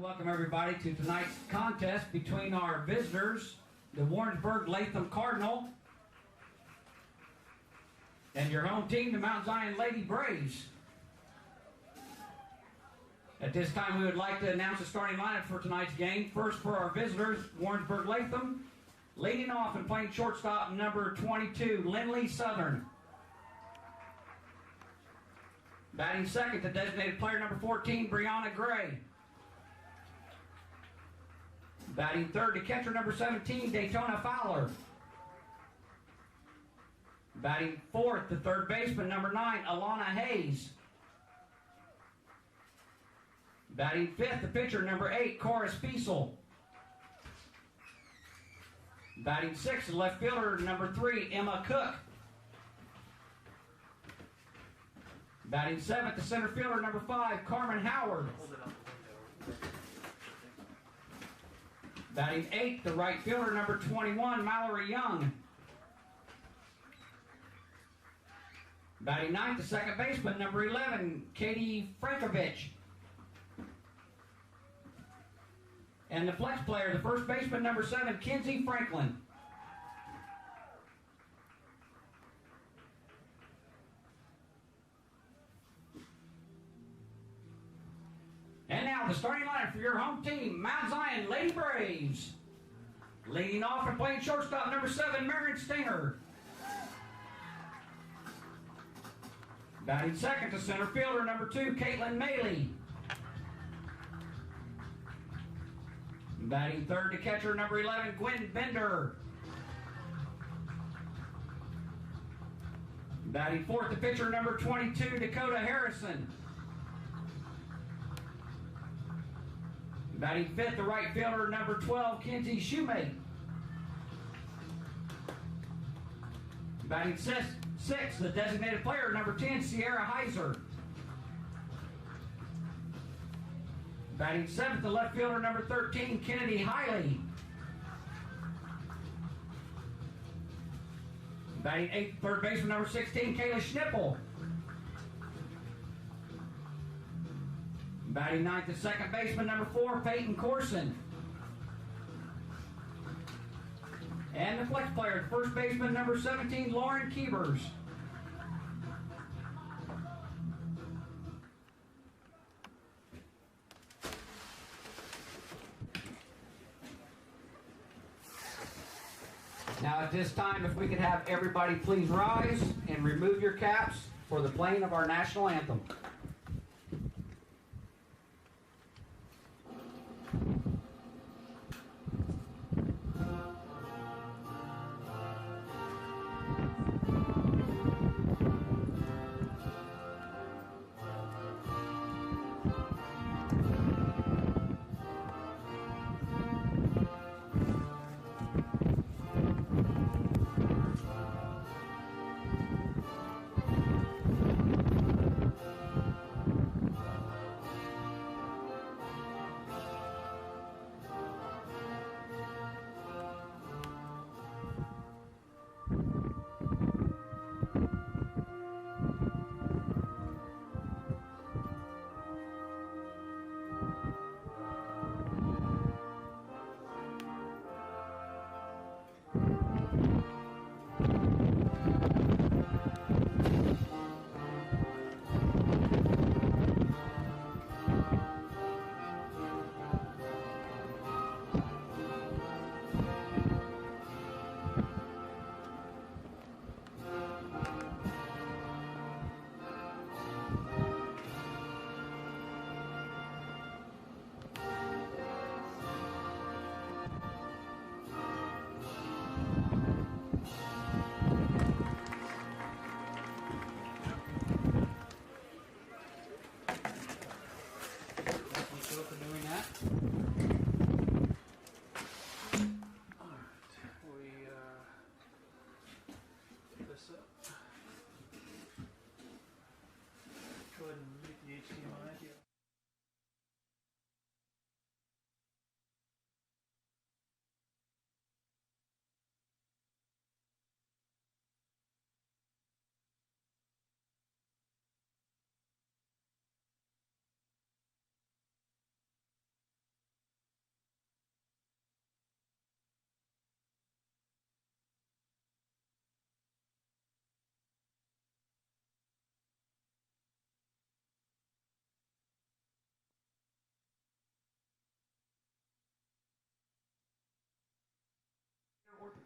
Welcome everybody to tonight's contest between our visitors, the Warrensburg-Latham Cardinal, and your home team, the Mount Zion Lady Braves. At this time, we would like to announce the starting lineup for tonight's game. First, for our visitors, Warrensburg-Latham, leading off and playing shortstop, number 22, Lindley Southern. Batting second, the designated player, number 14, Brianna Gray. Batting third, the catcher, number 17, Daytona Fowler. Batting fourth, the third baseman, number 9, Alana Hayes. Batting fifth, the pitcher, number 8, Cora Spiesel. Batting sixth, the left fielder, number 3, Emma Cook. Batting seventh, the center fielder, number 5, Carmen Howard. Batting eighth, the right fielder, number 21, Mallory Young. Batting ninth, the second baseman, number 11, Katie Frankovich. And the flex player, the first baseman, number 7, Kinsey Franklin. And now the starting lineup for your home team, Mount Zion Lady Braves. Leading off and playing shortstop, number 7, Marion Stinger. Batting second, to center fielder, number 2, Caitlin Maley. Batting third, to catcher, number 11, Gwen Bender. Batting fourth, the pitcher, number 22, Dakota Harrison. Batting fifth, the right fielder, number 12, Kinsey Shoemate. Batting sixth, the designated player, number 10, Sierra Heiser. Batting seventh, the left fielder, number 13, Kennedy Hiley. Batting eighth, third baseman, number 16, Kayla Schnippel. Batting ninth, the second baseman, number 4, Peyton Corson. And the flex player, the first baseman, number 17, Lauren Keebers. Now at this time, if we could have everybody please rise and remove your caps for the playing of our national anthem.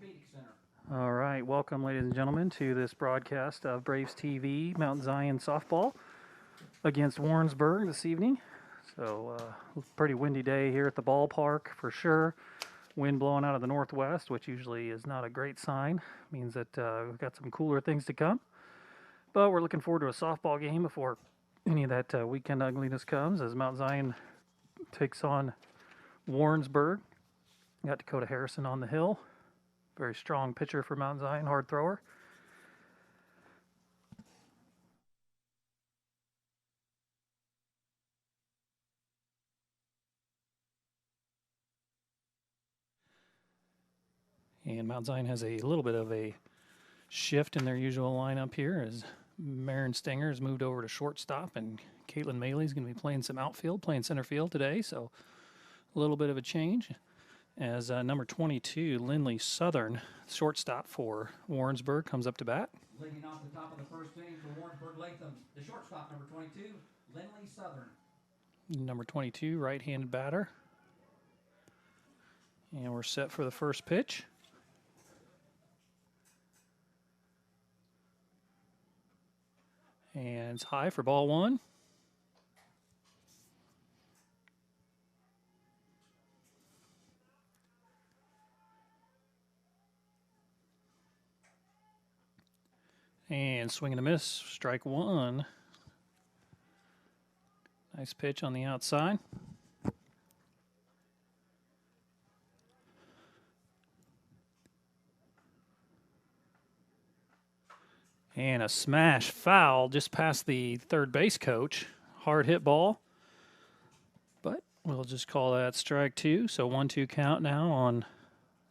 Orthopedic Center. All right, welcome, ladies and gentlemen, to this broadcast of Braves TV Mount Zion softball against Warrensburg this evening. So, pretty windy day here at the ballpark for sure. Wind blowing out of the northwest, which usually is not a great sign. Means that we've got some cooler things to come. But we're looking forward to a softball game before any of that weekend ugliness comes, as Mount Zion takes on Warrensburg. Got Dakota Harrison on the hill. Very strong pitcher for Mount Zion, hard thrower. And Mount Zion has a little bit of a shift in their usual lineup here, as Marin Stenger has moved over to shortstop, and Caitlin Maley is going to be playing some outfield, playing center field today. So a little bit of a change, as number 22, Lindley Southern, shortstop for Warrensburg, comes up to bat. Leading off the top of the first inning for Warrensburg-Latham, the shortstop, number 22, Lindley Southern. Number 22, right-handed batter. And we're set for the first pitch. And it's high for ball one. And swing and a miss, strike one. Nice pitch on the outside. And a smash foul just past the third base coach. Hard hit ball. But we'll just call that strike two. So 1-2 count now on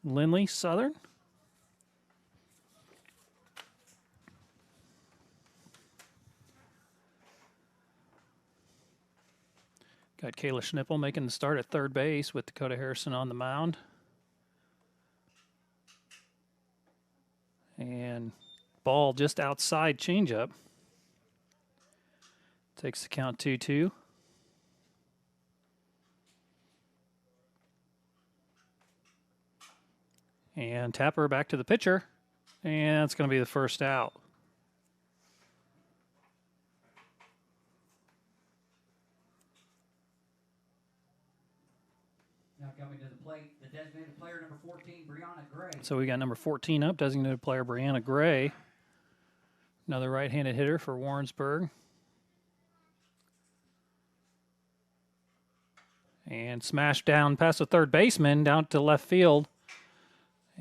Lindley Southern. Got Kayla Schnippel making the start at third base with Dakota Harrison on the mound. And ball just outside changeup. Takes the count 2-2. And Tapper back to the pitcher. And it's going to be the first out. Now coming to the plate, the designated player, number 14, Brianna Gray. So we got number 14 up, designated player Brianna Gray. Another right-handed hitter for Warrensburg. And smashed down past the third baseman, down to left field.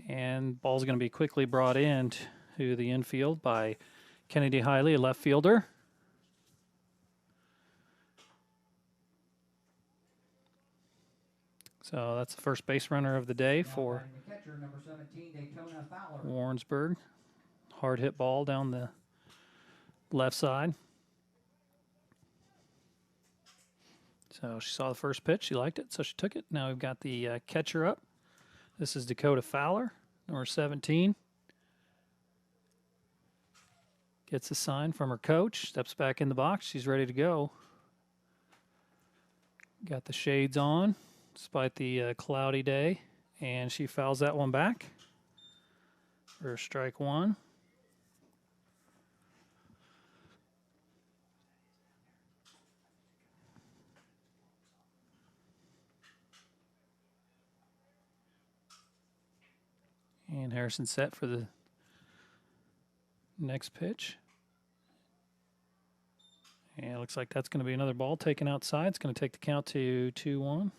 And ball's going to be quickly brought in to the infield by Kennedy Hiley, a left fielder. So that's the first base runner of the day for the catcher, number 17, Daytona Fowler. Warrensburg. Hard hit ball down the left side. So she saw the first pitch. She liked it, so she took it. Now we've got the catcher up. This is Dakota Fowler, number 17. Gets a sign from her coach. Steps back in the box. She's ready to go. Got the shades on, despite the cloudy day. And she fouls that one back for strike one. And Harrison set for the next pitch. And it looks like that's going to be another ball taken outside. It's going to take the count to 2-1.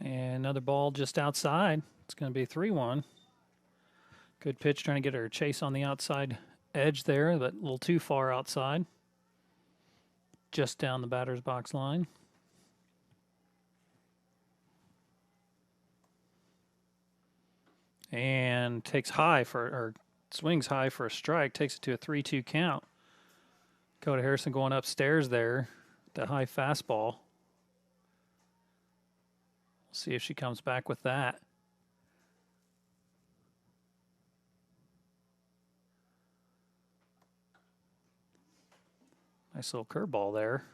And another ball just outside. It's going to be 3-1. Good pitch, trying to get her chase on the outside edge there, but a little too far outside. Just down the batter's box line. And takes high for, or swings high for a strike, takes it to a 3-2 count. Dakota Harrison going upstairs there, the high fastball. See if she comes back with that. Nice little curveball there.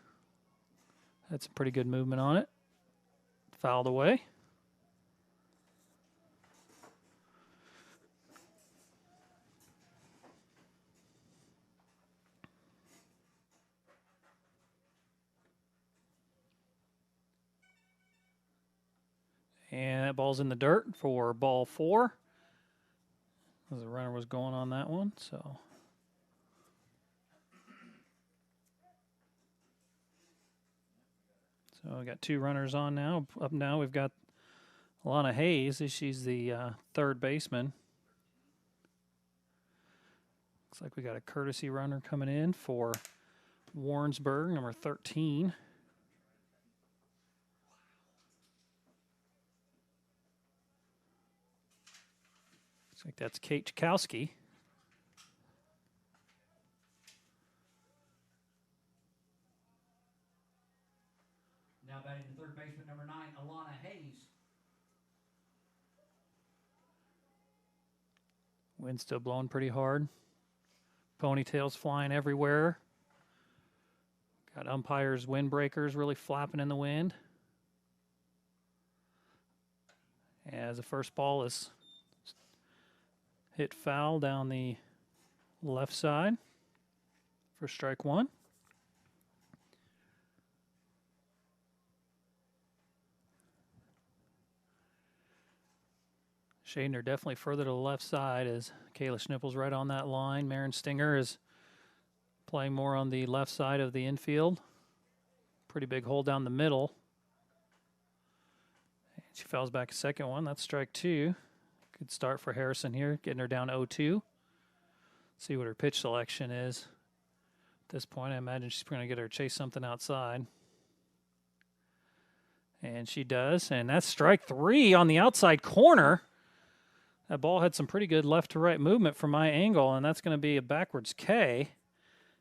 Had some pretty good movement on it. Fouled away. And that ball's in the dirt for ball 4. As the runner was going on that one, so. So we got 2 runners on now. Up now we've got Alana Hayes. She's the third baseman. Looks like we got a courtesy runner coming in for Warrensburg, number 13. Looks like that's Kate Chkowski. Now batting the third baseman, number 9, Alana Hayes. Wind's still blowing pretty hard. Ponytails flying everywhere. Got umpires' windbreakers really flapping in the wind. As the first ball is hit foul down the left side for strike 1. Shading her definitely further to the left side as Kayla Schnippel's right on that line. Marin Stinger is playing more on the left side of the infield. Pretty big hole down the middle. And she fouls back a second one. That's strike 2. Good start for Harrison here, getting her down 0-2. See what her pitch selection is. At this point, I imagine she's going to get her chase something outside. And she does. And that's strike 3 on the outside corner. That ball had some pretty good left to right movement from my angle, and that's going to be a backwards K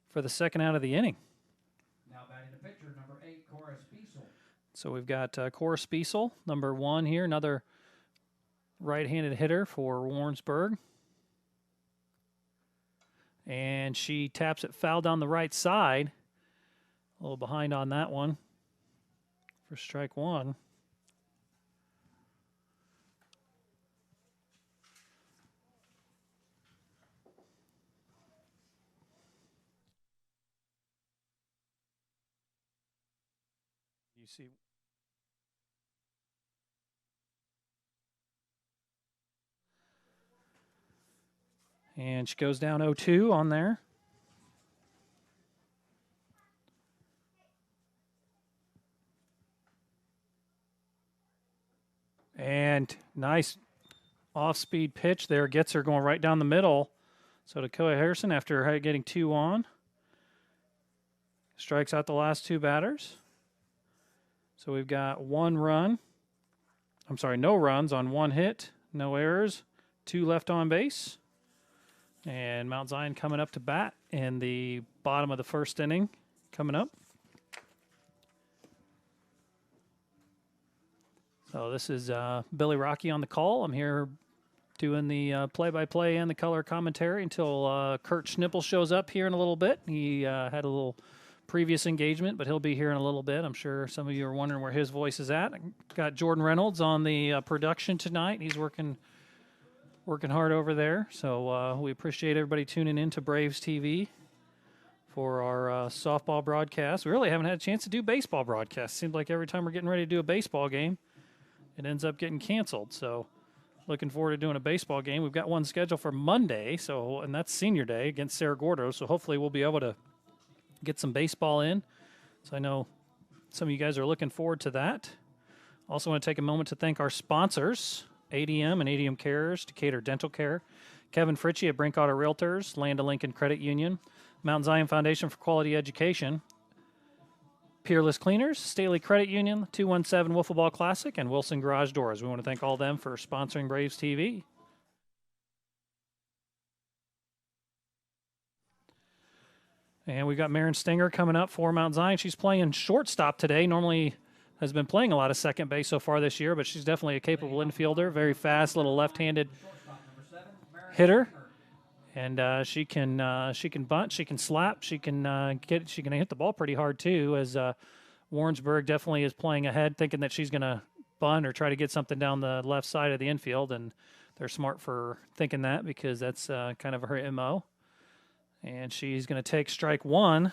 for the second out of the inning. Now batting the pitcher, number 8, Cora Spiesel. So we've got Cora Spiesel, number 1 here, another right-handed hitter for Warrensburg. And she taps it foul down the right side. A little behind on that one for strike 1. You see, and she goes down 0-2 on there. And nice off-speed pitch there. Gets her going right down the middle. So Dakota Harrison, after getting 2 on, strikes out the last 2 batters. So we've got 1 run. I'm sorry, no runs on 1 hit, no errors, 2 left on base. And Mount Zion coming up to bat in the bottom of the first inning coming up. So this is Billy Rocky on the call. I'm here doing the play-by-play and the color commentary until Kurt Schnippel shows up here in a little bit. He had a little previous engagement, but he'll be here in a little bit. I'm sure some of you are wondering where his voice is at. I got Jordan Reynolds on the production tonight. He's working hard over there. So we appreciate everybody tuning in to Braves TV for our softball broadcast. We really haven't had a chance to do baseball broadcasts. Seems like every time we're getting ready to do a baseball game, it ends up getting canceled. So looking forward to doing a baseball game. We've got one scheduled for Monday, and that's senior day against Cerro Gordo. So hopefully we'll be able to get some baseball in. So I know some of you guys are looking forward to that. Also want to take a moment to thank our sponsors, ADM and ADM Cares, Decatur Dental Care, Kevin Fritchie at Brink Auto Realtors, Land O'Lincoln Credit Union, Mount Zion Foundation for Quality Education, Peerless Cleaners, Staley Credit Union, 217 Wiffle Ball Classic, and Wilson Garage Doors. We want to thank all of them for sponsoring Braves TV. And we got Marin Stinger coming up for Mount Zion. She's playing shortstop today. Normally has been playing a lot of second base so far this year, but she's definitely a capable infielder. Very fast, little left-handed hitter. And she can bunt, she can slap, she can hit the ball pretty hard too. As Warrensburg definitely is playing ahead, thinking that she's going to bunt or try to get something down the left side of the infield, and they're smart for thinking that because that's kind of her MO. And she's going to take strike one.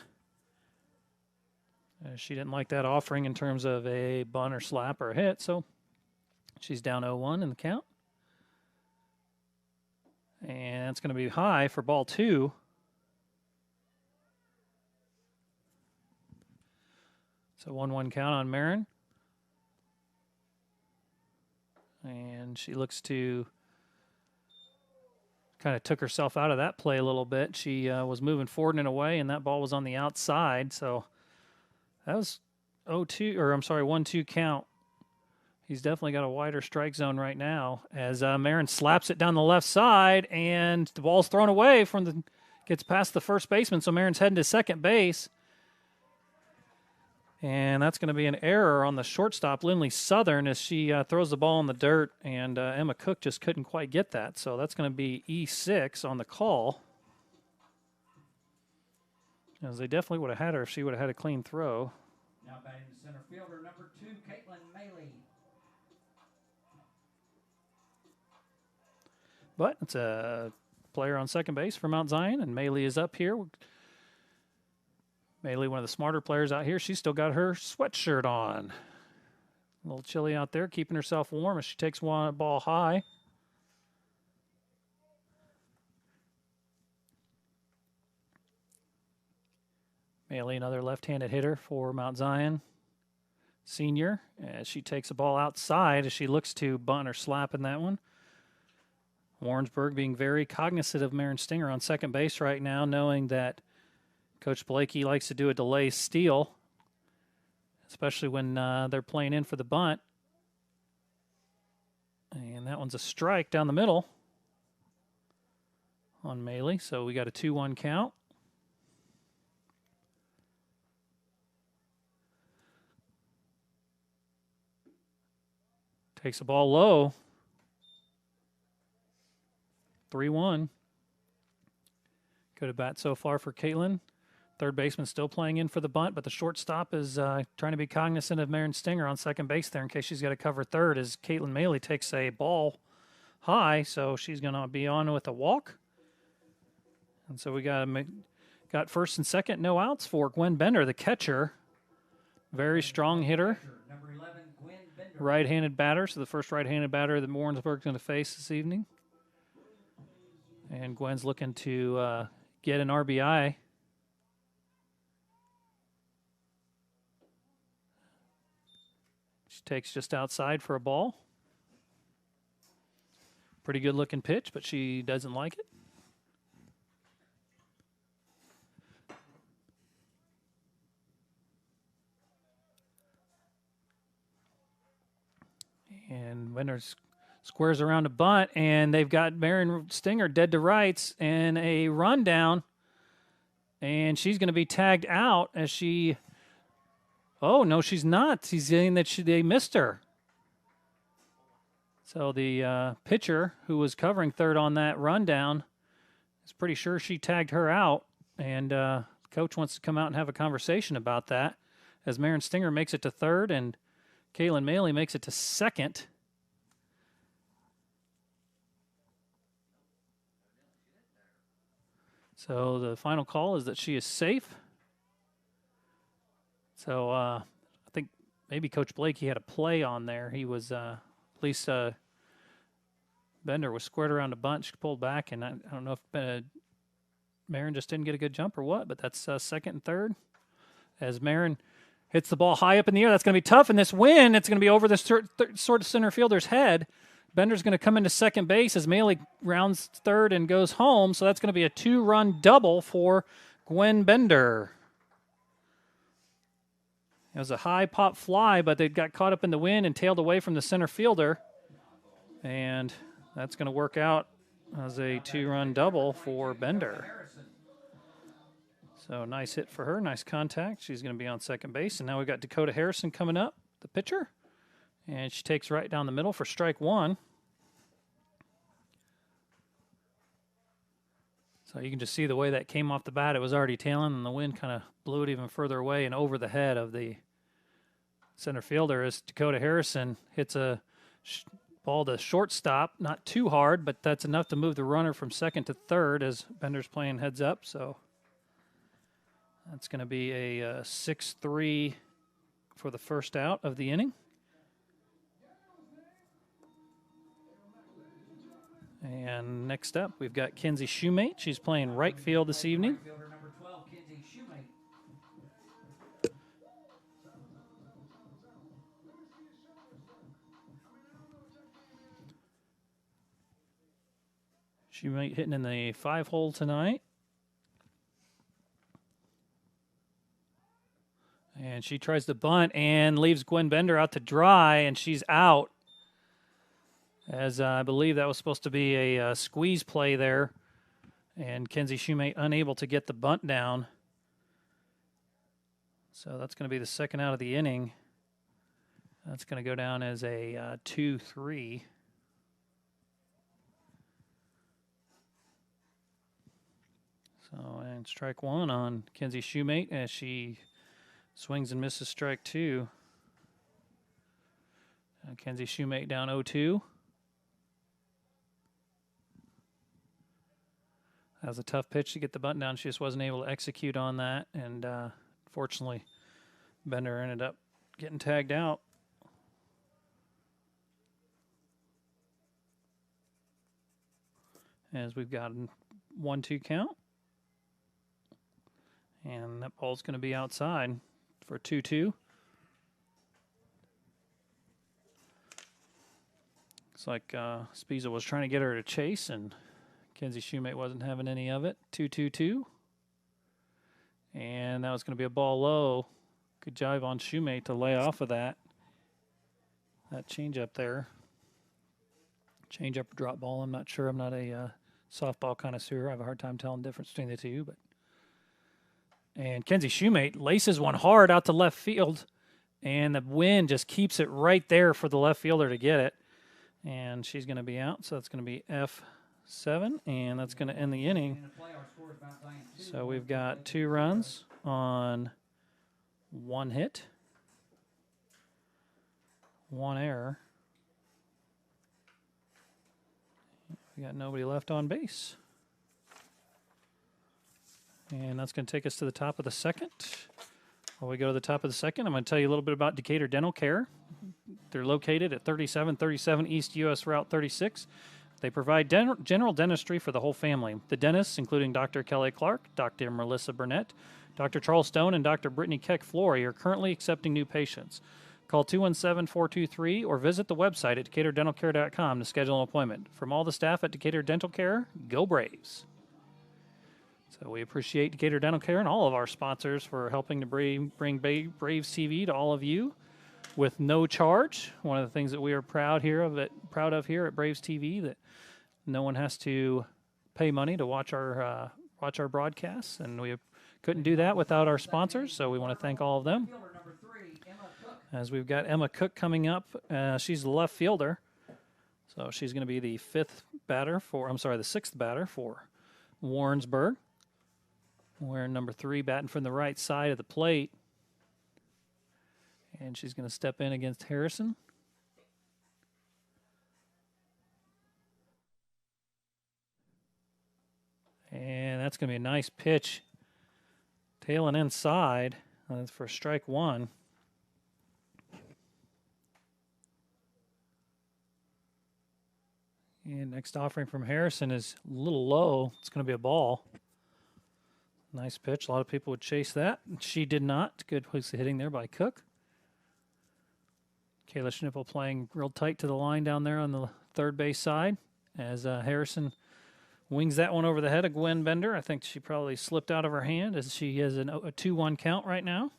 She didn't like that offering in terms of a bunt or slap or a hit, so she's down 0-1 in the count. And it's going to be high for ball 2. So 1-1 count on Marin. And she looks to kind of took herself out of that play a little bit. She was moving forward and away, and that ball was on the outside. So that was 1-2 count. He's definitely got a wider strike zone right now as Marin slaps it down the left side, and the ball's thrown away gets past the first baseman, so Marin's heading to second base. And that's going to be an error on the shortstop, Lindley Southern, as she throws the ball in the dirt, and Emma Cook just couldn't quite get that. So that's going to be E6 on the call. As they definitely would have had her if she would have had a clean throw. Now batting the center fielder, number 2, Caitlin Maley. But it's a player on second base for Mount Zion, and Maley is up here. Maley, one of the smarter players out here, she's still got her sweatshirt on. A little chilly out there, keeping herself warm as she takes one ball high. Maley, another left-handed hitter for Mount Zion senior, as she takes a ball outside as she looks to bunt or slap in that one. Warrensburg being very cognizant of Marin Stinger on second base right now, knowing that Coach Blakey likes to do a delay steal, especially when they're playing in for the bunt. And that one's a strike down the middle on Maley, so we got a 2-1 count. Takes the ball low. 3-1. Go to bat so far for Caitlin. Third baseman still playing in for the bunt, but the shortstop is trying to be cognizant of Marin Stinger on second base there in case she's got to cover third as Caitlin Maley takes a ball high, so she's going to be on with a walk. And so we got first and second, no outs for Gwen Bender, the catcher. Very strong hitter. Number 11, Gwen Bender. Right-handed batter, so the first right-handed batter that Warrensburg's going to face this evening. And Gwen's looking to get an RBI. She takes just outside for a ball. Pretty good looking pitch, but she doesn't like it. And Bender's squares around a bunt, and they've got Marin Stinger dead to rights and a rundown. And she's going to be tagged out as she... Oh, no, she's not. She's saying that they missed her. So the pitcher who was covering third on that rundown is pretty sure she tagged her out. And coach wants to come out and have a conversation about that as Marin Stinger makes it to third and Caitlin Maley makes it to second. So the final call is that she is safe. So I think maybe Coach Blakey had a play on there. He was, at least Bender was squared around a bunch, pulled back, and I don't know if Marin just didn't get a good jump or what, but that's second and third. As Marin hits the ball high up in the air, that's going to be tough. In this wind, it's going to be over the sort of center fielder's head. Bender's going to come into second base as Maley rounds third and goes home. So that's going to be a 2-run double for Gwen Bender. It was a high pop fly, but they got caught up in the wind and tailed away from the center fielder. And that's going to work out as a 2-run double for Bender. So nice hit for her, nice contact. She's going to be on second base. And now we've got Dakota Harrison coming up, the pitcher. And she takes right down the middle for strike one. So you can just see the way that came off the bat. It was already tailing, and the wind kind of blew it even further away and over the head of the center fielder as Dakota Harrison hits a ball to shortstop. Not too hard, but that's enough to move the runner from second to third as Bender's playing heads up. So that's going to be a 6-3 for the first out of the inning. And next up, we've got Kenzie Shoemate. She's playing right field this evening. Right fielder number 12, Kenzie Shoemate. Shoemate hitting in the 5-hole tonight. And she tries to bunt and leaves Gwen Bender out to dry, and she's out. As I believe that was supposed to be a squeeze play there. And Kenzie Shoemate unable to get the bunt down. So that's going to be the second out of the inning. That's going to go down as a 2-3. So, and strike one on Kenzie Shoemate as she swings and misses strike two. Kenzie Shoemate down 0-2. That was a tough pitch to get the bunt down. She just wasn't able to execute on that. And fortunately, Bender ended up getting tagged out. As we've got a 1-2 count. And that ball's going to be outside for 2-2. Looks like Spiza was trying to get her to chase, and Kenzie Shoemate wasn't having any of it. 2-2-2. And that was going to be a ball low. Good job on Shoemate to lay off of that. That changeup there. Changeup or drop ball, I'm not sure. I'm not a softball connoisseur. I have a hard time telling the difference between the two. And Kenzie Shoemate laces one hard out to left field. And the wind just keeps it right there for the left fielder to get it. And she's going to be out, so that's going to be F7, and that's going to end the inning. So we've got 2 runs on 1 hit, 1 error. We got nobody left on base. And that's going to take us to the top of the second. While we go to the top of the second, I'm going to tell you a little bit about Decatur Dental Care. They're located at 3737 East US Route 36. They provide general dentistry for the whole family. The dentists, including Dr. Kelly Clark, Dr. Melissa Burnett, Dr. Charles Stone, and Dr. Brittany Keck-Flory, are currently accepting new patients. Call 217-423 or visit the website at DecaturDentalCare.com to schedule an appointment. From all the staff at Decatur Dental Care, go Braves. So we appreciate Decatur Dental Care and all of our sponsors for helping to bring Braves TV to all of you with no charge. One of the things that we are proud of here at Braves TV, that no one has to pay money to watch our broadcasts, and we couldn't do that without our sponsors. So we want to thank all of them. As we've got Emma Cook coming up, she's the left fielder, so she's going to be the the 6th batter for Warrensburg. Wearing number 3, batting from the right side of the plate. And she's going to step in against Harrison. And that's going to be a nice pitch. Tailing inside for strike 1. And next offering from Harrison is a little low. It's going to be a ball. Nice pitch. A lot of people would chase that. She did not. Good place of hitting there by Cook. Kayla Schnippel playing real tight to the line down there on the third base side as Harrison wings that one over the head of Gwen Bender. I think she probably slipped out of her hand as she has a 2-1 count right now.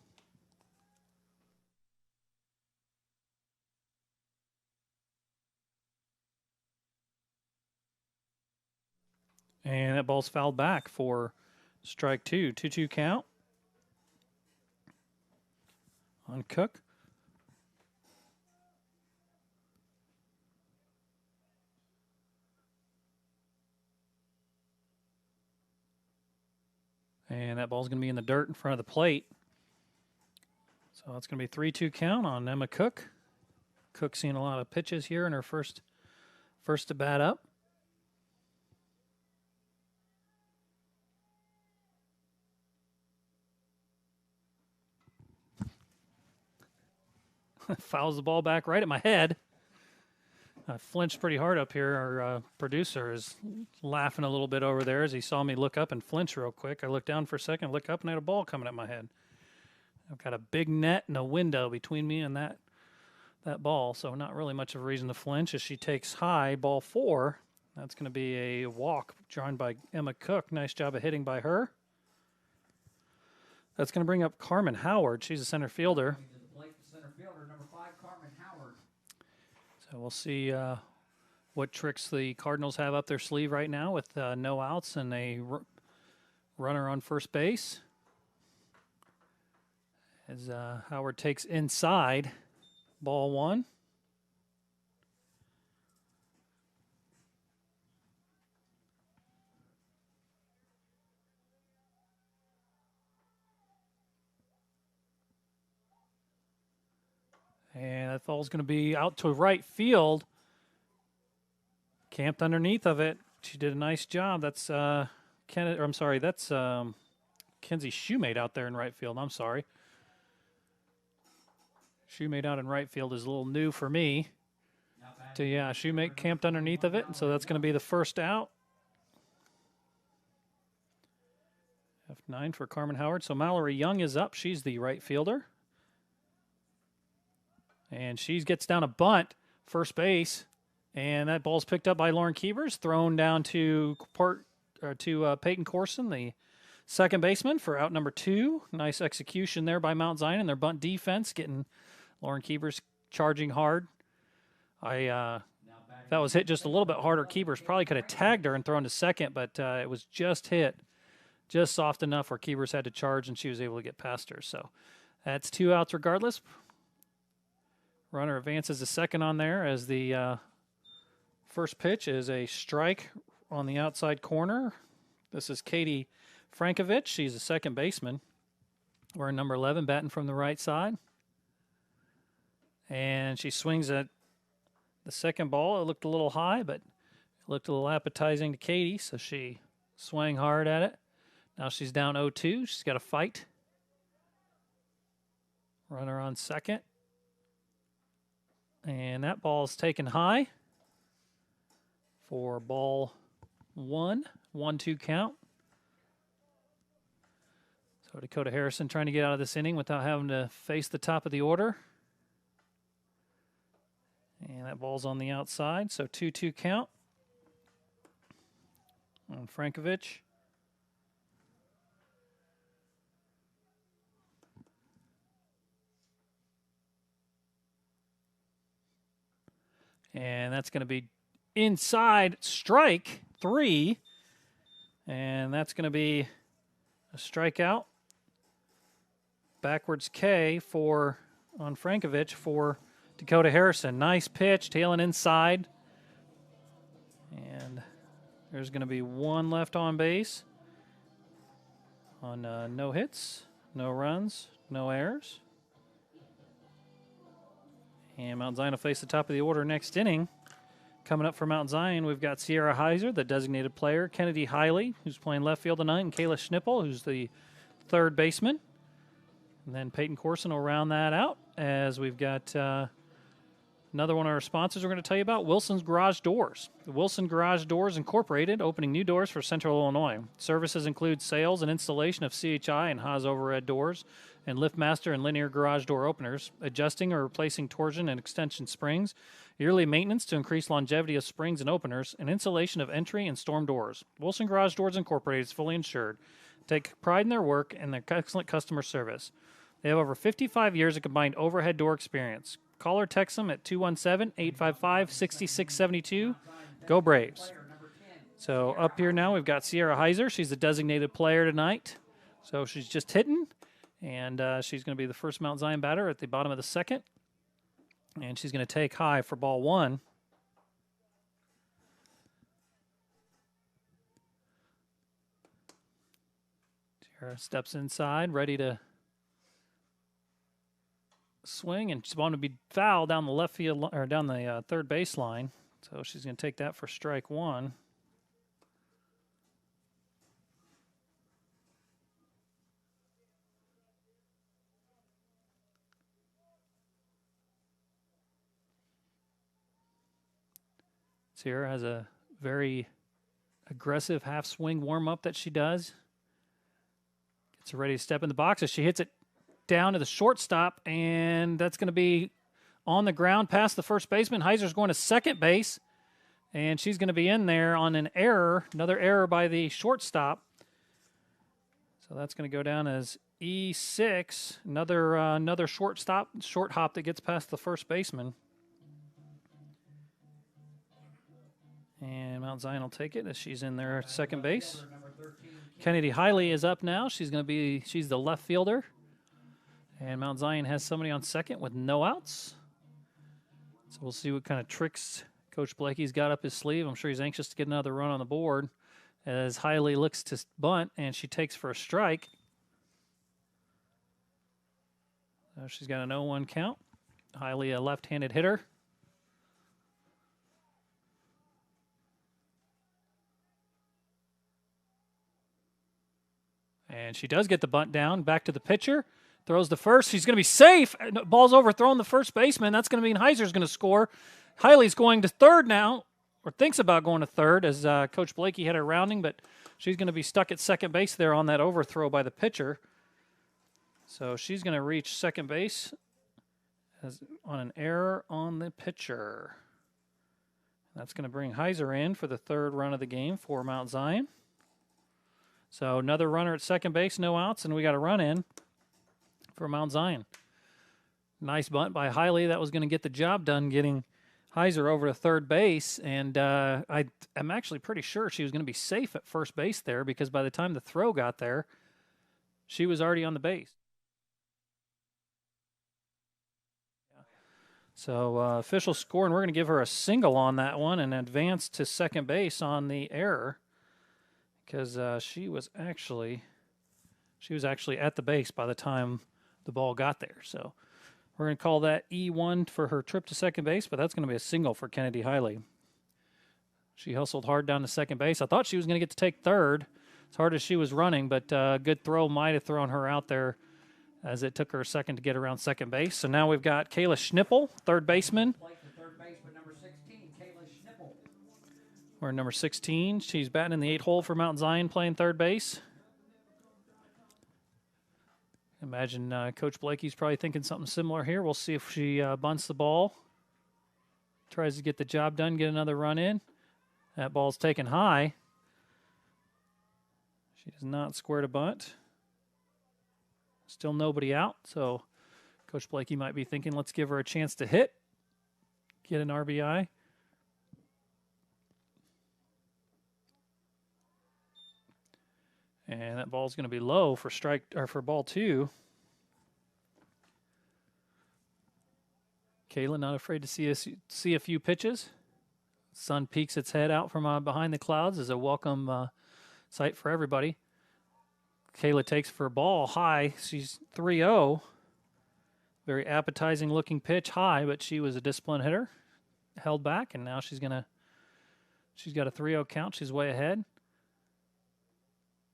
And that ball's fouled back for strike 2. 2-2 count on Cook. And that ball's going to be in the dirt in front of the plate. So it's going to be 3-2 count on Emma Cook. Cook seeing a lot of pitches here in her first to bat up. Fouls the ball back right at my head. I flinched pretty hard up here. Our producer is laughing a little bit over there as he saw me look up and flinch real quick. I looked down for a second, look up, and I had a ball coming at my head. I've got a big net and a window between me and that ball, so not really much of a reason to flinch. As she takes high, ball 4. That's going to be a walk drawn by Emma Cook. Nice job of hitting by her. That's going to bring up Carmen Howard. She's a center fielder. So we'll see what tricks the Cardinals have up their sleeve right now with no outs and a runner on first base. As Howard takes inside, ball 1. And that ball's going to be out to right field. Camped underneath of it. She did a nice job. That's Kenzie Shoemate out there in right field. I'm sorry. Shoemate out in right field is a little new for me. So yeah, Shoemate camped underneath of it, and so that's going to be the first out. F9 for Carmen Howard. So Mallory Young is up. She's the right fielder. And she gets down a bunt, first base, and that ball's picked up by Lauren Keevers, thrown down to Peyton Corson, the second baseman, for out number 2. Nice execution there by Mount Zion and their bunt defense, getting Lauren Keevers charging hard. That was hit just a little bit harder. Keevers probably could have tagged her and thrown to second, but it was just hit just soft enough where Keevers had to charge, and she was able to get past her. So that's 2 outs regardless. Runner advances to second on there as the first pitch is a strike on the outside corner. This is Katie Frankovich. She's a second baseman. Wearing number 11, batting from the right side. And she swings at the second ball. It looked a little high, but it looked a little appetizing to Katie, so she swung hard at it. Now she's down 0-2. She's got to fight. Runner on second. And that ball's taken high for ball 1, 1-2 count. So Dakota Harrison trying to get out of this inning without having to face the top of the order. And that ball's on the outside, so 2-2 count on Frankovich. And that's going to be inside, strike 3. And that's going to be a strikeout. Backwards K on Frankovich for Dakota Harrison. Nice pitch, tailing inside. And there's going to be 1 left on base on no hits, no runs, no errors. And Mount Zion will face the top of the order next inning. Coming up for Mount Zion, we've got Sierra Heiser, the designated player, Kennedy Hiley, who's playing left field tonight, and Kayla Schnippel, who's the third baseman. And then Peyton Corson will round that out, as we've got another one of our sponsors we're going to tell you about, Wilson's Garage Doors. The Wilson Garage Doors Incorporated, opening new doors for Central Illinois. Services include sales and installation of CHI and Haas overhead doors, and LiftMaster and linear garage door openers, adjusting or replacing torsion and extension springs, yearly maintenance to increase longevity of springs and openers, and installation of entry and storm doors. Wilson Garage Doors Incorporated is fully insured. Take pride in their work and their excellent customer service. They have over 55 years of combined overhead door experience. Call or text them at 217-855-6672. Go Braves. So up here now we've got Sierra Heiser. She's the designated player tonight. So she's just hitting. And she's going to be the first Mount Zion batter at the bottom of the second. And she's going to take high for ball 1. Sarah steps inside, ready to swing, and she's going to be fouled down the left field or down the third base line. So she's going to take that for strike one. Sierra has a very aggressive half swing warm up that she does. Gets her ready to step in the box as she hits it down to the shortstop, and that's going to be on the ground past the first baseman. Heiser's going to second base, and she's going to be in there on an error, another error by the shortstop. So that's going to go down as E6, another short hop that gets past the first baseman. And Mount Zion will take it as she's in there at second base. Kennedy Hiley is up now. She's the left fielder. And Mount Zion has somebody on second with no outs. So we'll see what kind of tricks Coach Blakey's got up his sleeve. I'm sure he's anxious to get another run on the board as Hiley looks to bunt, and she takes for a strike. So she's got an 0-1 count. Hiley, a left-handed hitter. And she does get the bunt down. Back to the pitcher. Throws the first. She's going to be safe. Ball's overthrown the first baseman. That's going to mean Heiser's going to score. Hiley's going to third now, or thinks about going to third, as Coach Blakey had her rounding, but she's going to be stuck at second base there on that overthrow by the pitcher. So she's going to reach second base on an error on the pitcher. That's going to bring Heiser in for the third run of the game for Mount Zion. So another runner at second base, no outs, and we got a run in for Mount Zion. Nice bunt by Hiley. That was going to get the job done, getting Heiser over to third base. And I'm actually pretty sure she was going to be safe at first base there, because by the time the throw got there, she was already on the base. So official score, and we're going to give her a single on that one and advance to second base on the error, because she was actually at the base by the time the ball got there. So we're going to call that E1 for her trip to second base, but that's going to be a single for Kennedy Hiley. She hustled hard down to second base. I thought she was going to get to take third as hard as she was running, but a good throw might have thrown her out there, as it took her a second to get around second base. So now we've got Kayla Schnippel, third baseman. We're number 16. She's batting in the 8-hole for Mount Zion, playing third base. Imagine Coach Blakey's probably thinking something similar here. We'll see if she bunts the ball. Tries to get the job done, get another run in. That ball's taken high. She does not square to bunt. Still nobody out, so Coach Blakey might be thinking, let's give her a chance to hit, get an RBI. And that ball's going to be low for for ball two. Kayla not afraid to see a few pitches. Sun peeks its head out from behind the clouds as a welcome sight for everybody. Kayla takes for a ball high. She's 3-0. Very appetizing looking pitch high, but she was a disciplined hitter. Held back, and now she's got a 3-0 count. She's way ahead.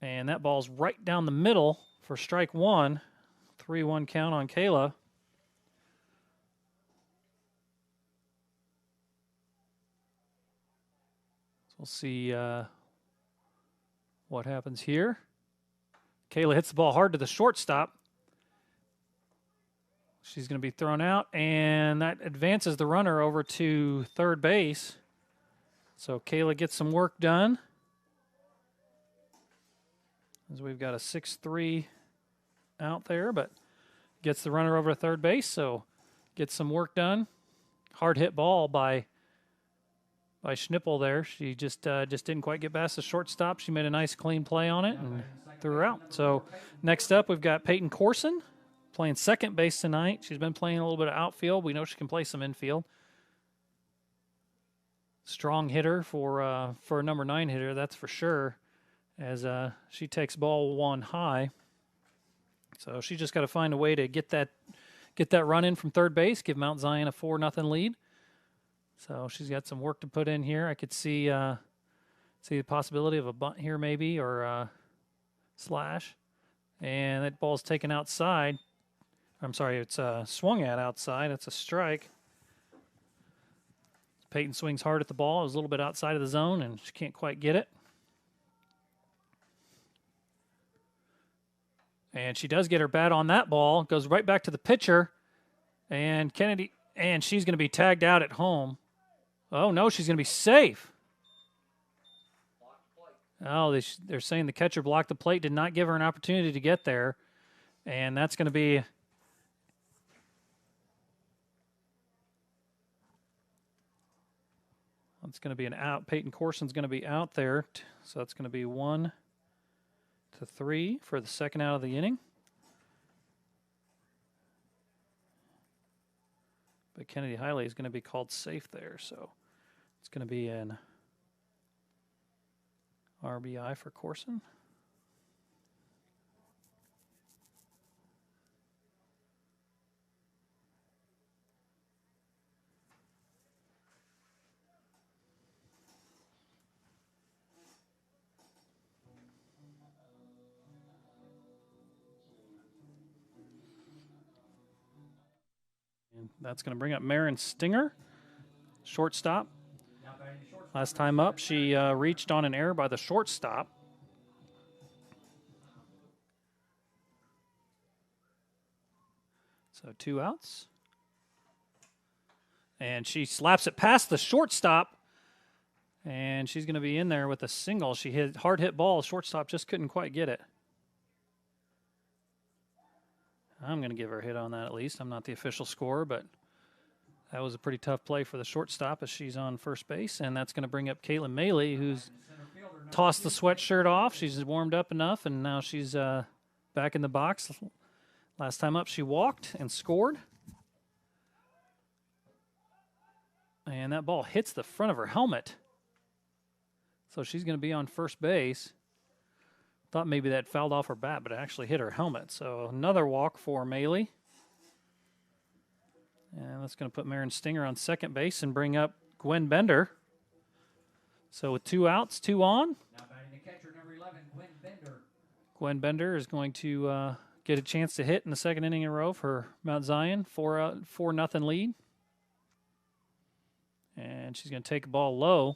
And that ball's right down the middle for strike one. 3-1 count on Kayla. So we'll see what happens here. Kayla hits the ball hard to the shortstop. She's going to be thrown out, and that advances the runner over to third base. So Kayla gets some work done, as we've got a 6-3 out there, but gets the runner over to third base, so gets some work done. Hard hit ball by Schnippel there. She just didn't quite get past the shortstop. She made a nice clean play on it and threw her out. So next up, we've got Peyton Corson playing second base tonight. She's been playing a little bit of outfield. We know she can play some infield. Strong hitter for a number 9 hitter, that's for sure. as she takes ball 1 high. So she just got to find a way to get that run in from third base, give Mount Zion a 4-0 lead. So she's got some work to put in here. I could see the possibility of a bunt here maybe, or a slash. And that ball's taken outside. I'm sorry, it's swung at outside. It's a strike. Peyton swings hard at the ball. It was a little bit outside of the zone, and she can't quite get it. And she does get her bat on that ball. Goes right back to the pitcher. And Kennedy, and she's going to be tagged out at home. Oh, no, she's going to be safe. Oh, they're saying the catcher blocked the plate, did not give her an opportunity to get there. And that's going to be... It's going to be an out. Peyton Corson's going to be out there. So that's going to be 1-3 for the second out of the inning. But Kennedy Hiley is going to be called safe there. So it's going to be an RBI for Corson. And that's going to bring up Marin Stinger, shortstop. Last time up, she reached on an error by the shortstop. So 2 outs. And she slaps it past the shortstop. And she's going to be in there with a single. She hit hard hit ball. Shortstop just couldn't quite get it. I'm going to give her a hit on that at least. I'm not the official scorer, but that was a pretty tough play for the shortstop as she's on first base. And that's going to bring up Caitlin Maley, who's tossed the sweatshirt off. She's warmed up enough, and now she's back in the box. Last time up, she walked and scored. And that ball hits the front of her helmet. So she's going to be on first base. Thought maybe that fouled off her bat, but it actually hit her helmet. So another walk for Maley. And that's going to put Marin Stinger on second base and bring up Gwen Bender. So with 2 outs, 2 on. Now batting the catcher, number 11, Gwen Bender. Gwen Bender is going to get a chance to hit in the second inning in a row for Mount Zion. 4-0 lead. And she's going to take a ball low.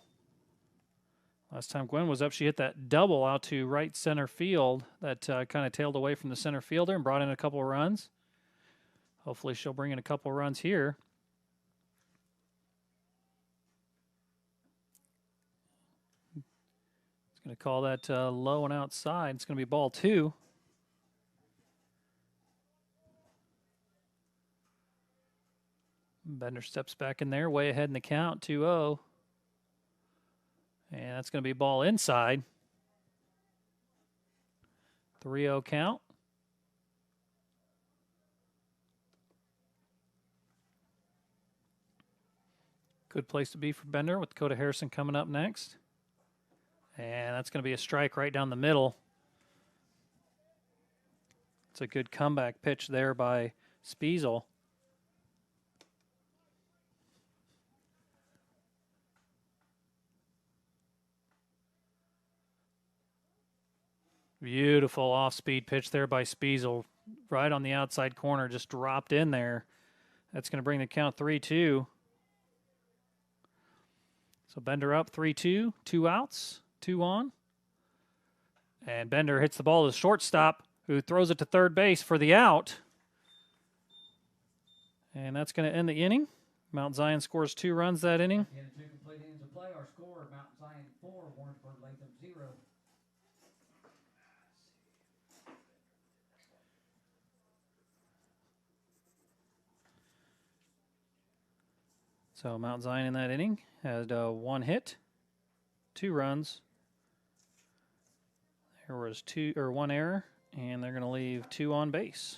Last time Gwen was up, she hit that double out to right center field that kind of tailed away from the center fielder and brought in a couple of runs. Hopefully she'll bring in a couple of runs here. It's going to call that low and outside. It's going to be ball 2. Bender steps back in there, way ahead in the count, 2-0. And that's going to be ball inside. 3-0 count. Good place to be for Bender with Dakota Harrison coming up next. And that's going to be a strike right down the middle. It's a good comeback pitch there by Spiesel. Beautiful off-speed pitch there by Spiesel. Right on the outside corner, just dropped in there. That's going to bring the count 3-2. So Bender up 3-2, 2 outs, 2 on. And Bender hits the ball to the shortstop, who throws it to third base for the out. And that's going to end the inning. Mount Zion scores 2 runs that inning. In 2 complete innings of play, our score, Mount Zion 4, Warrensburg-Latham 0. So Mount Zion in that inning had 1 hit, 2 runs. There was 1 error, and they're going to leave 2 on base.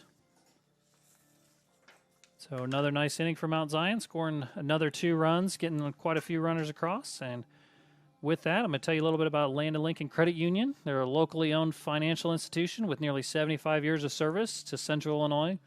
So another nice inning for Mount Zion, scoring another 2 runs, getting quite a few runners across, and With that, I'm going to tell you a little bit about Land and Lincoln Credit Union. They're a locally owned financial institution with nearly 75 years of service to Central Illinois.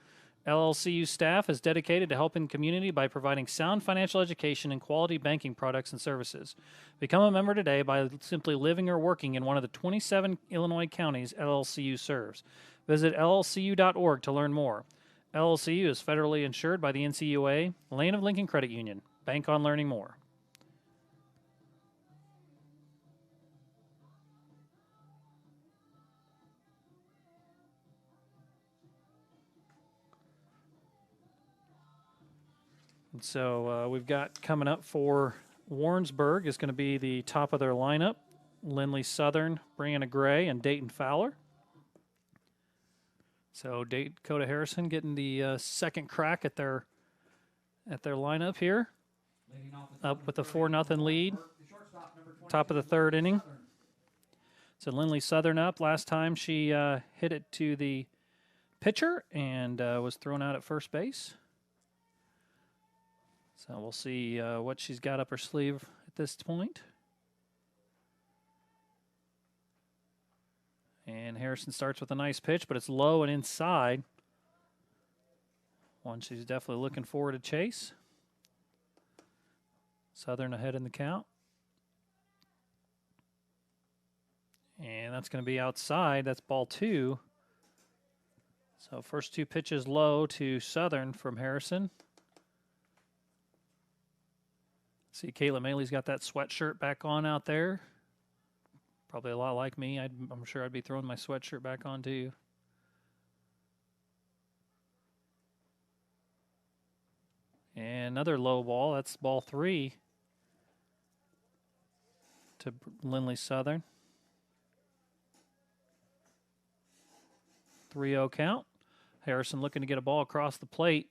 LLCU staff is dedicated to helping the community by providing sound financial education and quality banking products and services. Become a member today by simply living or working in one of the 27 Illinois counties LLCU serves. Visit llcu.org to learn more. LLCU is federally insured by the NCUA. Land of Lincoln Credit Union. Bank on learning more. And so we've got coming up for Warrensburg is going to be the top of their lineup. Lindley Southern, Brianna Gray, and Dayton Fowler. So Dakota Harrison getting the second crack at their lineup here. Up with a 4-0 lead. Top of the third inning. So Lindley Southern up. Last time she hit it to the pitcher and was thrown out at first base. So we'll see what she's got up her sleeve at this point. And Harrison starts with a nice pitch, but it's low and inside. One she's definitely looking forward to chase. Southern ahead in the count. And that's going to be outside. That's ball 2. So first 2 pitches low to Southern from Harrison. See, Caitlin Maley's got that sweatshirt back on out there. Probably a lot like me. I'm sure I'd be throwing my sweatshirt back on too. And another low ball. That's ball 3 to Lindley Southern. 3-0 count. Harrison looking to get a ball across the plate.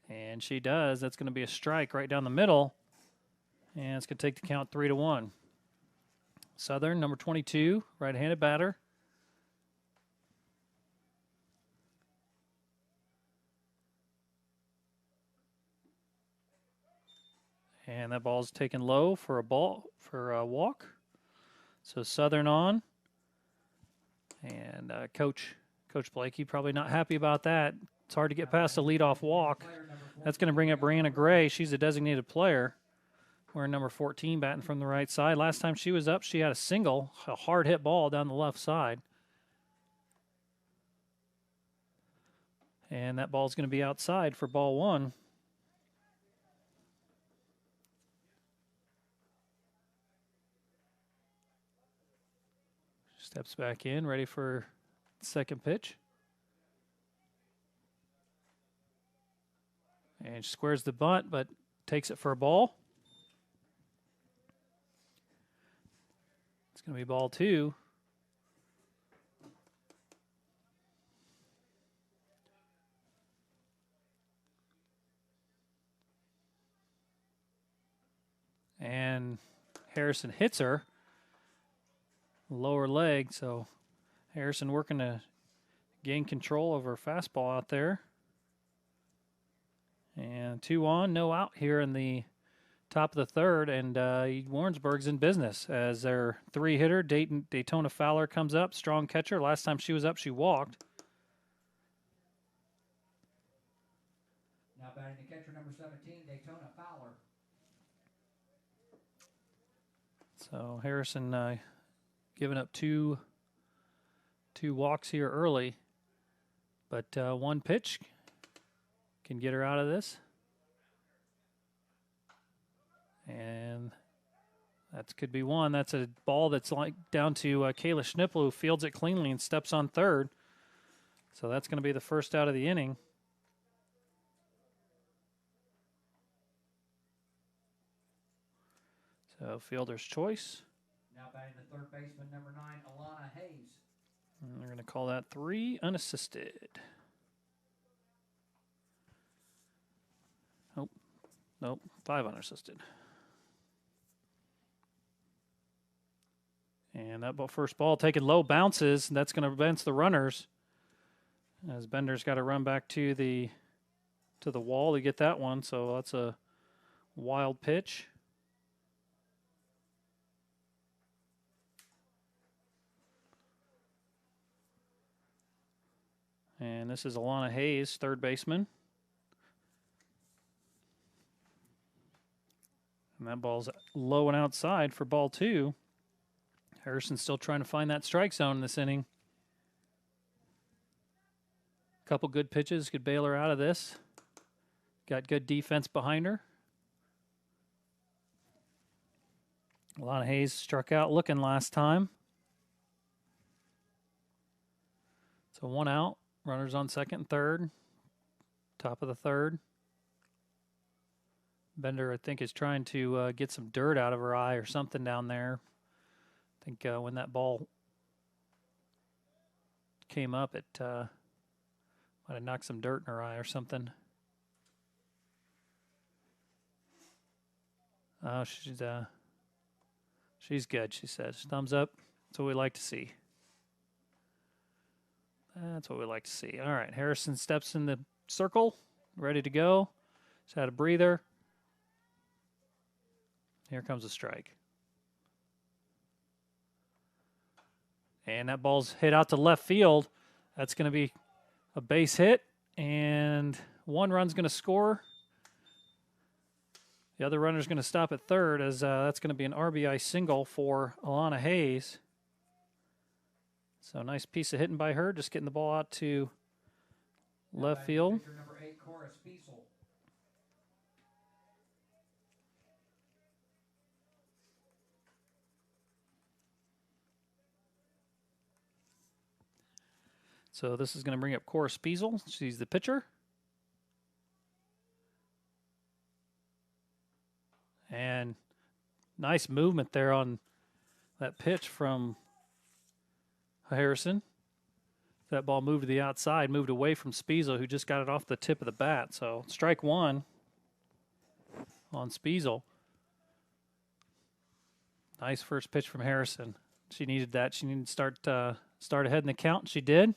And she does. That's going to be a strike right down the middle. And it's going to take the count 3-1. Southern, number 22, right-handed batter. And that ball's taken low for a walk. So Southern on. And Coach Blakey probably not happy about that. It's hard to get past a leadoff walk. That's going to bring up Brianna Gray. She's a designated player. Wearing number 14, batting from the right side. Last time she was up, she had a single, a hard hit ball down the left side. And that ball's going to be outside for ball 1. Steps back in, ready for second pitch. And she squares the bunt, but takes it for a ball. It's going to be ball 2. And Harrison hits her. Lower leg, so Harrison working to gain control of her fastball out there. And 2 on, no out here in the top of the third, and Warrensburg's in business as their 3-hitter, Daytona Fowler, comes up, strong catcher. Last time she was up, she walked. Now batting the catcher, number 17, Daytona Fowler. So Harrison giving up two walks here early, but one pitch can get her out of this. And that could be one. That's a ball that's like down to Kayla Schnippel, who fields it cleanly and steps on third. So that's going to be the first out of the inning. So fielder's choice. Now batting the third baseman, number 9, Alana Hayes. And they're going to call that 3 unassisted. Nope, 5 unassisted. And that first ball taken low, bounces, and that's going to bench the runners. As Bender's got to run back to the wall to get that one, so that's a Wild pitch. And this is Alana Hayes, third baseman. And that ball's low and outside for ball 2. Harrison's still trying to find that strike zone in this inning. Couple good pitches could bail her out of this. Got good defense behind her. Alana Hayes struck out looking last time. So 1 out. Runners on second and third. Top of the third. Bender, I think, is trying to get some dirt out of her eye or something down there. I think when that ball came up, it might have knocked some dirt in her eye or something. Oh, she's good, she says. Thumbs up. That's what we like to see. That's what we like to see. All right, Harrison steps in the circle, ready to go. She's had a breather. Here comes a strike. And that ball's hit out to left field. That's going to be a base hit, and 1 run's going to score. The other runner's going to stop at third, as that's going to be an RBI single for Alana Hayes. So nice piece of hitting by her, just getting the ball out to left field. Number 8, Cora Spiesel. So this is going to bring up Cora Spiesel. She's the pitcher. And nice movement there on that pitch from Harrison. That ball moved to the outside, moved away from Spiesel, who just got it off the tip of the bat. So strike 1 on Spiesel. Nice first pitch from Harrison. She needed that. She needed to start ahead in the count. She did.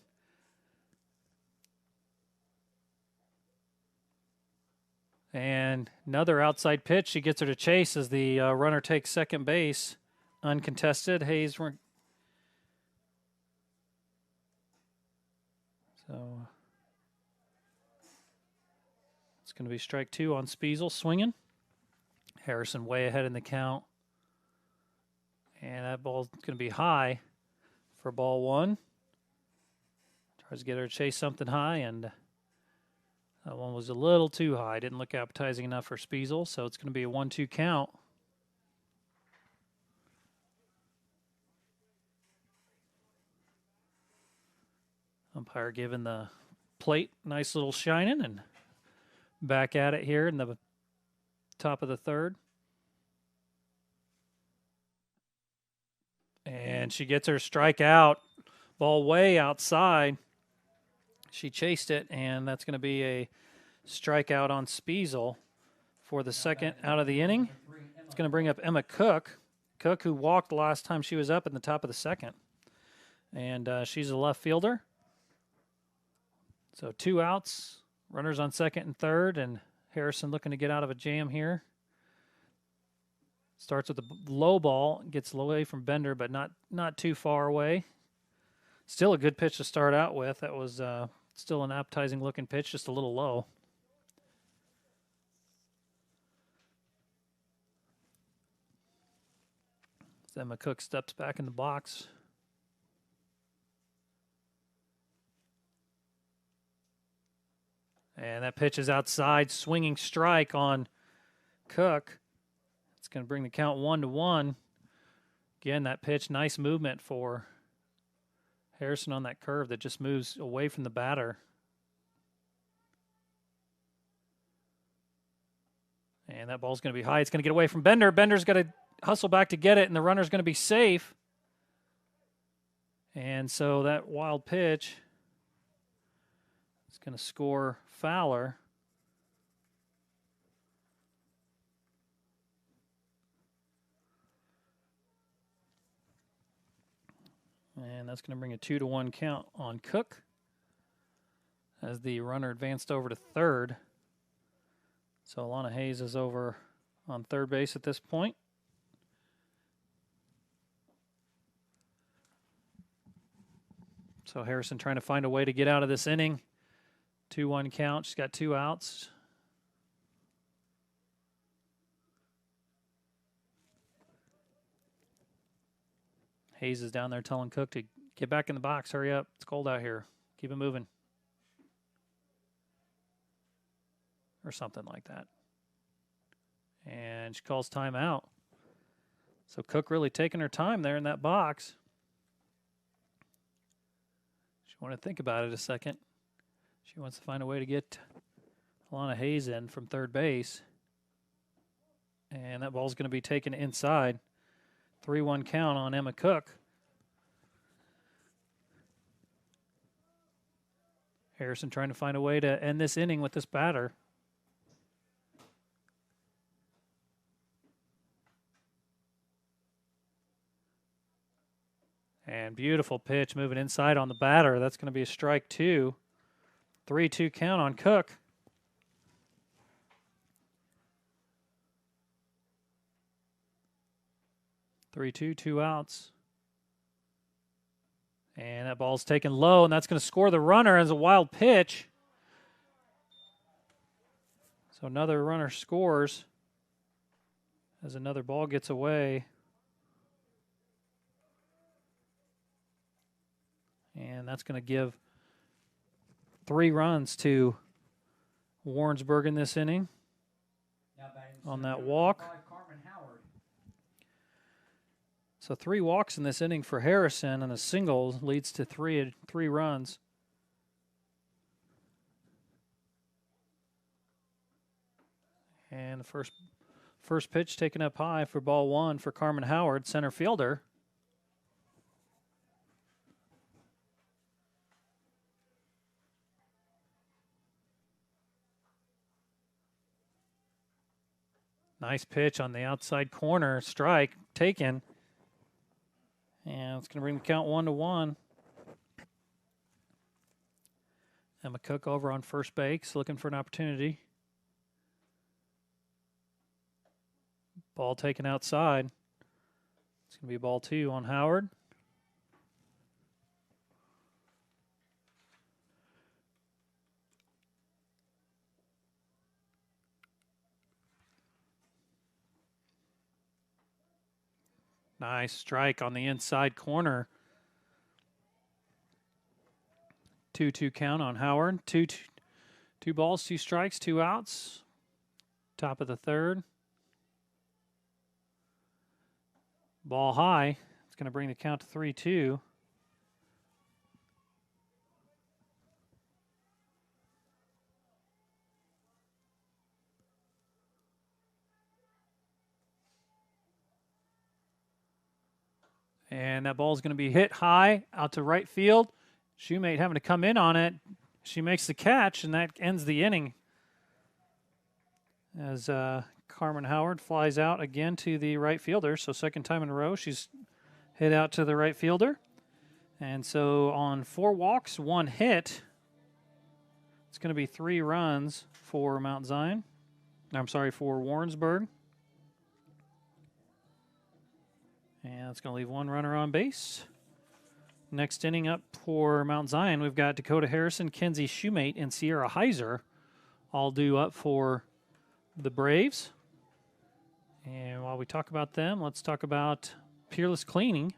And another outside pitch. She gets her to chase as the runner takes second base. Uncontested. Hayes. So it's going to be strike 2 on Spiesel swinging. Harrison way ahead in the count. And that ball's going to be high for ball 1. Tries to get her to chase something high, and that one was a little too high. Didn't look appetizing enough for Spiesel, so it's going to be a 1-2 count. Umpire giving the plate nice little shining, and back at it here in the top of the third. And she gets her strikeout. Ball way outside. She chased it, and that's going to be a strikeout on Spiesel for the second out of the inning. It's going to bring up Emma Cook. Cook, who walked last time she was up in the top of the second. And she's a left fielder. So 2 outs, runners on second and third, and Harrison looking to get out of a jam here. Starts with a low ball, gets away from Bender, but not too far away. Still a good pitch to start out with. That was still an appetizing looking pitch, just a little low. Emma Cook steps back in the box. And that pitch is outside, swinging strike on Cook. It's going to bring the count 1-1. Again, that pitch, nice movement for Harrison on that curve that just moves away from the batter. And that ball's going to be high. It's going to get away from Bender. Bender's got to hustle back to get it, and the runner's going to be safe. And so that wild pitch is going to score Fowler. And that's going to bring a 2-1 count on Cook as the runner advanced over to third. So Alana Hayes is over on third base at this point. So Harrison trying to find a way to get out of this inning. 2-1 count. She's got 2 outs. Hayes is down there telling Cook to get back in the box. Hurry up. It's cold out here. Keep it moving. Or something like that. And she calls timeout. So Cook really taking her time there in that box. She want to think about it a second. She wants to find a way to get Alana Hayes in from third base. And that ball's going to be taken inside. 3-1 count on Emma Cook. Harrison trying to find a way to end this inning with this batter. And beautiful pitch moving inside on the batter. That's going to be a strike 2. 3-2 count on Cook. Two outs. And that ball's taken low, and that's going to score the runner as a wild pitch. So another runner scores as another ball gets away. And that's going to give 3 runs to Warrensburg in this inning on that walk. So 3 walks in this inning for Harrison, and a single leads to three runs. And the first pitch taken up high for ball 1 for Carmen Howard, center fielder. Nice pitch on the outside corner, strike taken. And it's going to bring the count 1-1. Emma Cook over on first base, looking for an opportunity. Ball taken outside. It's going to be ball 2 on Howard. Nice strike on the inside corner. 2-2 count on Howard. Two balls, 2 strikes, 2 outs. Top of the third. Ball high. It's going to bring the count to 3-2. And that ball is going to be hit high out to right field. Shoemate having to come in on it. She makes the catch, and that ends the inning. As Carmen Howard flies out again to the right fielder. So second time in a row, she's hit out to the right fielder. And so on 4 walks, 1 hit, it's going to be 3 runs for Mount Zion. I'm sorry, for Warrensburg. And it's going to leave 1 runner on base. Next inning up for Mount Zion, we've got Dakota Harrison, Kenzie Shoemate, and Sierra Heiser all due up for the Braves. And while we talk about them, let's talk about Peerless Cleaning.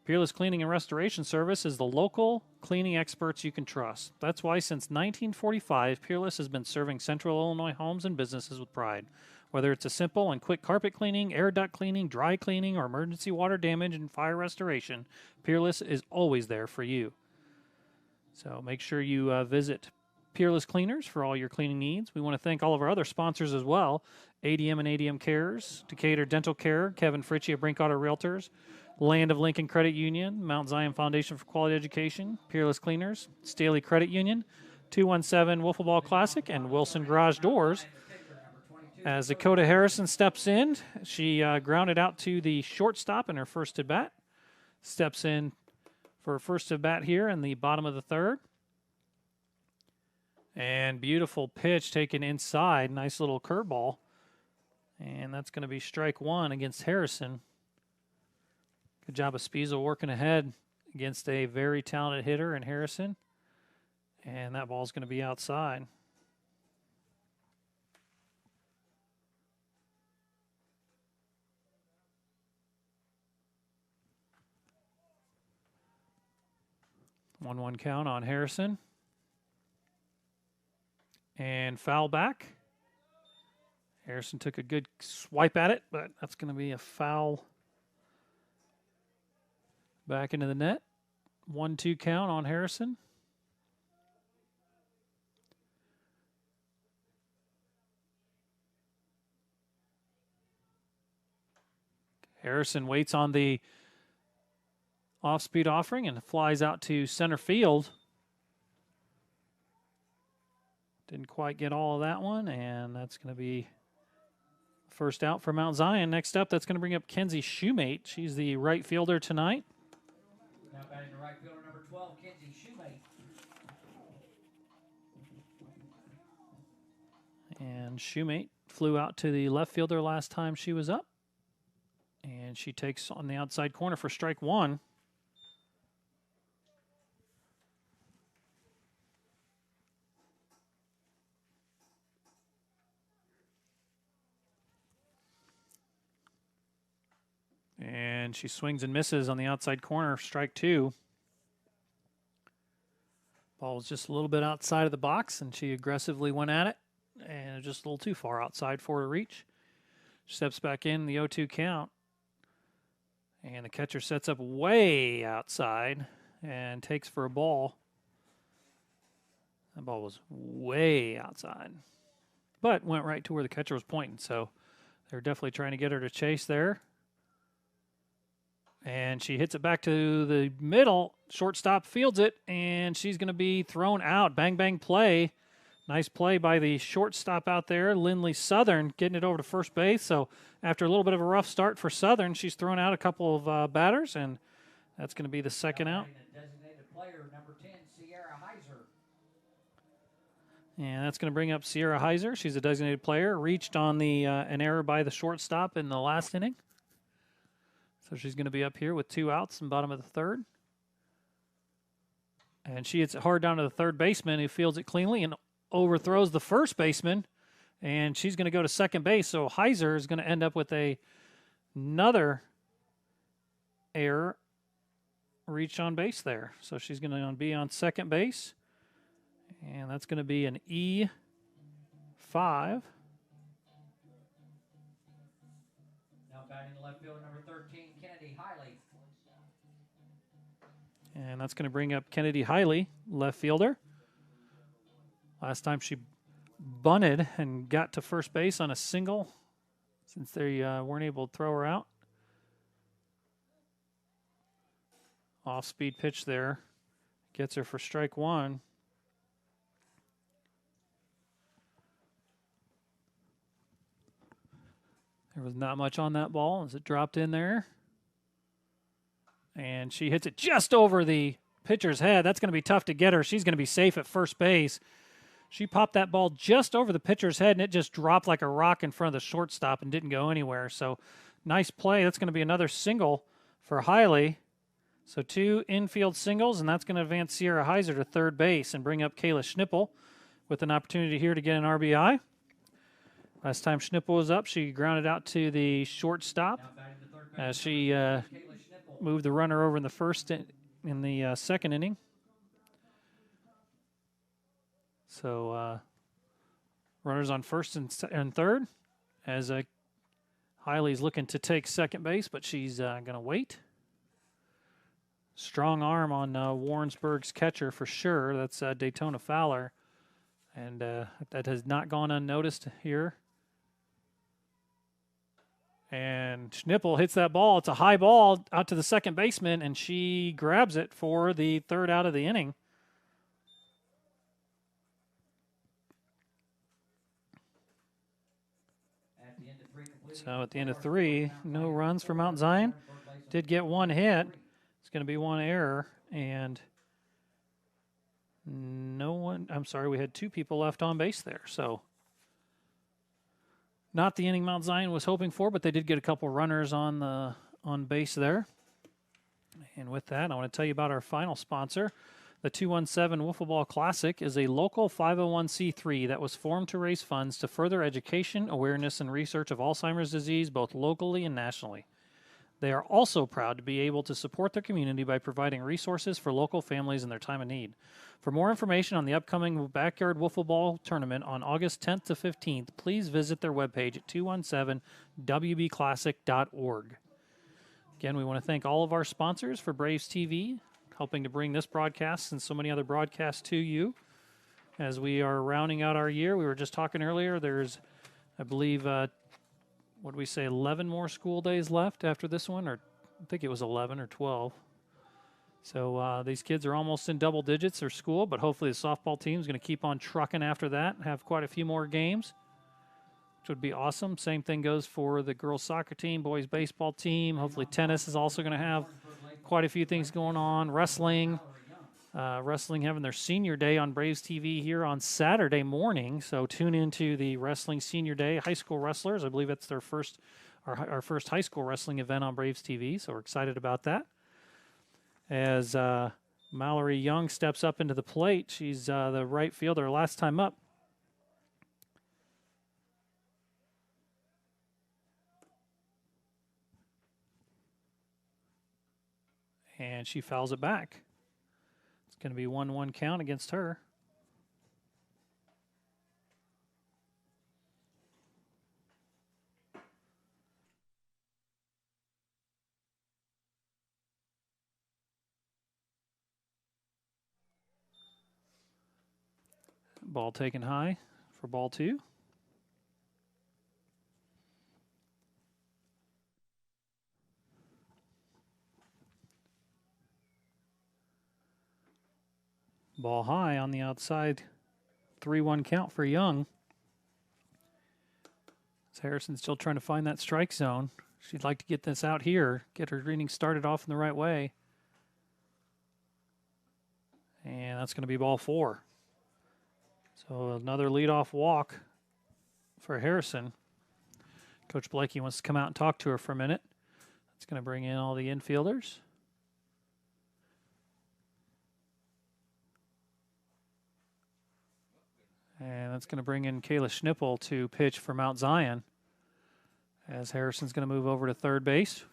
Peerless Cleaning and Restoration Service is the local cleaning experts you can trust. That's why since 1945, Peerless has been serving Central Illinois homes and businesses with pride. Whether it's a simple and quick carpet cleaning, air duct cleaning, dry cleaning, or emergency water damage and fire restoration, Peerless is always there for you. So make sure you visit Peerless Cleaners for all your cleaning needs. We want to thank all of our other sponsors as well. ADM and ADM Cares, Decatur Dental Care, Kevin Fritchie of Brink Auto Realtors, Land of Lincoln Credit Union, Mount Zion Foundation for Quality Education, Peerless Cleaners, Staley Credit Union, 217 Wiffle Ball Classic, and Wilson Garage Doors. As Dakota Harrison steps in, she grounded out to the shortstop in her first at-bat. Steps in for her first at-bat here in the bottom of the third. And beautiful pitch taken inside. Nice little curveball. And that's going to be strike one against Harrison. Good job of Spiesel working ahead against a very talented hitter in Harrison. And that ball's going to be outside. One count on Harrison. And foul back. Harrison took a good swipe at it, but that's going to be a foul back into the net. 1-2 count on Harrison. Harrison waits on the off-speed offering and flies out to center field. Didn't quite get all of that one, and that's going to be first out for Mount Zion. Next up, that's going to bring up Kenzie Shoemate. She's the right fielder tonight. Now batting the right fielder, number 12, Kenzie Shoemate. And Shoemate flew out to the left fielder last time she was up. And she takes on the outside corner for strike one. And she swings and misses on the outside corner, strike two. Ball was just a little bit outside of the box, and she aggressively went at it. And just a little too far outside for her to reach. Steps back in the 0-2 count. And the catcher sets up way outside and takes for a ball. That ball was way outside, but went right to where the catcher was pointing. So they're definitely trying to get her to chase there. And she hits it back to the middle. Shortstop fields it, and she's going to be thrown out. Bang, bang play. Nice play by the shortstop out there, Lindley Southern, getting it over to first base. So after a little bit of a rough start for Southern, she's thrown out a couple of batters, and that's going to be the second out. Designated player, number 10, Sierra Heiser. And that's going to bring up Sierra Heiser. She's a designated player. Reached on the an error by the shortstop in the last inning. So she's going to be up here with 2 outs in bottom of the third. And she hits it hard down to the third baseman, who fields it cleanly and overthrows the first baseman, and she's going to go to second base. So Heiser is going to end up with another error reach on base there. So she's going to be on second base, and that's going to be an E5. Now batting the left fielder, number 13, Kennedy Hiley. And that's going to bring up Kennedy Hiley, left fielder. Last time she bunted and got to first base on a single since they weren't able to throw her out. Off-speed pitch there. Gets her for strike one. There was not much on that ball as it dropped in there. And she hits it just over the pitcher's head. That's going to be tough to get her. She's going to be safe at first base. She popped that ball just over the pitcher's head, and it just dropped like a rock in front of the shortstop and didn't go anywhere. So nice play. That's going to be another single for Hiley. So 2 infield singles, and that's going to advance Sierra Heiser to third base and bring up Kayla Schnippel with an opportunity here to get an RBI. Last time Schnippel was up, she grounded out to the shortstop as she moved the runner over in the first in the second inning. So runners on first and third as Hiley's looking to take second base, but she's going to wait. Strong arm on Warrensburg's catcher for sure. That's Daytona Fowler, and that has not gone unnoticed here. And Schnippel hits that ball. It's a high ball out to the second baseman, and she grabs it for the third out of the inning. So at the end of 3, no runs for Mount Zion. Did get 1 hit. It's going to be 1 error, and no one, I'm sorry, we had 2 people left on base there. So Not the inning Mount Zion was hoping for, but they did get a couple runners on base there. And with that, I want to tell you about our final sponsor. The 217 Wiffle Ball Classic is a local 501c3 that was formed to raise funds to further education, awareness, and research of Alzheimer's disease both locally and nationally. They are also proud to be able to support their community by providing resources for local families in their time of need. For more information on the upcoming Backyard Wiffle Ball Tournament on August 10th to 15th, please visit their webpage at 217wbclassic.org. Again, we want to thank all of our sponsors for Braves TV, helping to bring this broadcast and so many other broadcasts to you. As we are rounding out our year, we were just talking earlier, there's, I believe, 11 more school days left after this one, or I think it was 11 or 12. So these kids are almost in double digits for school, but hopefully the softball team is going to keep on trucking after that and have quite a few more games, which would be awesome. Same thing goes for the girls soccer team, boys baseball team. Hopefully tennis is also going to have quite a few things going on. Wrestling having their senior day on Braves TV here on Saturday morning. So tune into the Wrestling Senior Day. High school wrestlers, I believe it's their our first high school wrestling event on Braves TV. So we're excited about that. As Mallory Young steps up into the plate, she's the right fielder last time up. And she fouls it back. It's going to be 1-1 count against her. Ball taken high for ball 2. Ball high on the outside. 3-1 count for Young. As Harrison's still trying to find that strike zone. She'd like to get this out here, get her inning started off in the right way. And that's going to be ball 4. So another leadoff walk for Harrison. Coach Blakey wants to come out and talk to her for a minute. That's going to bring in all the infielders. And that's going to bring in Kayla Schnippel to pitch for Mount Zion, as Harrison's going to move over to third base.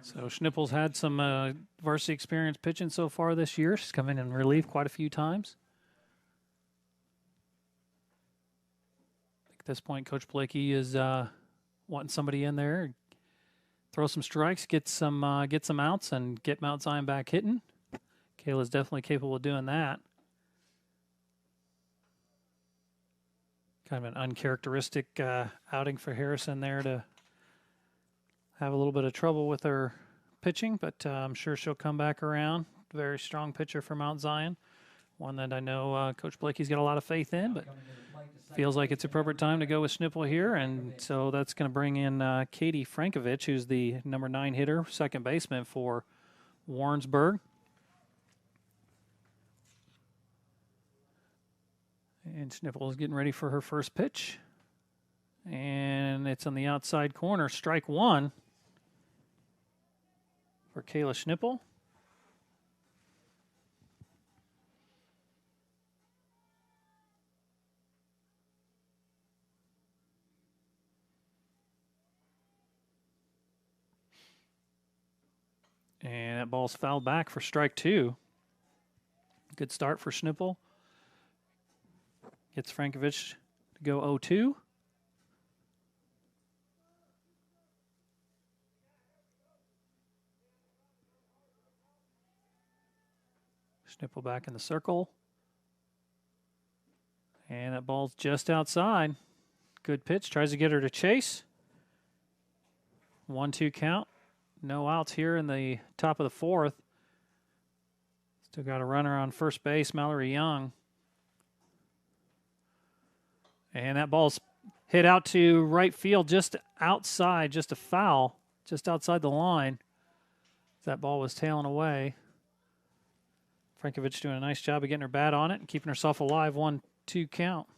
So Schnippel's had some varsity experience pitching so far this year. She's come in relief quite a few times. At this point, Coach Blakey is wanting somebody in there, throw some strikes, get some outs, and get Mount Zion back hitting. Kayla's definitely capable of doing that. Kind of an uncharacteristic outing for Harrison there to have a little bit of trouble with her pitching, but I'm sure she'll come back around. Very strong pitcher for Mount Zion. One that I know Coach Blakey's got a lot of faith in, but feels like it's appropriate time to go with Schnippel here, and so that's going to bring in Katie Frankovich, who's the number 9 hitter, second baseman for Warrensburg. And Schnippel is getting ready for her first pitch. And it's on the outside corner, strike 1 for Kayla Schnippel. And that ball's fouled back for strike 2. Good start for Schnippel. Gets Frankovich to go 0-2. Schnippel back in the circle. And that ball's just outside. Good pitch. Tries to get her to chase. 1-2 count. No outs here in the top of the fourth. Still got a runner on first base, Mallory Young. And that ball's hit out to right field, just outside, just a foul, just outside the line. That ball was tailing away. Frankovich doing a nice job of getting her bat on it and keeping herself alive. 1-2 count.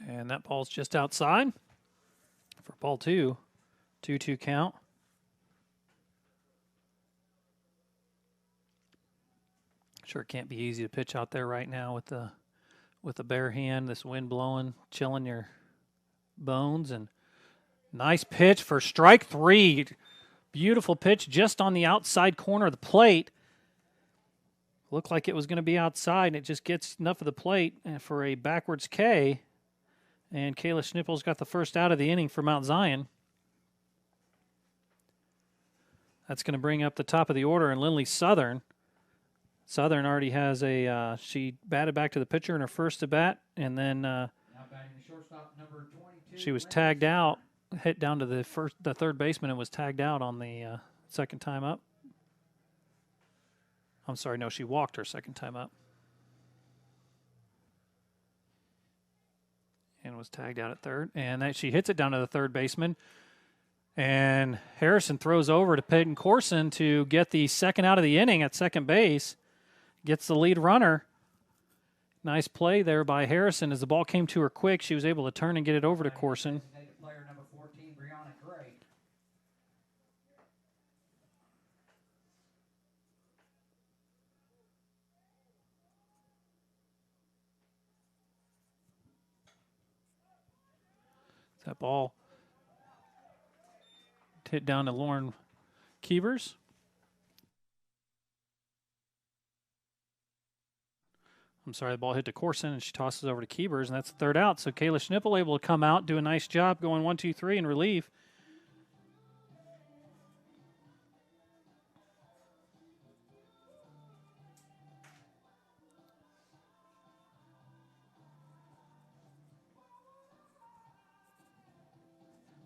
And that ball's just outside for ball 2. 2-2 count. Sure, it can't be easy to pitch out there right now with the bare hand, this wind blowing, chilling your bones. And nice pitch for strike 3. Beautiful pitch just on the outside corner of the plate. Looked like it was going to be outside, and it just gets enough of the plate for a backwards K. And Kayla Schnippel's got the first out of the inning for Mount Zion. That's going to bring up the top of the order, and Lindley Southern. Southern already has she batted back to the pitcher in her first at bat, and then Now batting the shortstop, number 22, she was tagged out, hit down to the third baseman, and was tagged out on the second time up. I'm sorry, no, she walked her second time up. And was tagged out at third. And she hits it down to the third baseman. And Harrison throws over to Peyton Corson to get the second out of the inning at second base. Gets the lead runner. Nice play there by Harrison. As the ball came to her quick, she was able to turn and get it over to Corson. Player number 14, Brianna Gray. That ball hit down to Lauren Keevers. I'm sorry, the ball hit to Corson, and she tosses over to Keevers, and that's the third out. So Kayla Schnippel able to come out, do a nice job going 1-2-3 in relief.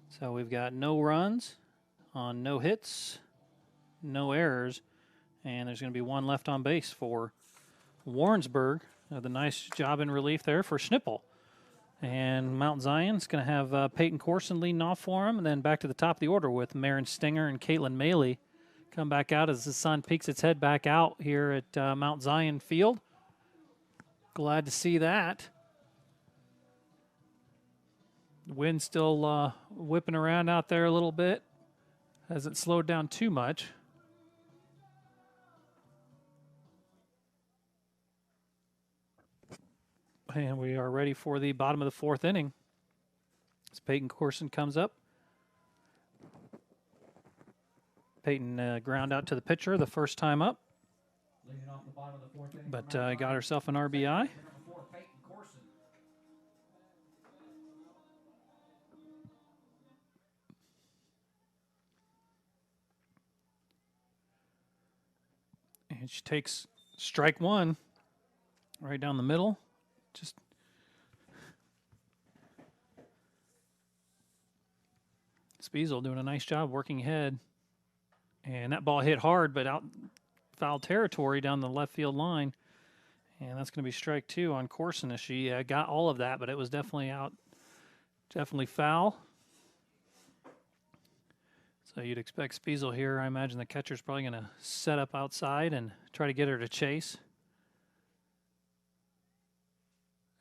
So we've got no runs on no hits, no errors, and there's going to be one left on base for Warrensburg. The nice job in relief there for Schnippel. And Mount Zion's going to have Peyton Corson leading off for him, and then back to the top of the order with Marin Stinger and Caitlin Maley come back out as the sun peeks its head back out here at Mount Zion Field. Glad to see that. The wind's still whipping around out there a little bit. Hasn't slowed down too much. And we are ready for the bottom of the fourth inning. As Peyton Corson comes up. Peyton ground out to the pitcher the first time up. Leading off the bottom of the fourth inning, But got herself an RBI. Number 4, Peyton Corson. And she takes strike 1 right down the middle. Just Spiesel doing a nice job working ahead. And that ball hit hard, but out foul territory down the left field line. And that's going to be strike 2 on Corson as she got all of that, but it was definitely out, definitely foul. So you'd expect Spiesel here. I imagine the catcher's probably going to set up outside and try to get her to chase.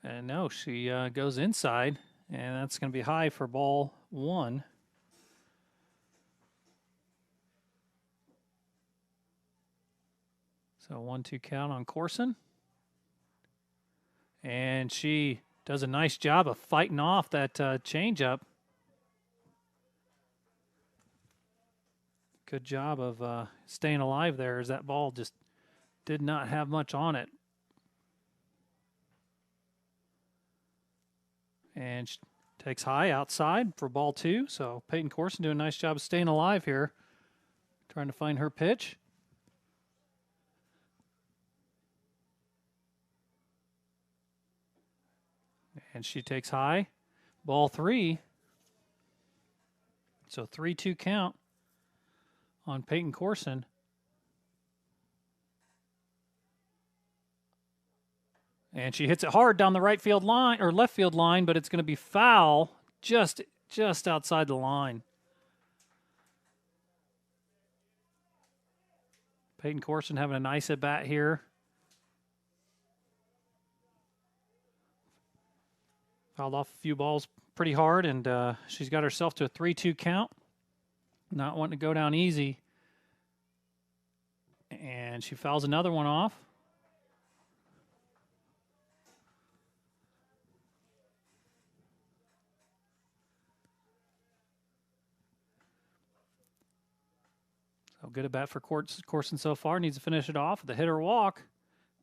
And no, she goes inside, and that's going to be high for ball 1. So 1-2 count on Corson. And she does a nice job of fighting off that changeup. Good job of staying alive there as that ball just did not have much on it. And Takes high outside for ball 2. So Peyton Corson doing a nice job of staying alive here. Trying to find her pitch. And she takes high. Ball 3. So 3-2 count on Peyton Corson. And she hits it hard down the right field line or left field line, but it's going to be foul just outside the line. Peyton Corson having a nice at bat here. Fouled off a few balls pretty hard, and she's got herself to a 3-2 count. Not wanting to go down easy. And she fouls another one off. So good at bat for Corson so far. Needs to finish it off with a hitter walk.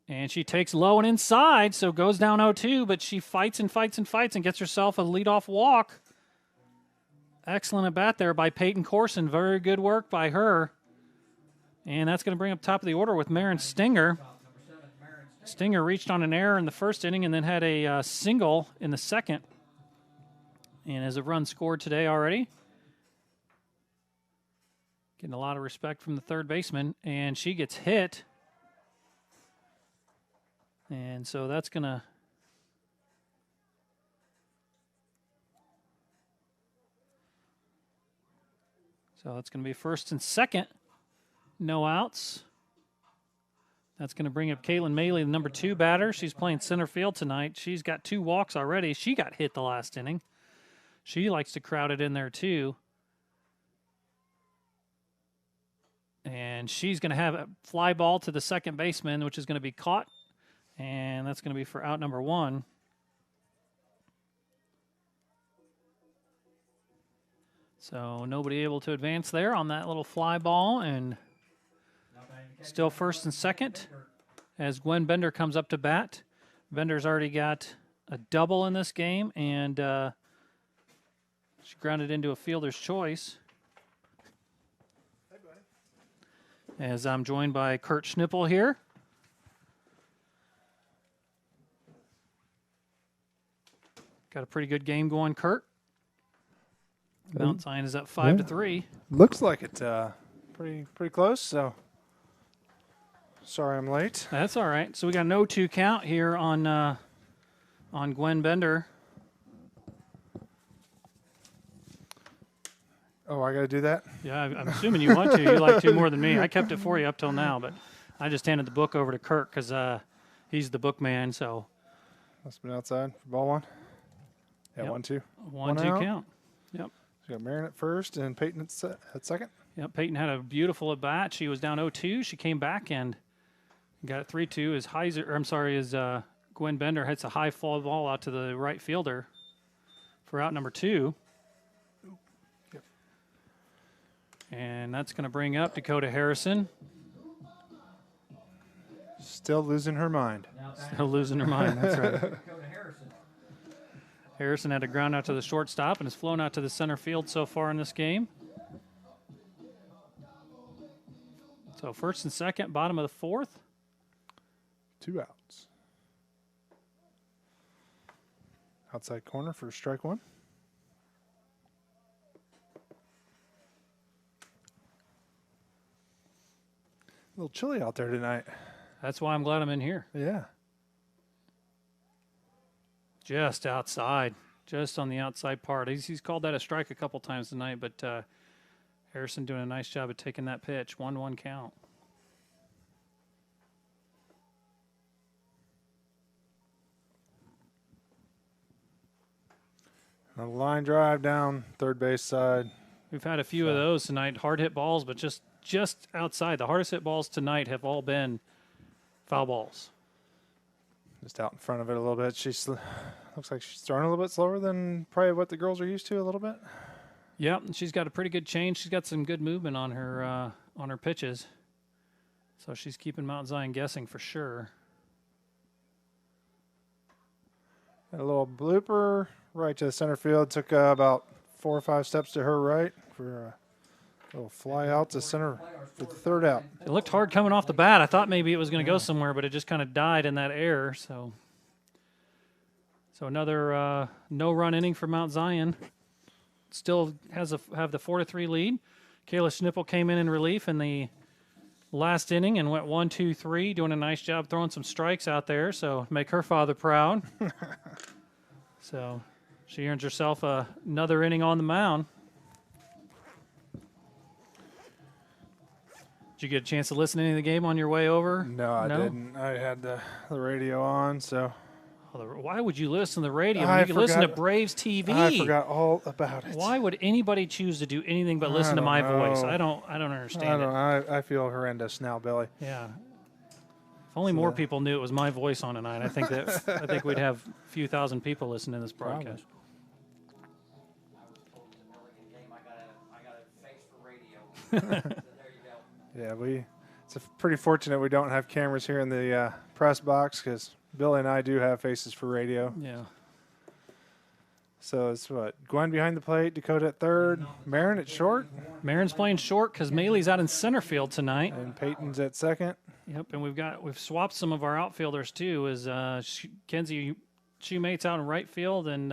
And she takes low and inside, so goes down 0-2, but she fights and fights and fights and gets herself a leadoff walk. Excellent at bat there by Peyton Corson. Very good work by her. And that's going to bring up top of the order with Maren Stinger. Stinger reached on an error in the first inning and then had a single in the second. And has a run scored today already. Getting a lot of respect from the third baseman. And she gets hit. And so that's going to... So it's going to be first and second. No outs. That's going to bring up Caitlin Maley, the number 2 batter. She's playing center field tonight. She's got 2 walks already. She got hit the last inning. She likes to crowd it in there too. And she's going to have a fly ball to the second baseman, which is going to be caught. And that's going to be for out number 1. So nobody able to advance there on that little fly ball. And still first and second as Gwen Bender comes up to bat. Bender's already got a double in this game. And she grounded into a fielder's choice. As I'm joined by Kurt Schnippel here. Got a pretty good game going, Kurt. Mount Zion is up 5-3. Looks like it. Pretty close. So sorry I'm late. That's all right. So we got an 0-2 count here on Gwen Bender. Oh, I got to do that? Yeah, I'm assuming you want to. You like to more than me. I kept it for you up till now, but I just handed the book over to Kurt because he's the book man. So Must have been outside for ball 1. Yeah, Yep. 1-2. 1-2 count. Yep. So we got Marin at first and Peyton at second. Yep. Peyton had a beautiful at bat. She was down 0-2. She came back and got it 3-2. As Gwen Bender hits a high fly ball out to the right fielder for out number 2. Yep. And that's going to bring up Dakota Harrison. Still losing her mind. Still losing her mind. That's right. Harrison had a ground out to the shortstop and has flown out to the center field so far in this game. So first and second, bottom of the 4th. 2 outs. Outside corner for strike 1. A little chilly out there tonight. That's why I'm glad I'm in here. Yeah. Just outside, just on the outside part. He's called that a strike a couple times tonight, but Harrison doing a nice job of taking that pitch. 1-1 count. A line drive down third base side. We've had a few of those tonight. Hard hit balls, but just outside. The hardest hit balls tonight have all been foul balls. Just out in front of it a little bit. She's looks like she's throwing a little bit slower than probably what the girls are used to a little bit. Yep, and she's got a pretty good change. She's got some good movement on her pitches. So she's keeping Mount Zion guessing for sure. Got a little blooper right to the center field. Took about 4 or 5 steps to her right for a little fly out to center for the third out. It looked hard coming off the bat. I thought maybe it was going to go somewhere, but it just kind of died in that air. So another no-run inning for Mount Zion. Still have the 4-3 lead. Kayla Schnipple came in relief in the last inning and went 1-2-3, doing a nice job throwing some strikes out there. So make her father proud. So she earns herself another inning on the mound. Did you get a chance to listen to any of the game on your way over? No, I didn't. I had the radio on, so. Why would you listen to the radio when I you can listen to forgot- Braves TV? I forgot all about it. Why would anybody choose to do anything but listen to my voice? I don't understand it. I feel horrendous now, Billy. Yeah. If only more people knew it was my voice on tonight, I think we'd have a few thousand people listening to this broadcast. Yeah, it's pretty fortunate we don't have cameras here in the press box because Billy and I do have faces for radio. Yeah. So it's what? Gwen behind the plate, Dakota at third, Marin at short, Marin's playing short because Maylee's out in center field tonight. and Peyton's at second. Yep, and we've swapped some of our outfielders too. Is Kenzie Shoemate's out in right field and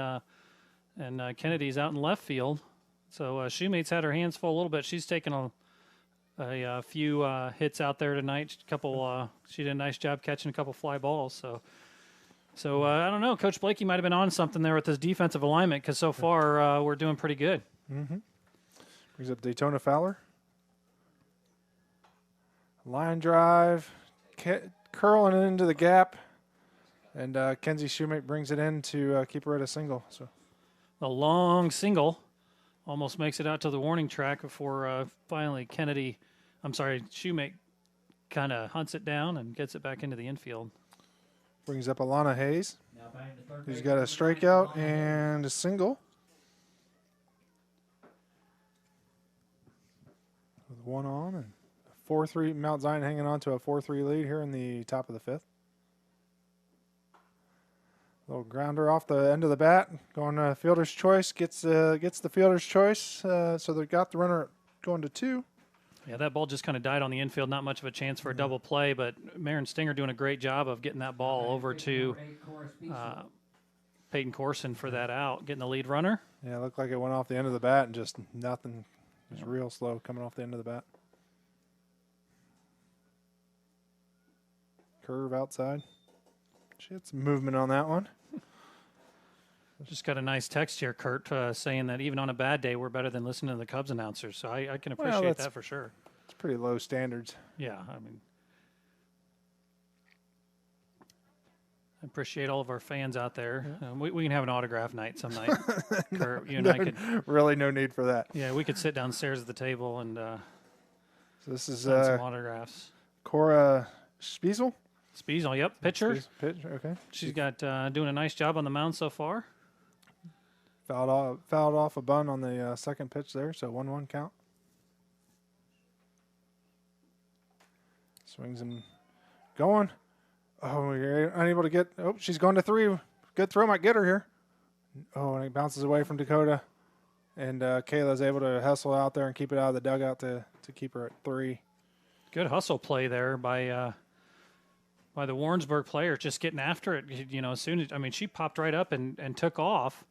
Kennedy's out in left field. So Shoemate's had her hands full a little bit. She's taken a few hits out there tonight. She did a nice job catching a couple fly balls. So I don't know. Coach Blakey might have been on something there with his defensive alignment because so far we're doing pretty good. Mm-hmm. Brings up Daytona Fowler. Line drive, curling it into the gap, and Kenzie Shoemate brings it in to keep her at a single. So a long single almost makes it out to the warning track before finally Shoemate kind of hunts it down and gets it back into the infield. Brings up Alana Hayes, who's got a strikeout and a single. With one on and 4-3, Mount Zion hanging on to a 4-3 lead here in the top of the fifth. Little grounder off the end of the bat, going to fielder's choice, gets the fielder's choice, so they got the runner going to 2. Yeah, that ball just kind of died on the infield. Not much of a chance for a double play, but Marin Stinger doing a great job of getting that ball over to Peyton Corson for that out, getting the lead runner. Yeah, it looked like it went off the end of the bat and just nothing. It was real slow coming off the end of the bat. Curve outside. She had some movement on that one. Just got a nice text here, Kurt, saying that even on a bad day, we're better than listening to the Cubs announcers. So I can appreciate that for sure. It's pretty low standards. Yeah, I appreciate all of our fans out there. We can have an autograph night some night. Kurt, you and I could. Really no need for that. Yeah, we could sit downstairs at the table and So this is sign some autographs. Cora Spiesel. Spiesel, yep, pitcher. Okay. She's got doing a nice job on the mound so far. Fouled off a bunt on the second pitch there, so 1-1 count. Swings and going. Oh, we're unable to get. Oh, she's going to 3. Good throw might get her here. Oh, and it bounces away from Dakota. And Kayla's able to hustle out there and keep it out of the dugout to keep her at 3. Good hustle play there by the Warrensburg player, just getting after it. As soon as she popped right up and took off.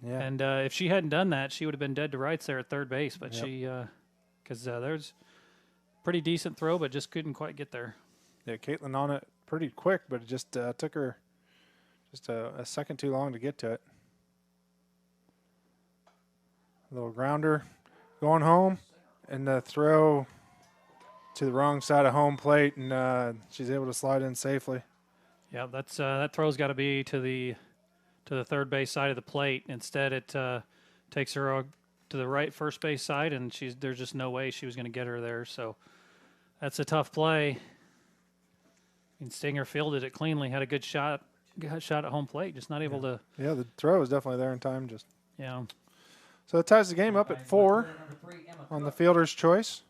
Yeah. And if she hadn't done that, she would have been dead to rights there at third base. But Yep. because there's pretty decent throw, but just couldn't quite get there. Yeah, Caitlin on it pretty quick, but it just took her just a second too long to get to it. A little grounder going home, and the throw to the wrong side of home plate, and she's able to slide in safely. Yeah, that throw's got to be to the third base side of the plate. Instead, it takes her to the right first base side, and there's just no way she was going to get her there. So that's a tough play. And Stinger fielded it cleanly, had a good shot at home plate, just not able to. Yeah, the throw was definitely there in time. Yeah. So it ties the game up at 4 on the fielder's choice.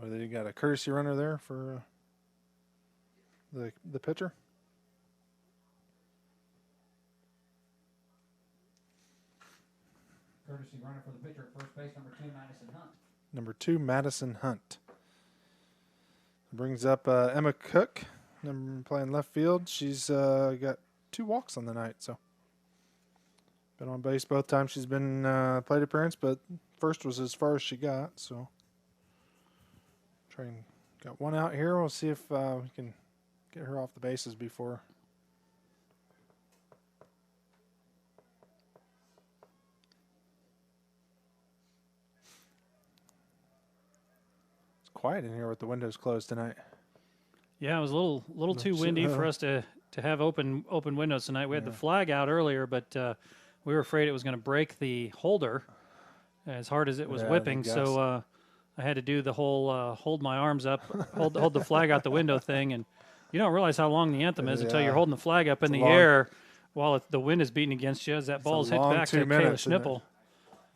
Or they got a courtesy runner there for the pitcher. Courtesy runner for the pitcher at first base, number 2, Madison Hunt. Number 2, Madison Hunt. Brings up Emma Cook, playing left field. She's got 2 walks on the night, so been on base both times she's been plate appearance, but first was as far as she got. So got 1 out here. We'll see if we can get her off the bases before. It's quiet in here with the windows closed tonight. Yeah, it was a little too windy for us to have open windows tonight. We had the flag out earlier, but we were afraid it was going to break the holder as hard as it was whipping. So I had to do the whole hold my arms up, hold the flag out the window thing. And you don't realize how long the anthem is until you're holding the flag up in the air while the wind is beating against you as that ball's hit back to Kayla Schnippel.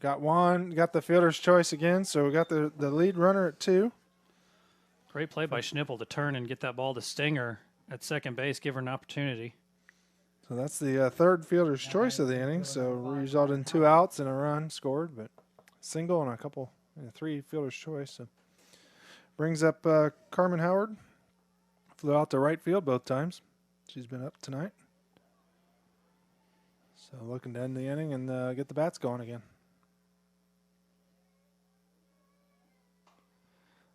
Got the fielder's choice again, so we got the lead runner at 2. Great play by Schnippel to turn and get that ball to Stinger at second base, give her an opportunity. So that's the third fielder's choice of the inning. So resulted in 2 outs and a run scored, but single and 3 fielder's choice. So brings up Carmen Howard. Flew out to right field both times. She's been up tonight. So looking to end the inning and get the bats going again.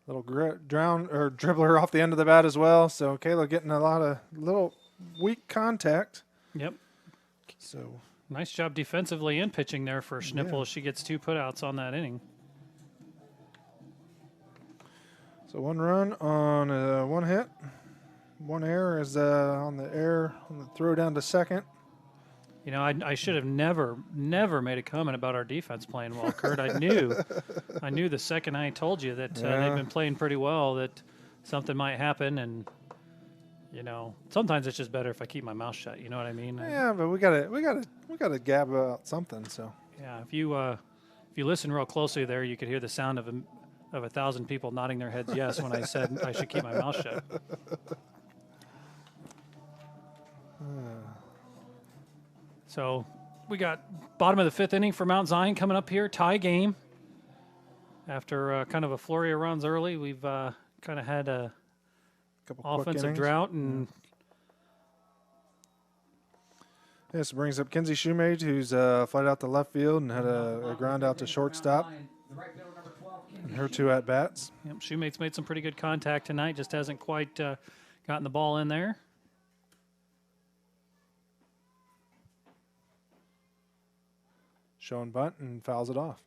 Little dribbler off the end of the bat as well. So Kayla getting a lot of little weak contact. Yep. So nice job defensively and pitching there for Schnippel. She gets 2 putouts on that inning. So 1 run on 1 hit. 1 error is on the throw down to second. You know, I should have never made a comment about our defense playing well, Kurt. I knew the second I told you that they've been playing pretty well that something might happen, and you know, sometimes it's just better if I keep my mouth shut. You know what I mean? Yeah, but we gotta gab about something. So yeah, if you listen real closely there, you could hear the sound of 1,000 people nodding their heads yes when I said I should keep my mouth shut. So we got bottom of the 5th inning for Mount Zion coming up here, tie game. After kind of a flurry of runs early, we've kind of had a couple offensive drought. And this brings up Kinsey Shoemage, who's flied out to left field and had a ground out to shortstop. And her 2 at-bats. Yep, Shoemate's made some pretty good contact tonight, just hasn't quite gotten the ball in there. Showing bunt and fouls it off.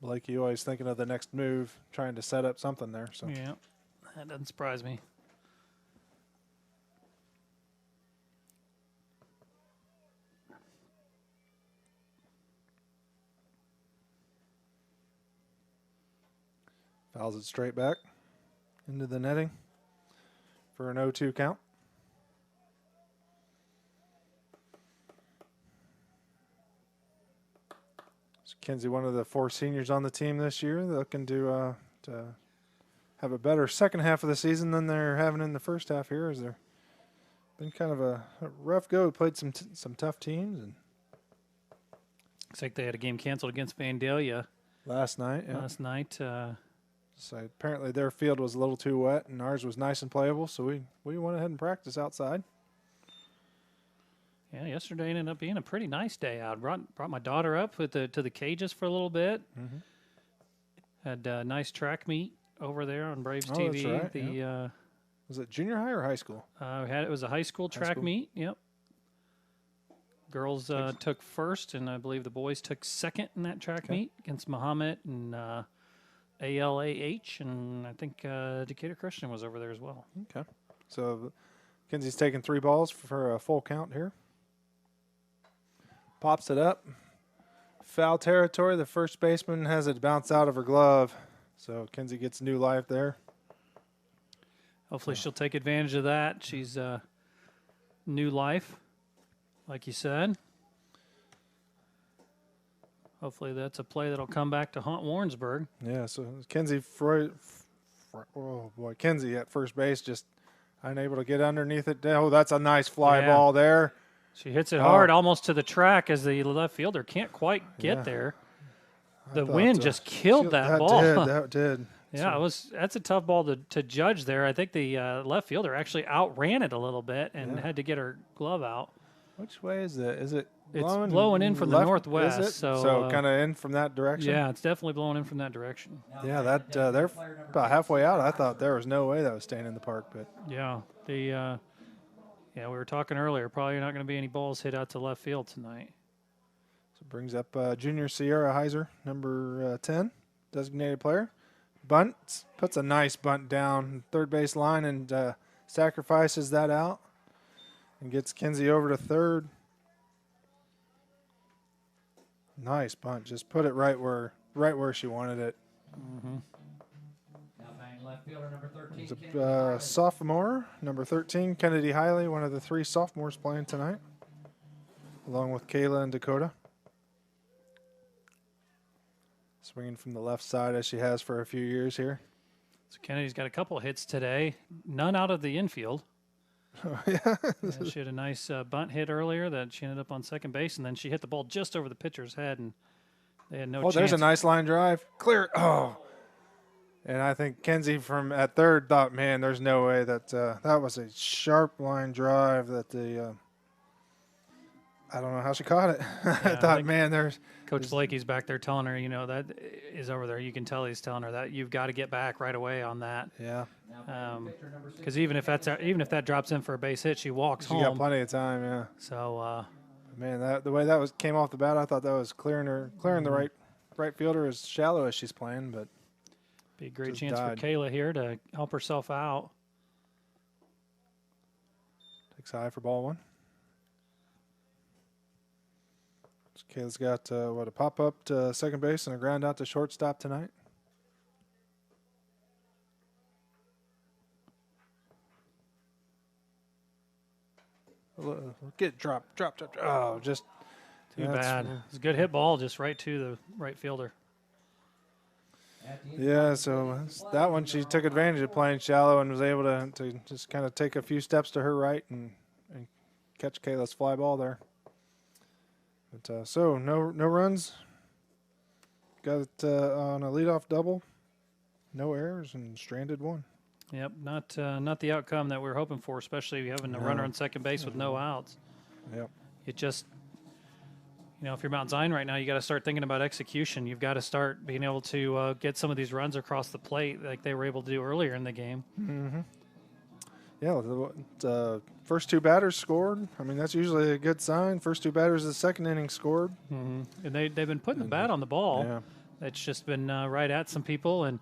Blake, you always thinking of the next move, trying to set up something there. So yeah, that doesn't surprise me. Fouls it straight back into the netting for an 0-2 count. So Kinsey, one of the 4 seniors on the team this year, they're looking to have a better second half of the season than they're having in the first half here. As they're been kind of a rough go. We played some tough teams, and looks like they had a game canceled against Vandalia last night. Yeah. Last night. So apparently their field was a little too wet, and ours was nice and playable. So we went ahead and practiced outside. Yeah, yesterday ended up being a pretty nice day out. Brought my daughter up to the cages for a little bit. Mm-hmm. Had a nice track meet over there on Braves TV. That's right. Was it junior high or high school? It was a high school track meet. Yep. Girls took first, and I believe the boys took second in that track meet against Muhammad and ALAH, and I think Decatur Christian was over there as well. Okay. So Kinsey's taking 3 balls for a full count here. Pops it up. Foul territory. The first baseman has it bounce out of her glove. So Kinsey gets new life there. Hopefully she'll take advantage of that. She's new life. like you said. Hopefully that's a play that'll come back to haunt Warrensburg. Yeah, so Kenzie Kenzie at first base just unable to get underneath it. Oh, that's a nice fly Yeah. ball there. She hits it hard almost to the track as the left fielder can't quite get there. The wind just killed that ball. That did. Yeah, that's a tough ball to judge there. I think the left fielder actually outran it a little bit and had to get her glove out. Which way is it? Is it It's blowing in from the northwest. Is it? So kind of in from that direction? Yeah, it's definitely blowing in from that direction. Yeah, they're about halfway out. I thought there was no way that was staying in the park, but yeah, we were talking earlier. Probably not going to be any balls hit out to left field tonight. So it brings up junior Sierra Heiser, number 10, designated player. Bunts, puts a nice bunt down third base line and sacrifices that out and gets Kenzie over to third. Nice bunt, just put it right where she wanted it. Mm-hmm. Left fielder number 13. It's a sophomore, number 13, Kennedy Hiley, one of the 3 sophomores playing tonight, along with Kayla and Dakota. Swinging from the left side as she has for a few years here. So Kennedy's got a couple hits today, none out of the infield. Yeah, she had a nice bunt hit earlier that she ended up on second base, and then she hit the ball just over the pitcher's head, and they had no chance. Oh, there's a nice line drive. Clear. Oh. And I think Kenzie from at third thought, man, there's no way that that was a sharp line drive that I don't know how she caught it. I thought, man, there's Coach Blakey's back there telling her, that is over there. You can tell he's telling her that you've got to get back right away on that. Yeah. Because even if that drops in for a base hit, she walks home. She got plenty of time, yeah. So, man, the way that came off the bat, I thought that was clearing the right fielder as shallow as she's playing, but be a great chance for Kayla here to help herself out. Takes high for ball one. So Kayla's got a pop up to second base and a ground out to shortstop tonight. Get drop. Oh, just too bad. It's a good hit ball, just right to the right fielder. Yeah, so that one she took advantage of playing shallow and was able to just kind of take a few steps to her right and catch Kayla's fly ball there. But so no runs. Got it on a leadoff double. No errors and stranded one. Yep, not the outcome that we were hoping for, especially having a runner on second base with no outs. Yep. It just, if you're Mount Zion right now, you got to start thinking about execution. You've got to start being able to get some of these runs across the plate like they were able to do earlier in the game. Mm-hmm. Yeah, the first 2 batters scored. I mean, that's usually a good sign. First 2 batters of the second inning scored. Mm-hmm. And they've been putting the bat on the ball. Yeah. It's just been right at some people. And,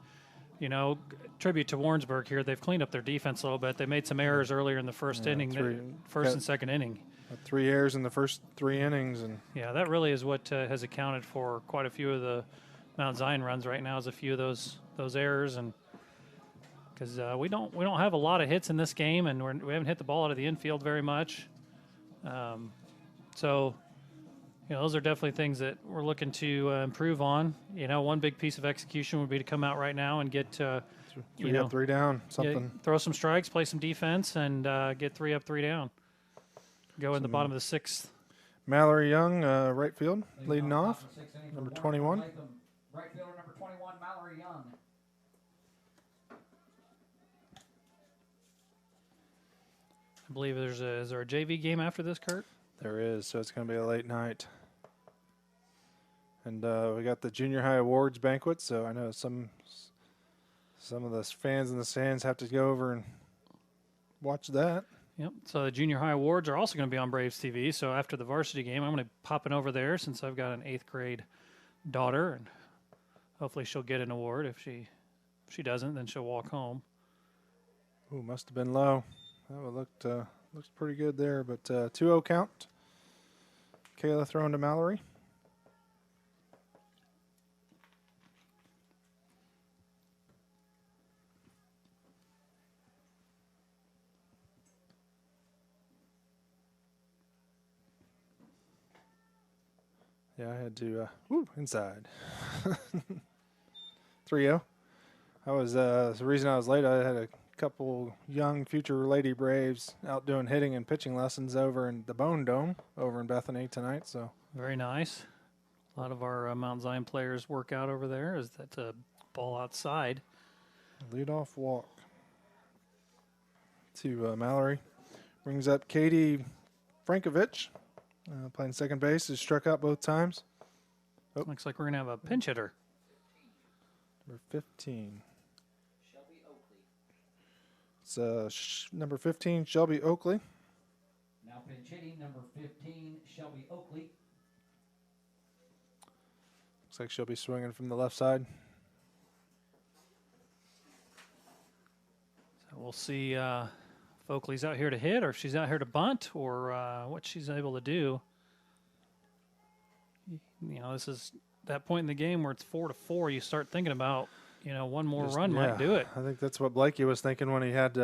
tribute to Warrensburg here. They've cleaned up their defense a little bit. They made some errors earlier in the first inning, first and second inning. 3 errors in the first 3 innings. And yeah, that really is what has accounted for quite a few of the Mount Zion runs right now is a few of those errors. And because we don't have a lot of hits in this game, and we haven't hit the ball out of the infield very much. So, those are definitely things that we're looking to improve on. One big piece of execution would be to come out right now and get 3 up, 3 down, something. Throw some strikes, play some defense, and get 3 up, 3 down. Go in the bottom of the 6th. Mallory Young, right field, leading off, number 21. Right fielder number 21, Mallory Young. I believe is there a JV game after this, Kurt? There is, so it's going to be a late night. And we got the junior high awards banquet, so I know some of the fans in the stands have to go over and watch that. Yep. So the junior high awards are also going to be on Braves TV. So after the varsity game, I'm going to be popping over there since I've got an 8th grade daughter, and hopefully she'll get an award. If she doesn't, then she'll walk home. Ooh, must have been low. That one looks pretty good there, but 2-0 count. Kayla throwing to Mallory. Yeah, I had to inside. 3-0. I was the reason I was late. I had a couple young future Lady Braves out doing hitting and pitching lessons over in the Bone Dome over in Bethany tonight. So Very nice. A lot of our Mount Zion players work out over there. Is that a ball outside? leadoff walk to Mallory. Brings up Katie Frankovich, playing second base. Is struck out both times. Oh. Looks like we're going to have a pinch hitter. Number 15. Shelby Oakley. It's number 15, Shelby Oakley. Now pinch hitting, number 15, Shelby Oakley. Looks like she'll be swinging from the left side. So we'll see if Oakley's out here to hit or if she's out here to bunt or what she's able to do. You know, this is that point in the game where it's 4-4. You start thinking about, you know, one more run might do it. I think that's what Blakey was thinking when he had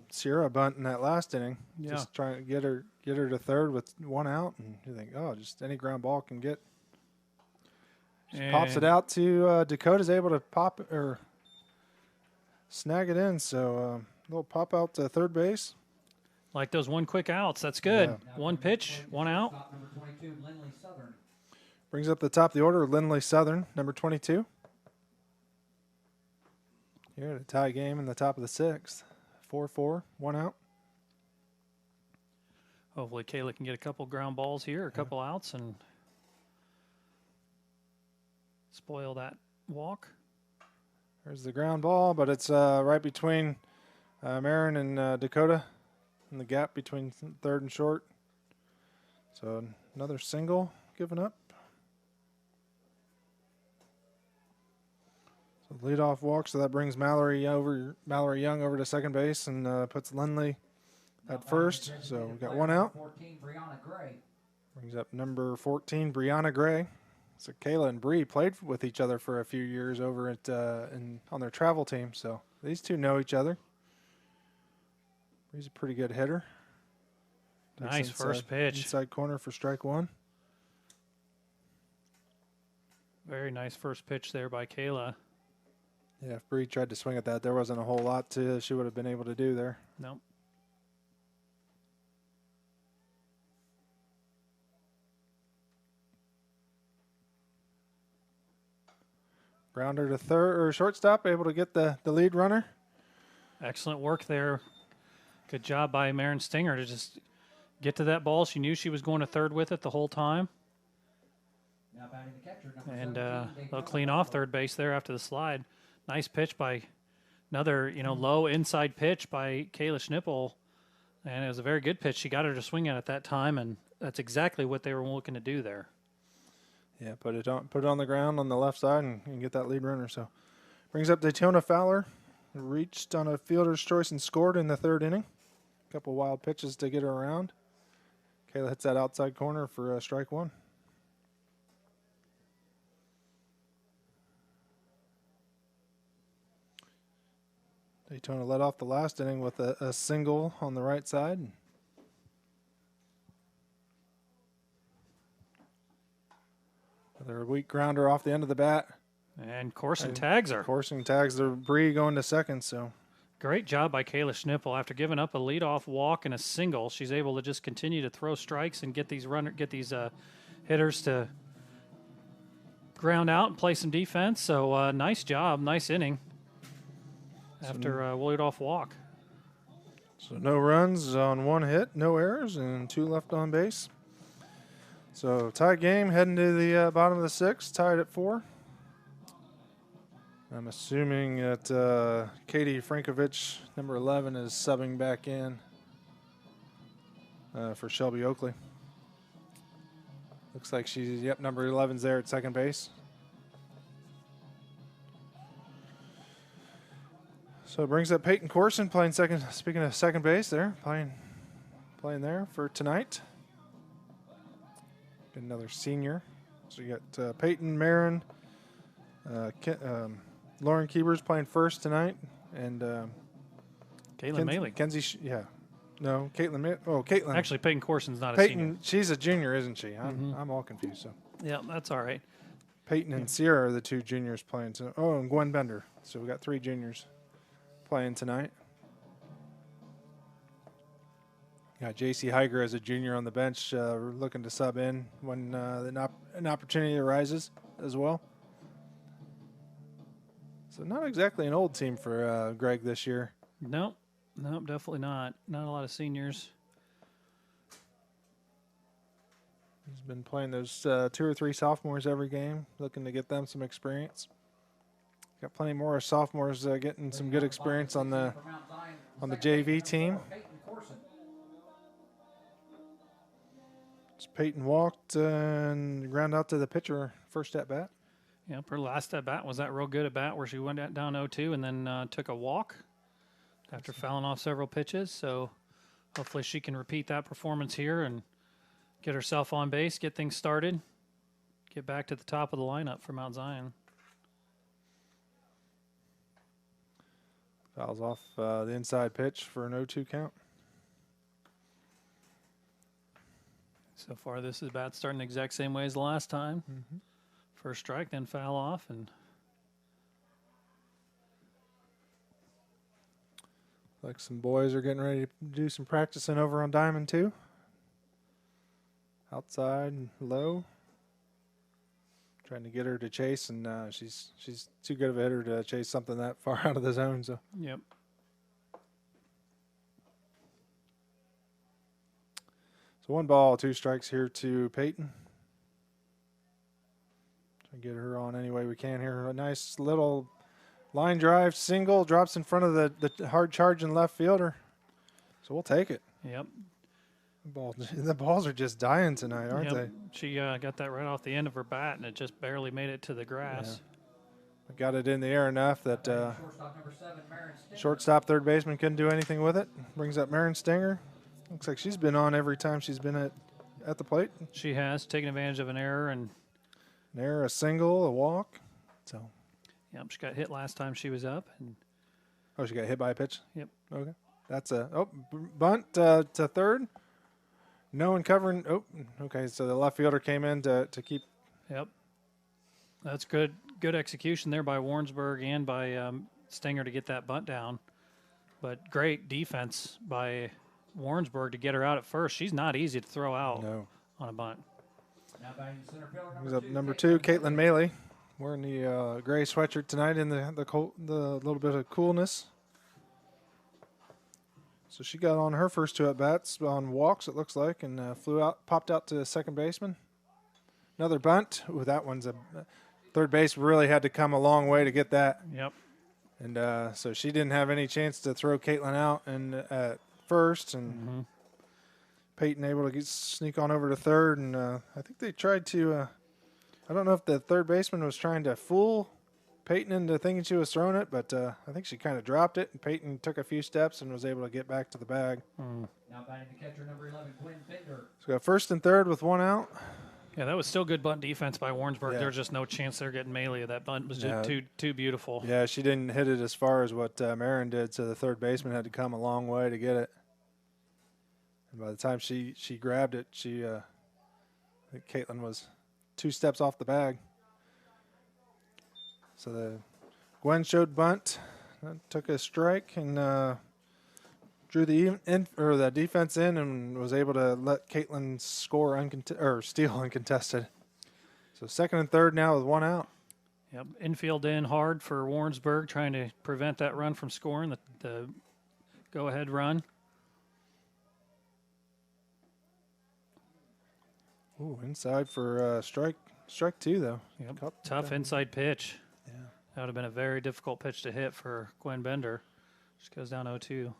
Sierra bunt in that last inning. Yeah. Just trying to get her to third with one out, and you think, oh, just any ground ball can get. She pops it out to Dakota's able to pop or snag it in. So a little pop out to third base. Like those one quick outs. That's good. Yeah. One pitch, one out. Number 22, Lindley Southern. Brings up the top of the order, Lindley Southern, number 22. Here at a tie game in the top of the sixth. 4-4, one out. Hopefully Kayla can get a couple ground balls here, a couple outs, and spoil that walk. There's the ground ball, but it's right between Marin and Dakota in the gap between third and short. So another single given up. So leadoff walk, so that brings Mallory Young over to second base and puts Lindley at first. So we've got one out. 14, Brianna Gray. Brings up number 14, Brianna Gray. So Kayla and Bree played with each other for a few years over at on their travel team. So these two know each other. Bree's a pretty good hitter. Takes Nice first pitch. Inside corner for strike one. Very nice first pitch there by Kayla. Yeah, if Bree tried to swing at that, there wasn't a whole lot she would have been able to do there. Nope. Grounder to third or shortstop, able to get the lead runner. Excellent work there. Good job by Marin Stinger to just get to that ball. She knew she was going to third with it the whole time. Now batting the catcher, number And 17, they'll clean off third base there after the slide. Nice pitch by another, low inside pitch by Kayla Schnippel. And it was a very good pitch. She got her to swing at that time, and that's exactly what they were looking to do there. Yeah, put it on the ground on the left side and get that lead runner. So brings up Daytona Fowler. Reached on a fielder's choice and scored in the third inning. A couple wild pitches to get her around. Kayla hits that outside corner for strike one. Daytona led off the last inning with a single on the right side. Another weak grounder off the end of the bat. And Corson tags her. Corson tags the Bree going to second. So Great job by Kayla Schnippel. After giving up a leadoff walk and a single, she's able to just continue to throw strikes and get these hitters to ground out and play some defense. So nice job, nice inning after a leadoff walk. So no runs on one hit, no errors, and two left on base. So tied game, heading to the bottom of the sixth, tied at 4. I'm assuming that Katie Frankovich, number 11, is subbing back in for Shelby Oakley. Looks like she's, number 11's there at second base. So it brings up Peyton Corson playing second. Speaking of second base, there playing there for tonight. Got another senior. So you got Peyton Marin, Lauren Keebers playing first tonight, and Caitlin Maley. No, Caitlin. Actually, Peyton Corson's not a Peyton, senior. she's a junior, isn't she? I'm all confused. So Yeah, that's all right. Peyton and Sierra are the 2 juniors playing. And Gwen Bender. So we got 3 juniors playing tonight. Got J.C. Heiger as a junior on the bench, looking to sub in when an opportunity arises as well. So not exactly an old team for Greg this year. Nope, definitely not. Not a lot of seniors. He's been playing those 2 or 3 sophomores every game, looking to get them some experience. Got plenty more sophomores getting some good experience on the JV team. Peyton walked and ground out to the pitcher first at bat. Yep, her last at bat was that real good at bat where she went down 0-2 and then took a walk after fouling off several pitches. So hopefully she can repeat that performance here and get herself on base, get things started, get back to the top of the lineup for Mount Zion. Fouls off the inside pitch for an 0-2 count. So far, this is bat starting the exact same way as the last time. First strike, then foul off, and like some boys are getting ready to do some practicing over on Diamond too. Outside and low, trying to get her to chase, and she's too good of a hitter to chase something that far out of the zone. So yep. So 1 ball, 2 strikes here to Peyton. Try to get her on any way we can here. A nice little line drive single, drops in front of the hard charging left fielder. So we'll take it. Yep. The balls are just dying tonight, aren't Yep. they? She got that right off the end of her bat, and it just barely made it to the grass. Yeah. Got it in the air enough that shortstop, third baseman couldn't do anything with it. Brings up Marin Stinger. Looks like she's been on every time she's been at the plate. She has taken advantage of an error, and An error, a single, a walk. So, yep, she got hit last time she was up. And she got hit by a pitch. Yep. Okay, that's a bunt to third. No one covering. Oh, okay. So the left fielder came in to keep. Yep, that's good execution there by Warrensburg and by Stinger to get that bunt down. But great defense by Warrensburg to get her out at first. She's not easy to throw out on a bunt. Now batting center fielder Brings up number 2, Caitlin Maley, wearing the gray sweatshirt tonight in the little bit of coolness. So she got on her first 2 at bats on walks, it looks like, and popped out to second baseman. Another bunt. Ooh, that one's a third base. Really had to come a long way to get that. Yep. And so she didn't have any chance to throw Caitlin out and at first, and Peyton able to sneak on over to third, and I think they tried to. I don't know if the third baseman was trying to fool Peyton into thinking she was throwing it, but I think she kind of dropped it, and Peyton took a few steps and was able to get back to the bag. Now batting the catcher, number 11, Gwen Bender. So we got first and third with 1 out. Yeah, that was still good bunt defense by Warrensburg. Yeah. There's just no chance they're getting melee. That bunt was just too beautiful. Yeah, she didn't hit it as far as what Marin did, so the third baseman had to come a long way to get it. And by the time she grabbed it, I think Caitlin was 2 steps off the bag. So the Gwen showed bunt, took a strike, and drew the defense in, and was able to let Caitlin steal uncontested. So second and third now with 1 out. Yep, infield in hard for Warrensburg, trying to prevent that run from scoring, the go-ahead run. Ooh, inside for strike 2, though. Yep, tough inside pitch. Yeah. That would have been a very difficult pitch to hit for Gwen Bender. Just goes down 0-2.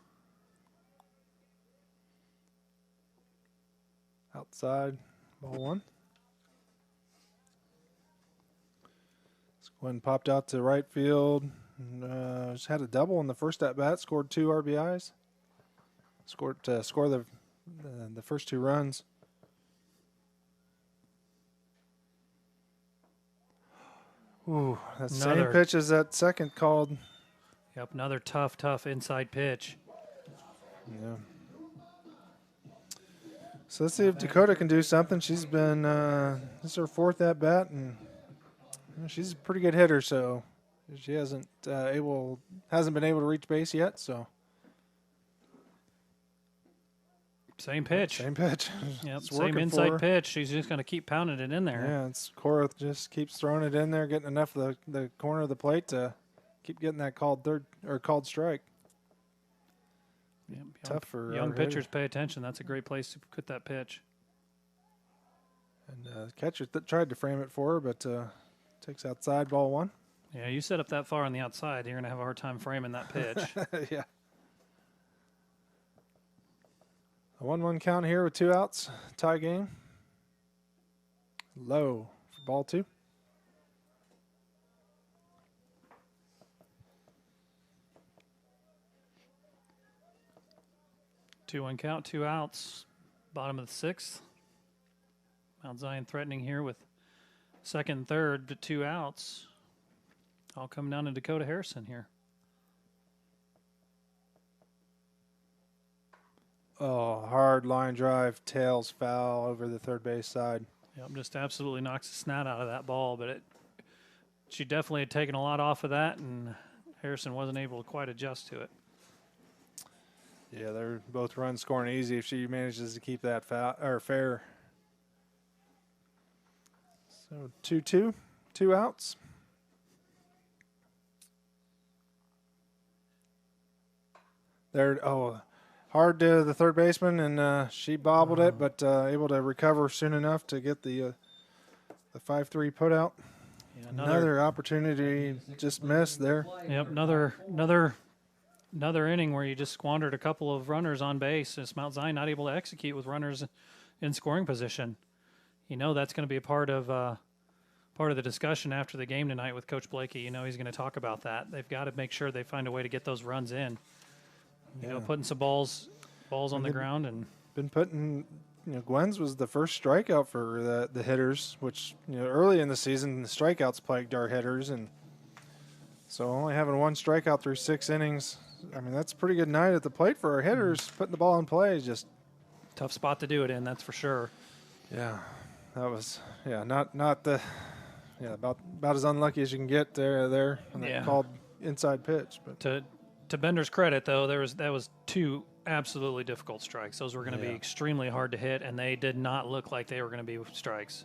Outside, ball 1. Gwen popped out to right field. And, just had a double in the first at bat. Scored 2 RBIs. Scored the first 2 runs. Ooh, that same pitch as that second called. Yep, another tough inside pitch. Yeah. So let's see if Dakota can do something. She's been this is her 4th at bat, and she's a pretty good hitter. So she hasn't been able to reach base yet. So same pitch. Same pitch. Yep, It's same working for inside her. pitch. She's just going to keep pounding it in there. Yeah, it's Cora just keeps throwing it in there, getting enough of the corner of the plate to keep getting that called strike. Yep, Tough for young our pitchers. Pay attention. That's a great place to put that pitch. And the catcher tried to frame it for her, but takes outside, ball 1. Yeah, you set up that far on the outside, you're going to have a hard time framing that pitch. Yeah. A 1-1 count here with 2 outs. Tie game. Low for ball 2. Two-one count, 2 outs. Bottom of the 6th. Mount Zion threatening here with 2nd and 3rd, but 2 outs. All coming down to Dakota Harrison here. Oh, hard line drive, tails foul over the third base side. Yep, just absolutely knocks the snot out of that ball, but she definitely had taken a lot off of that, and Harrison wasn't able to quite adjust to it. Yeah, they're both runs scoring easy if she manages to keep that fair. So 2-2, 2 outs. Hard to the third baseman, and she bobbled it, but able to recover soon enough to get the 5-3 put out. Yeah, another opportunity just missed there. Yep, another inning where you just squandered a couple of runners on base. It's Mount Zion not able to execute with runners in scoring position. You know that's going to be a part of the discussion after the game tonight with Coach Blakey. You know he's going to talk about that. They've got to make sure they find a way to get those runs in. You know, putting some balls on the ground and been putting. Gwen's was the first strikeout for the hitters, which early in the season the strikeouts plagued our hitters, and so only having 1 strikeout through 6 innings. I mean that's a pretty good night at the plate for our hitters. Putting the ball in play is just tough spot to do it in. That's for sure. Yeah, that was not the about as unlucky as you can get there on that called inside pitch, but. To Bender's credit, though, that was 2 absolutely difficult strikes. Those were going to be extremely hard to hit, and they did not look like they were going to be strikes.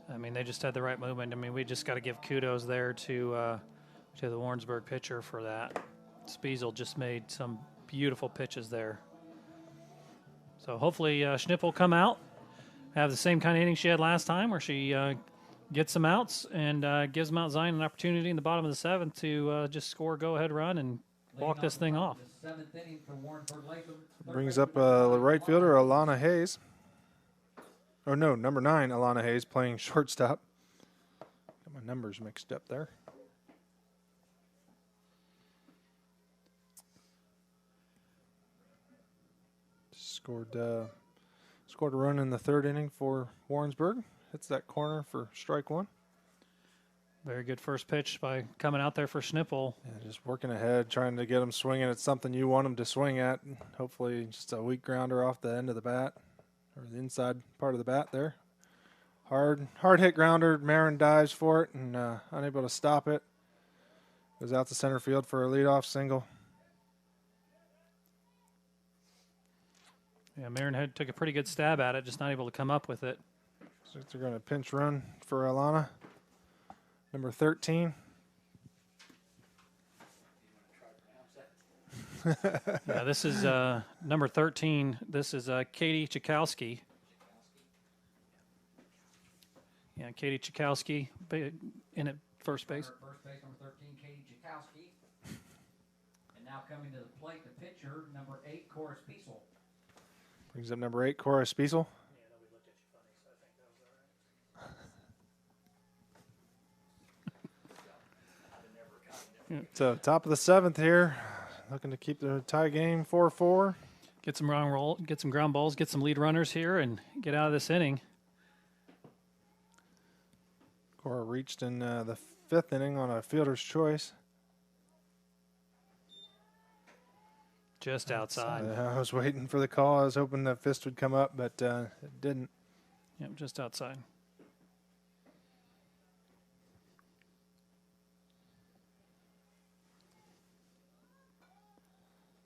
I mean, they just had the right movement. I mean, we just got to give kudos there to the Warrensburg pitcher for that. Spiesel just made some beautiful pitches there. So hopefully Schnipp will come out, have the same kind of inning she had last time, where she gets some outs and gives Mount Zion an opportunity in the bottom of the 7th to just score a go-ahead run and walk this thing off. Brings up the right fielder, Alana Hayes. Oh, no, number 9, Alana Hayes, playing shortstop. Got my numbers mixed up there. Scored a run in the 3rd inning for Warrensburg. Hits that corner for strike 1. Very good first pitch by coming out there for Schnippel. Yeah, just working ahead, trying to get them swinging at something you want them to swing at. And hopefully just a weak grounder off the end of the bat, or the inside part of the bat there. Hard hit grounder. Marin dives for it and unable to stop it. Goes out to center field for a leadoff single. Yeah, Marin took a pretty good stab at it, just not able to come up with it. So they're going to pinch run for Alana. Number 13. Yeah, this is number 13. This is Katie Chikowski. Yeah, Katie Chikowski in at first base. First base, number 13, Katie Chikowski. And now coming to the plate, the pitcher, number 8, Cora Spiesel. Brings up number 8, Cora Spiesel. So top of the 7th here, looking to keep the tie game 4-4. Get some ground balls, get some lead runners here, and get out of this inning. Cora reached in the 5th inning on a fielder's choice. Just outside. I was waiting for the call. I was hoping the fist would come up, but it didn't. Yep, just outside.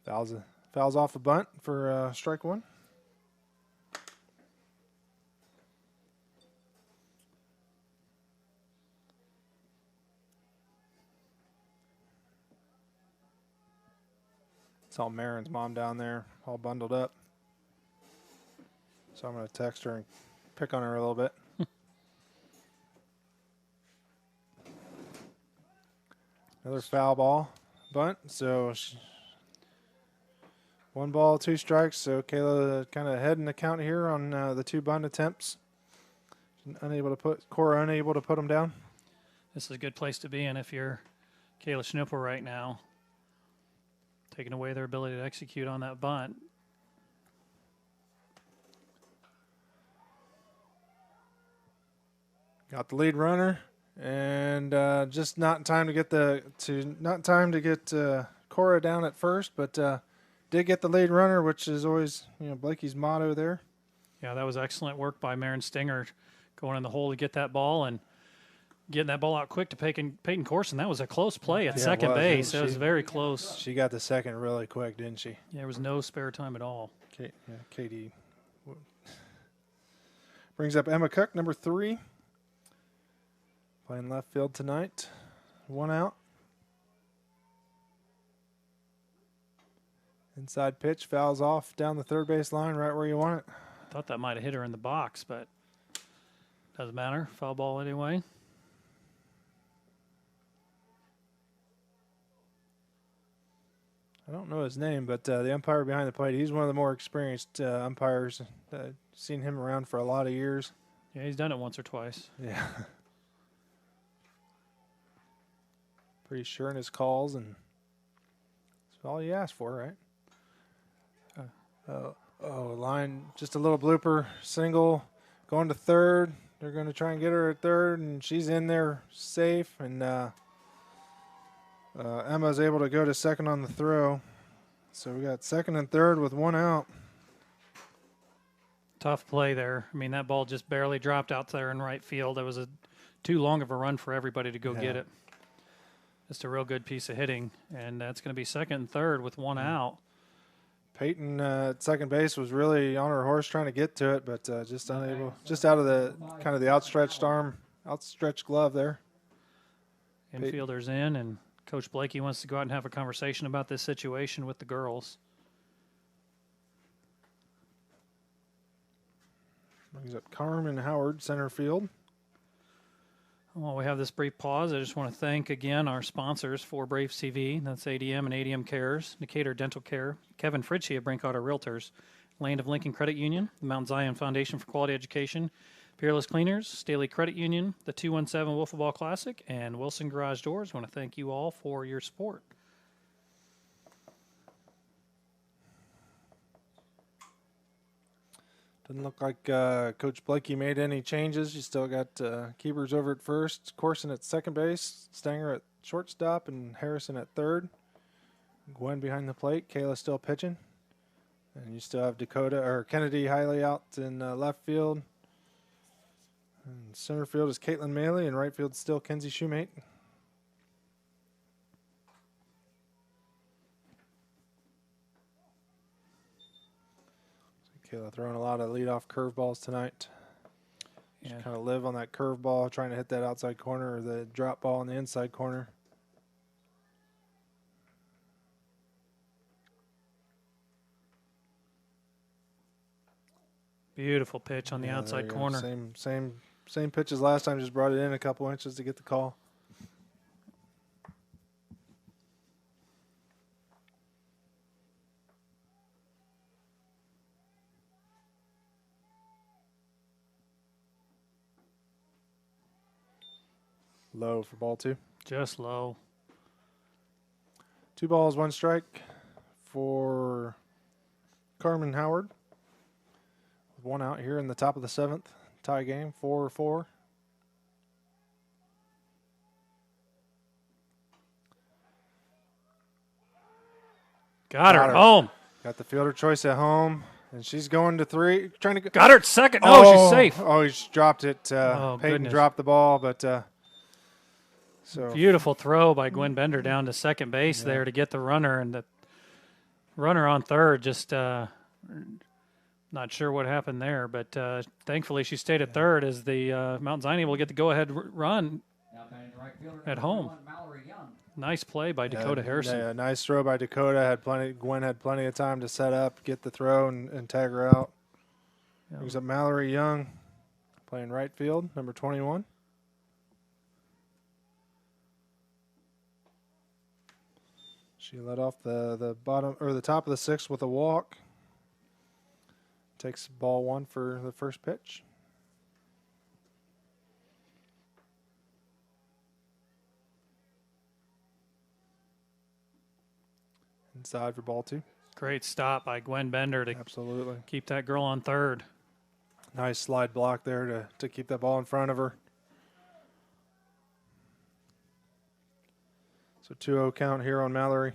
Fouls off a bunt for strike one. Saw Marin's mom down there all bundled up. So I'm going to text her and pick on her a little bit. Another foul ball bunt. So 1 ball, 2 strikes. So Kayla kind of ahead in the count here on the 2 bunt attempts. Cora unable to put them down. This is a good place to be in if you're Kayla Schnupper right now. Taking away their ability to execute on that bunt. Got the lead runner, and just not in time to get Cora down at first, but did get the lead runner, which is always Blakey's motto there. Yeah, that was excellent work by Marin Stinger, going in the hole to get that ball and getting that ball out quick to Peyton Corson. That was a close play at second base. It was very close. She got the second really quick, didn't she? Yeah, there was no spare time at all. Katie brings up Emma Cook, number 3. Playing left field tonight. 1 out. Inside pitch, fouls off down the third base line right where you want it. Thought that might have hit her in the box, but doesn't matter. Foul ball anyway. I don't know his name, but the umpire behind the plate, he's one of the more experienced umpires. I've seen him around for a lot of years. Yeah, he's done it once or twice. Yeah. Pretty sure in his calls, and that's all he asked for, right? Line, just a little blooper, single, going to third. They're going to try and get her at third, and she's in there safe, and Emma's able to go to second on the throw. So we got second and third with 1 out. Tough play there. I mean, that ball just barely dropped out there in right field. It was too long of a run for everybody to go get it. Just a real good piece of hitting, and that's going to be second and third with 1 out. Peyton at second base was really on her horse trying to get to it, but just unable. Just out of the kind of the outstretched arm, outstretched glove there. Infielders in, and Coach Blakey wants to go out and have a conversation about this situation with the girls. Brings up Carmen Howard, center field. While we have this brief pause, I just want to thank again our sponsors for Braves TV. That's ADM and ADM Cares, Decatur Dental Care, Kevin Fritchie of Brinkauer Realtors, Land of Lincoln Credit Union, the Mount Zion Foundation for Quality Education, Peerless Cleaners, Staley Credit Union, the 217 Wiffle Ball Classic, and Wilson Garage Doors. I want to thank you all for your support. Doesn't look like Coach Blakey made any changes. You still got keepers over at first, Corson at second base, Stanger at shortstop, and Harrison at third. Gwen behind the plate. Kayla still pitching. And you still have Kennedy Hiley out in left field. And center field is Caitlin Maley, and right field still Kenzie Shoemate. Kayla throwing a lot of leadoff curveballs tonight. Just kind of live on that curveball, trying to hit that outside corner or the drop ball in the inside corner. Beautiful pitch on the outside corner. Same pitch as last time, just brought it in a couple inches to get the call. Low for ball 2. Just low. 2 balls, 1 strike for Carmen Howard. 1 out here in the top of the 7th. Tie game, 4-4. Got her home. Got the fielder choice at home, and she's going to 3. Trying to go. Got her at second. Oh, she's safe. Oh, he just dropped it. Peyton goodness. dropped the ball, but so Beautiful throw by Gwen Bender down to second base there to get the runner, and the runner on third just not sure what happened there, but thankfully she stayed at third as the Mount Zion will get the go-ahead run at home. Nice play by Dakota Harrison. Yeah, nice throw by Dakota. Gwen had plenty of time to set up, get the throw, and tag her out. Yeah. Brings up Mallory Young, playing right field, number 21. She led off the bottom or the top of the 6th with a walk. Takes ball 1 for the first pitch. Inside for ball 2. Great stop by Gwen Bender to Absolutely. keep that girl on third. Nice slide block there to keep that ball in front of her. So 2-0 count here on Mallory.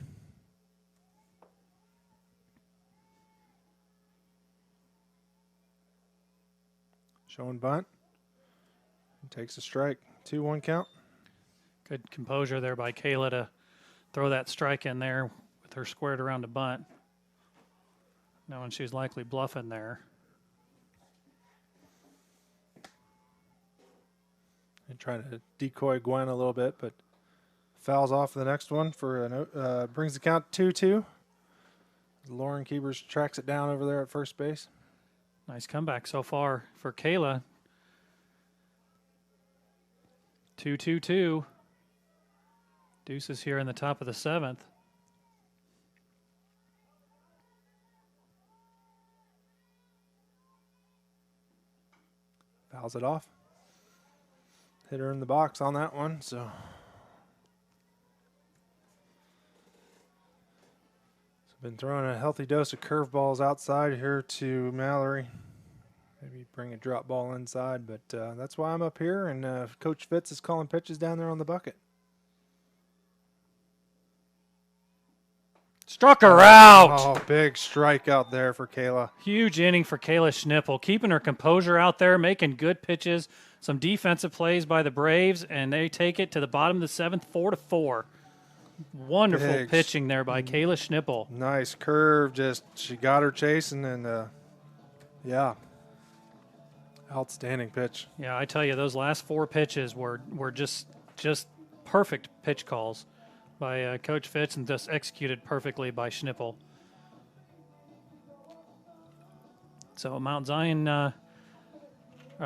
Showing bunt. And takes a strike. 2-1 count. Good composure there by Kayla to throw that strike in there with her squared around a bunt, knowing she's likely bluffing there. And trying to decoy Gwen a little bit, but fouls off the next one for brings the count 2-2. Lauren Keebers tracks it down over there at first base. Nice comeback so far for Kayla. 2-2-2. Deuces here in the top of the 7th. Fouls it off. Hit her in the box on that one, so. Been throwing a healthy dose of curveballs outside here to Mallory. Maybe bring a drop ball inside, but that's why I'm up here, and Coach Fitz is calling pitches down there on the bucket. Struck her out. Oh, big strike out there for Kayla. Huge inning for Kayla Schnippel, keeping her composure out there, making good pitches, some defensive plays by the Braves, and they take it to the bottom of the 7th, 4-4. Wonderful pitching there by Kayla Schnippel. Nice curve, she got her chasing, and yeah, outstanding pitch. Yeah, I tell you, those last 4 pitches were just perfect pitch calls by Coach Fitz, and just executed perfectly by Schnippel. So Mount Zion,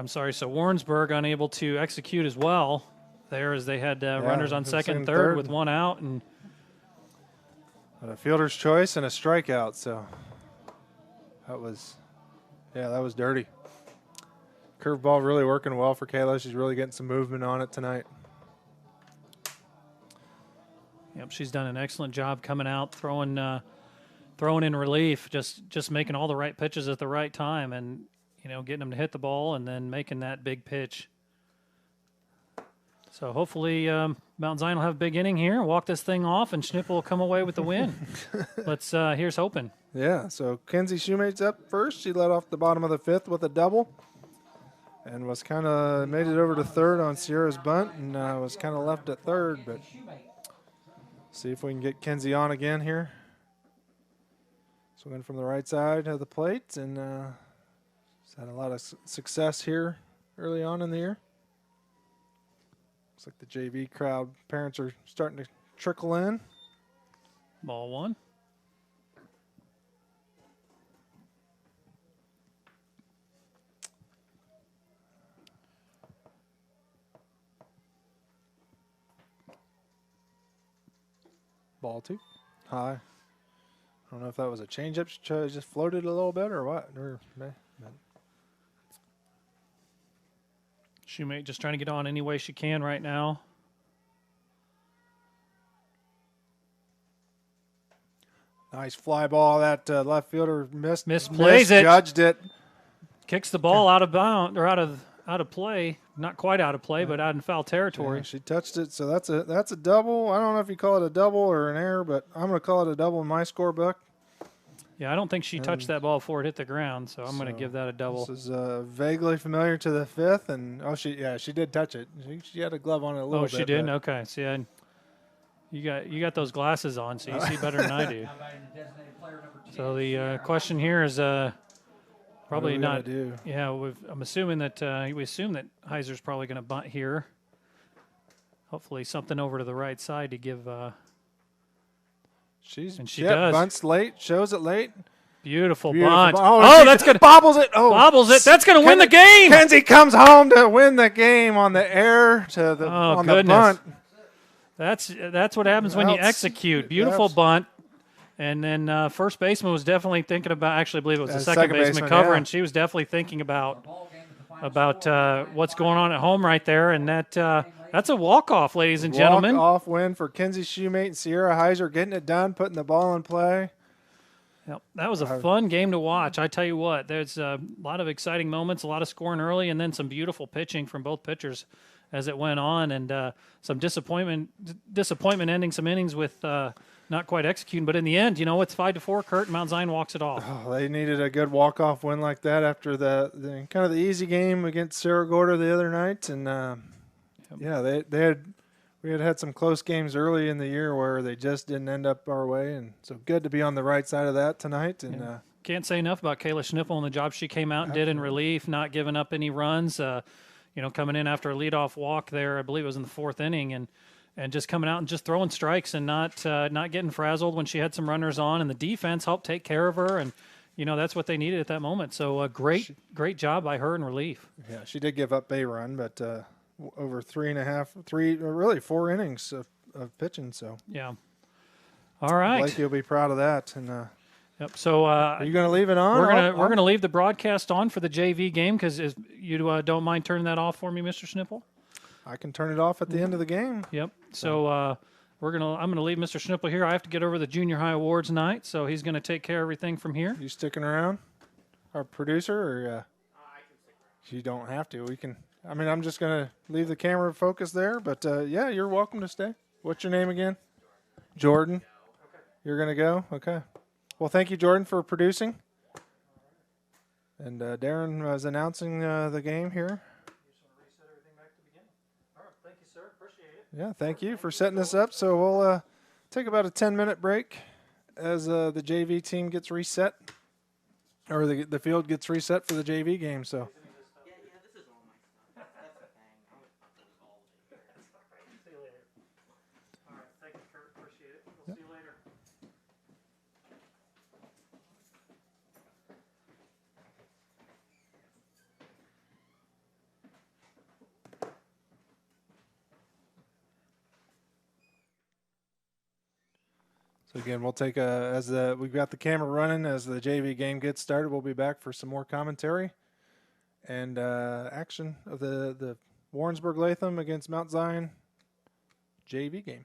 so Warrensburg unable to execute as well there, as they had runners on second and third with 1 out, and a fielder's choice and a strikeout. So that was dirty. Curveball really working well for Kayla. She's really getting some movement on it tonight. Yep, she's done an excellent job coming out, throwing in relief, just making all the right pitches at the right time, and getting them to hit the ball and then making that big pitch. So hopefully Mount Zion will have a big inning here, walk this thing off, and Schnippel will come away with the win. Here's hoping. Yeah, so Kenzie Shoemate's up first. She led off the bottom of the 5th with a double and was kind of made it over to third on Sierra's bunt, and was kind of left at third, but see if we can get Kenzie on again here. Swinging from the right side of the plate, and she's had a lot of success here early on in the year. Looks like the JV crowd, parents are starting to trickle in. Ball 1. Ball 2. High. I don't know if that was a changeup. She just floated a little bit or what. Shoemate just trying to get on any way she can right now. Nice fly ball. That left fielder misplays it. Judged it. Kicks the ball out of bounds, or out of out of play. Not quite out of play, but out in foul territory. Yeah, she touched it, so that's a double. I don't know if you call it a double or an error, but I'm going to call it a double in my scorebook. Yeah, I don't think she touched that ball before it hit the ground, so I'm going to give that a double. This is vaguely familiar to the fifth, and she did touch it. She had a glove on it a little bit. Oh, she did? Okay. See, you got those glasses on, so you see better than I do. So the question here is probably not. Yeah, I'm assuming that we assume that Heiser's probably going to bunt here. Hopefully, something over to the right side to give. She does. Bunts late, shows it late. Beautiful bunt. Oh, that's good. Bobbles it. Oh, bobbles it. That's going to win the game. Kenzie comes home to win the game on the air to the on the bunt. That's what happens when you execute. Beautiful bunt. And then first baseman was definitely thinking about. Actually, I believe it was the second baseman covering. She was definitely thinking about what's going on at home right there, and that's a walk-off, ladies and gentlemen. Walk-off win for Kenzie Shoemate and Sierra Heiser, getting it done, putting the ball in play. Yep, that was a fun game to watch. I tell you what, there's a lot of exciting moments, a lot of scoring early, and then some beautiful pitching from both pitchers as it went on, and some disappointment ending some innings with not quite executing. But in the end, it's 5-4. Kurt, and Mount Zion walks it off. Oh, they needed a good walk-off win like that after the kind of the easy game against Cerro Gordo the other night, and we had some close games early in the year where they just didn't end up our way, and so good to be on the right side of that tonight. And can't say enough about Kayla Schnippel and the job she came out and did in relief, not giving up any runs. Coming in after a leadoff walk there, I believe it was in the fourth inning, and just coming out and just throwing strikes and not getting frazzled when she had some runners on, and the defense helped take care of her, and that's what they needed at that moment. So great job by her in relief. Yeah, she did give up a run, but over 4 innings of pitching. So yeah, all right. Blake, you'll be proud of that. And yep. So are you going to leave it on? We're gonna leave the broadcast on for the JV game because you don't mind turning that off for me, Mr. Schnipple. I can turn it off at the end of the game. Yep. So I'm gonna leave Mr. Schnipple here. I have to get over the junior high awards night, so he's gonna take care of everything from here. You sticking around, our producer, or I can stick around. you don't have to? We can. I mean, I'm just gonna leave the camera focus there, but yeah, you're welcome to stay. What's your name again? Jordan. Okay. You're gonna go. Okay. Well, thank you, Jordan, for producing. And Darren was announcing the game here. Yeah, thank you for setting this up. So we'll take about a 10-minute break as the JV team gets reset, or the field gets reset for the JV game. So. Yeah, this is all my stuff. That's the thing. I'm going to put this all over here. See you later. All right, thank you, Kurt. Appreciate it. We'll see you later. So again, we'll take we've got the camera running as the JV game gets started. We'll be back for some more commentary and action of the Warrensburg-Latham against Mount Zion JV game.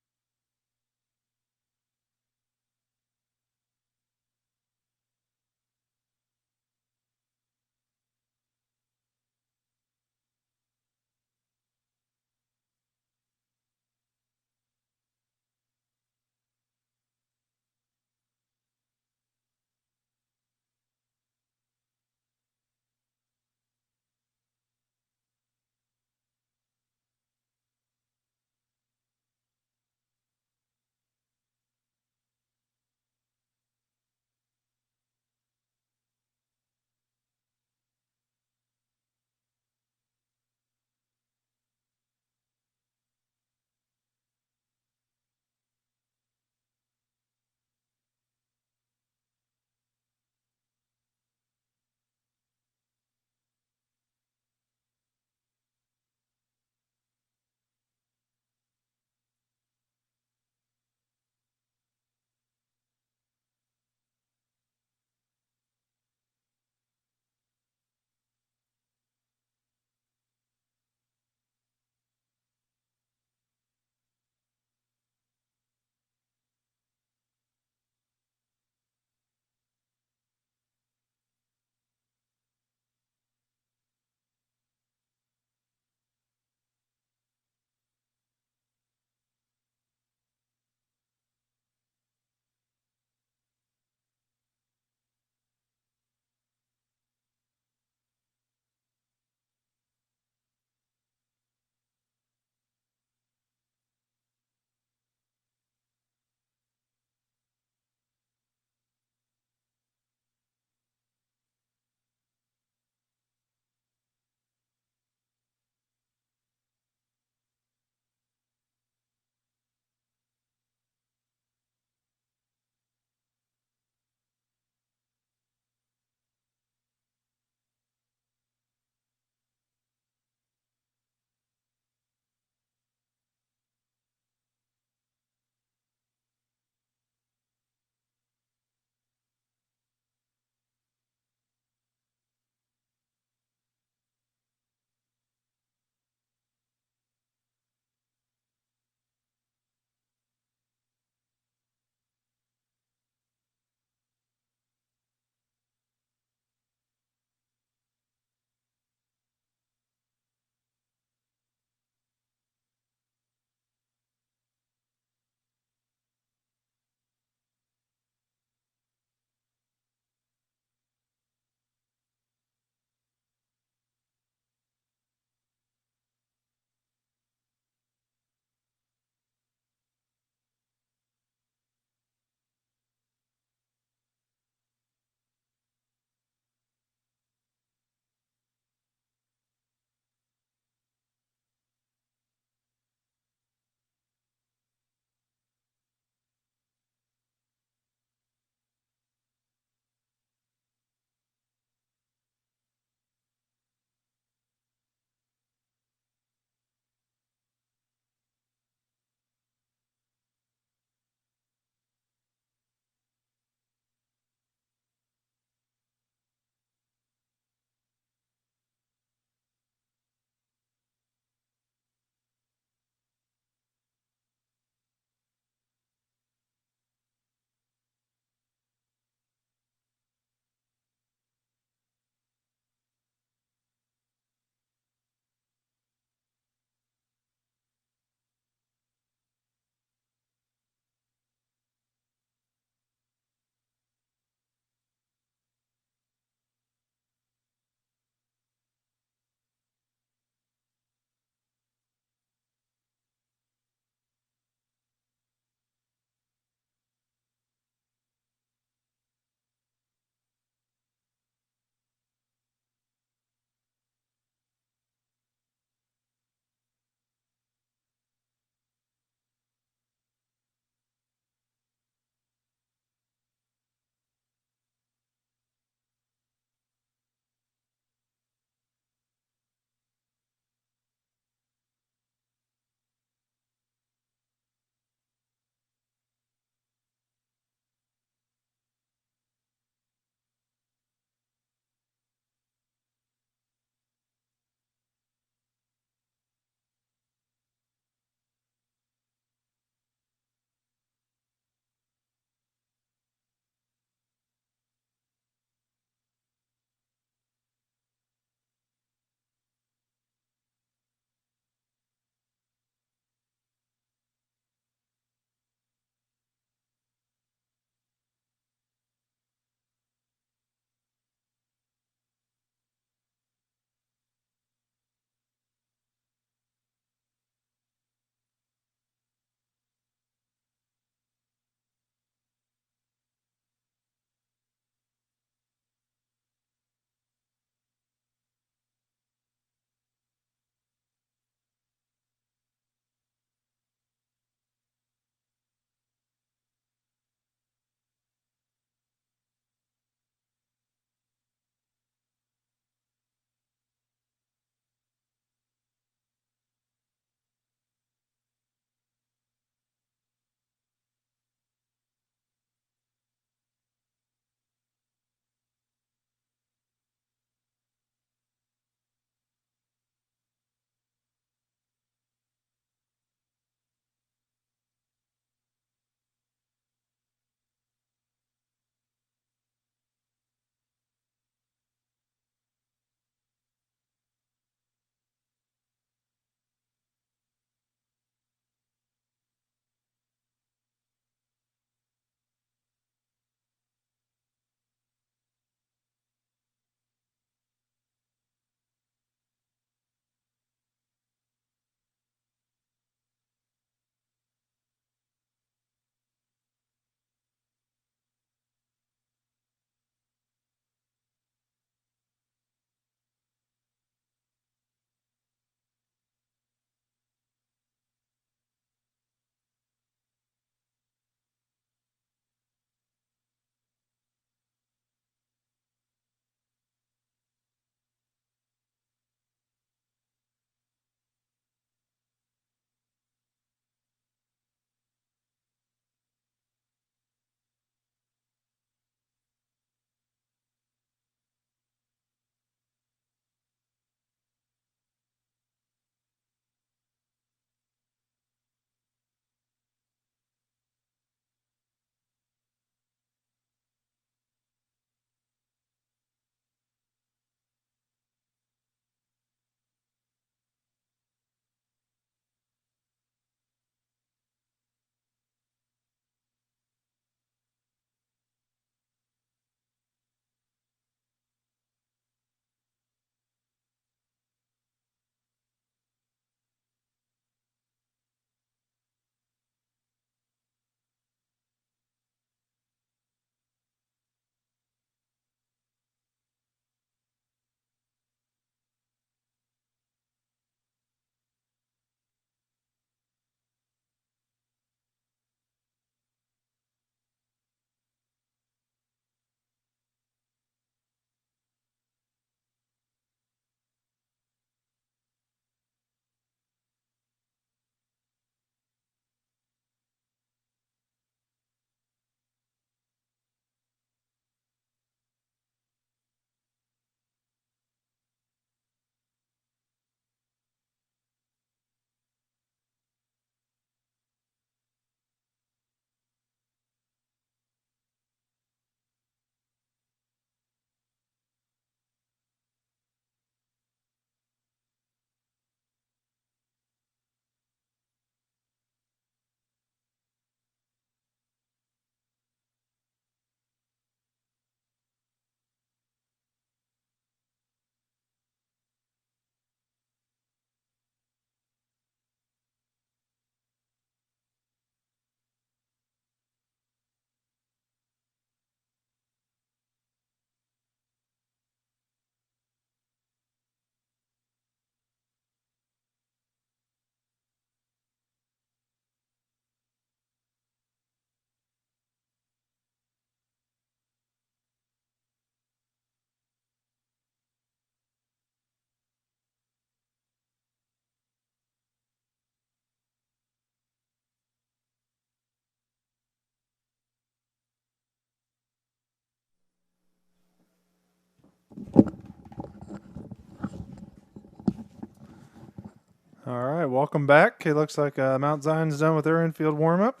All right, welcome back. It looks like Mount Zion's done with their infield warm-up.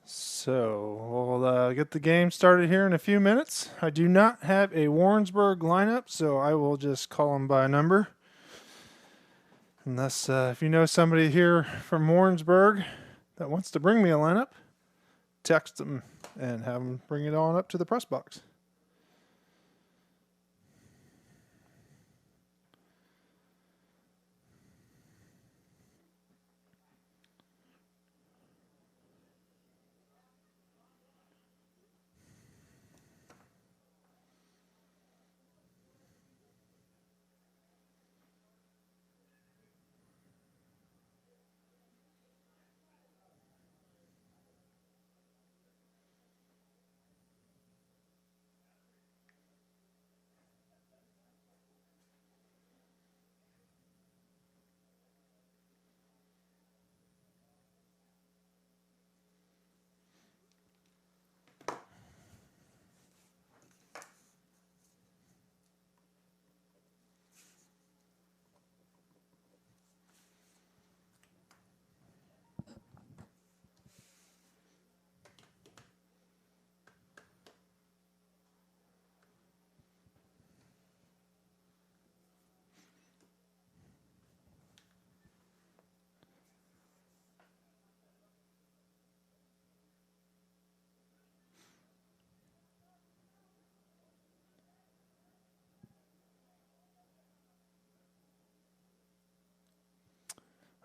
So we'll get the game started here in a few minutes. I do not have a Warrensburg lineup, so I will just call them by number. Unless if you know somebody here from Warrensburg that wants to bring me a lineup, text them and have them bring it on up to the press box.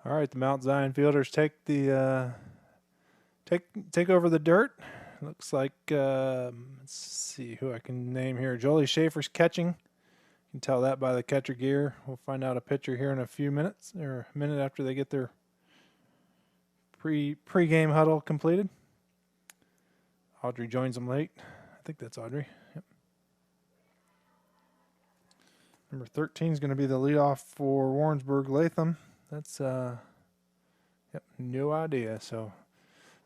All right, the Mount Zion fielders take the take over the dirt. Looks like let's see who I can name here. Jolie Schaefer's catching. You can tell that by the catcher gear. We'll find out a pitcher here in a few minutes, or a minute after they get their pre-game huddle completed. Audrey joins them late. I think that's Audrey. Yep. Number 13 is going to be the leadoff for Warrensburg-Latham. That's no idea. So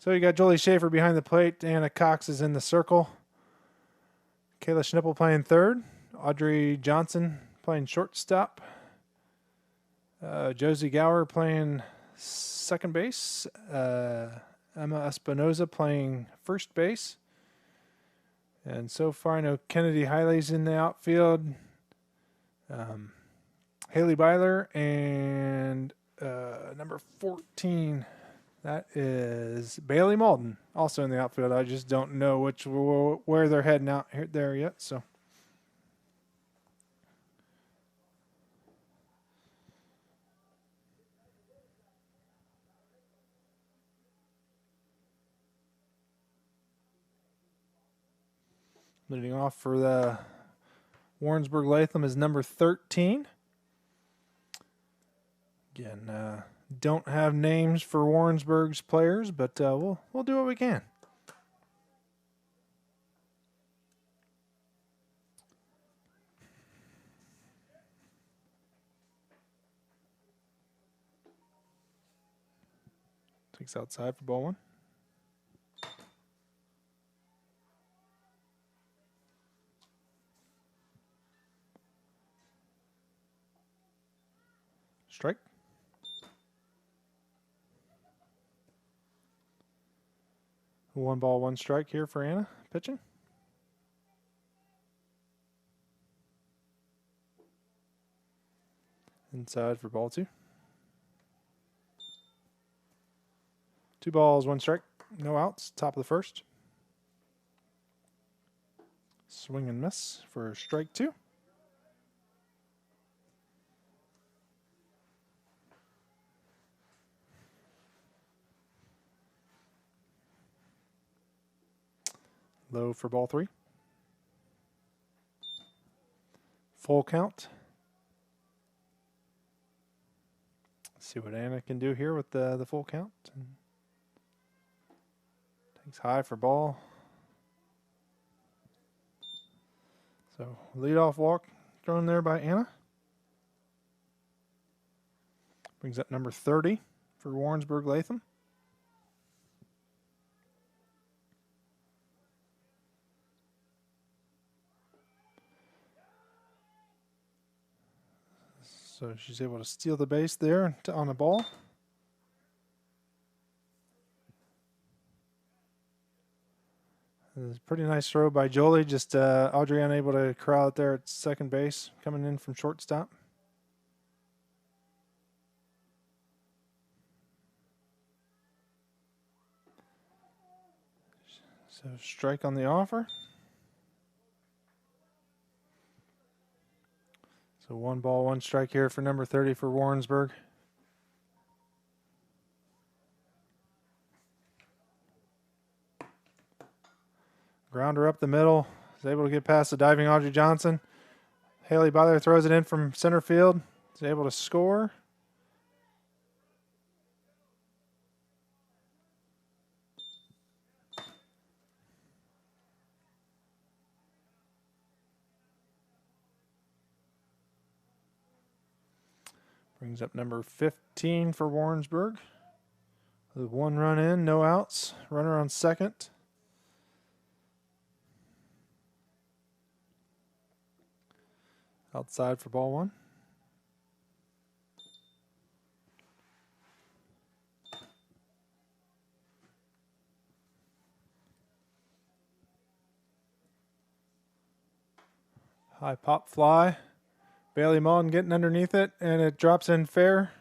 you got Jolie Schaefer behind the plate. Anna Cox is in the circle. Kayla Schnippel playing third. Audrey Johnson playing shortstop. Josie Gower playing second base. Emma Espinoza playing first base. And so far, I know Kennedy Hiley's in the outfield. Haley Byler and number 14, that is Bailey Malden, also in the outfield. I just don't know where they're heading out there yet. So leading off for the Warrensburg-Latham is number 13. Again, don't have names for Warrensburg's players, but we'll do what we can. Takes outside for ball one. Strike. One ball, one strike here for Anna pitching. Inside for ball two. 2 balls, 1 strike. No outs. Top of the first. Swing and miss for strike 2. Low for ball 3. Full count. Let's see what Anna can do here with the full count. Takes high for ball. So leadoff walk thrown there by Anna. Brings up number 30 for Warrensburg-Latham. So she's able to steal the base there on the ball. It's a pretty nice throw by Jolie. Just Audrey unable to corral it there at second base, coming in from shortstop. So strike on the offer. So 1 ball, 1 strike here for number 30 for Warrensburg. Grounder up the middle. Is able to get past the diving Audrey Johnson. Haley Butler throws it in from center field. Is able to score. Brings up number 15 for Warrensburg. With 1 run in, no outs. Runner on second. Outside for ball 1. High pop fly. Bailey Mullen getting underneath it, and it drops in fair.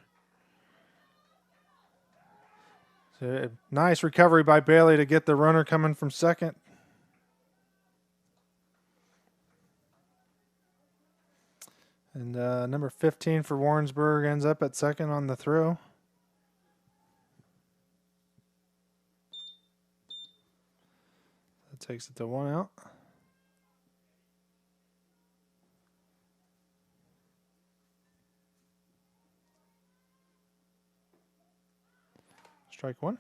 So a nice recovery by Bailey to get the runner coming from second. And number 15 for Warrensburg ends up at second on the throw. That takes it to 1 out. Strike 1.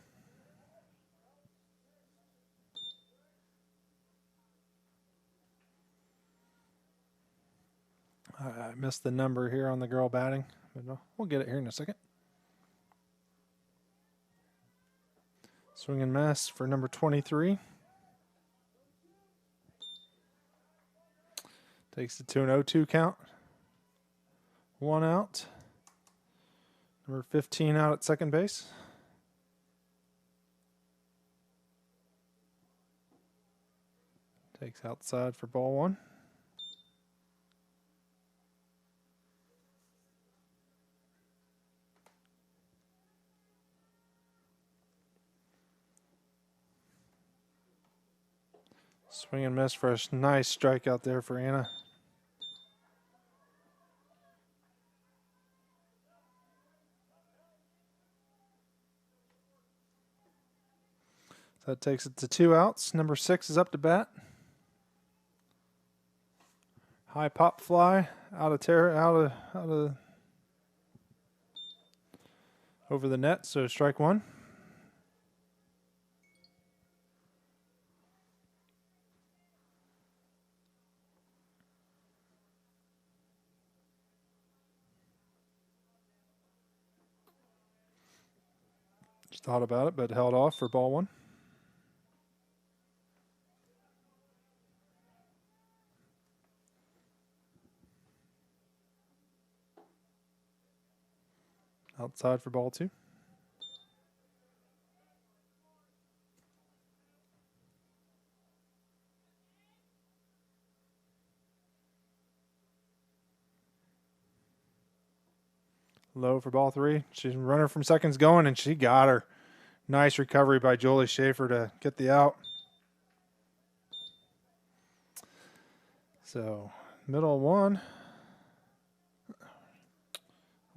I missed the number here on the girl batting, but no, we'll get it here in a second. Swing and miss for number 23. Takes it to an 0-2 count. 1 out. Number 15 out at second base. Takes outside for ball 1. Swing and miss for a nice strikeout there for Anna. So that takes it to 2 outs. Number 6 is up to bat. High pop fly out of over the net, so strike 1. Just thought about it, but held off for ball 1. Outside for ball 2. Low for ball 3. She's runner from second's going, and she got her. Nice recovery by Jolie Schaefer to get the out. So middle 1.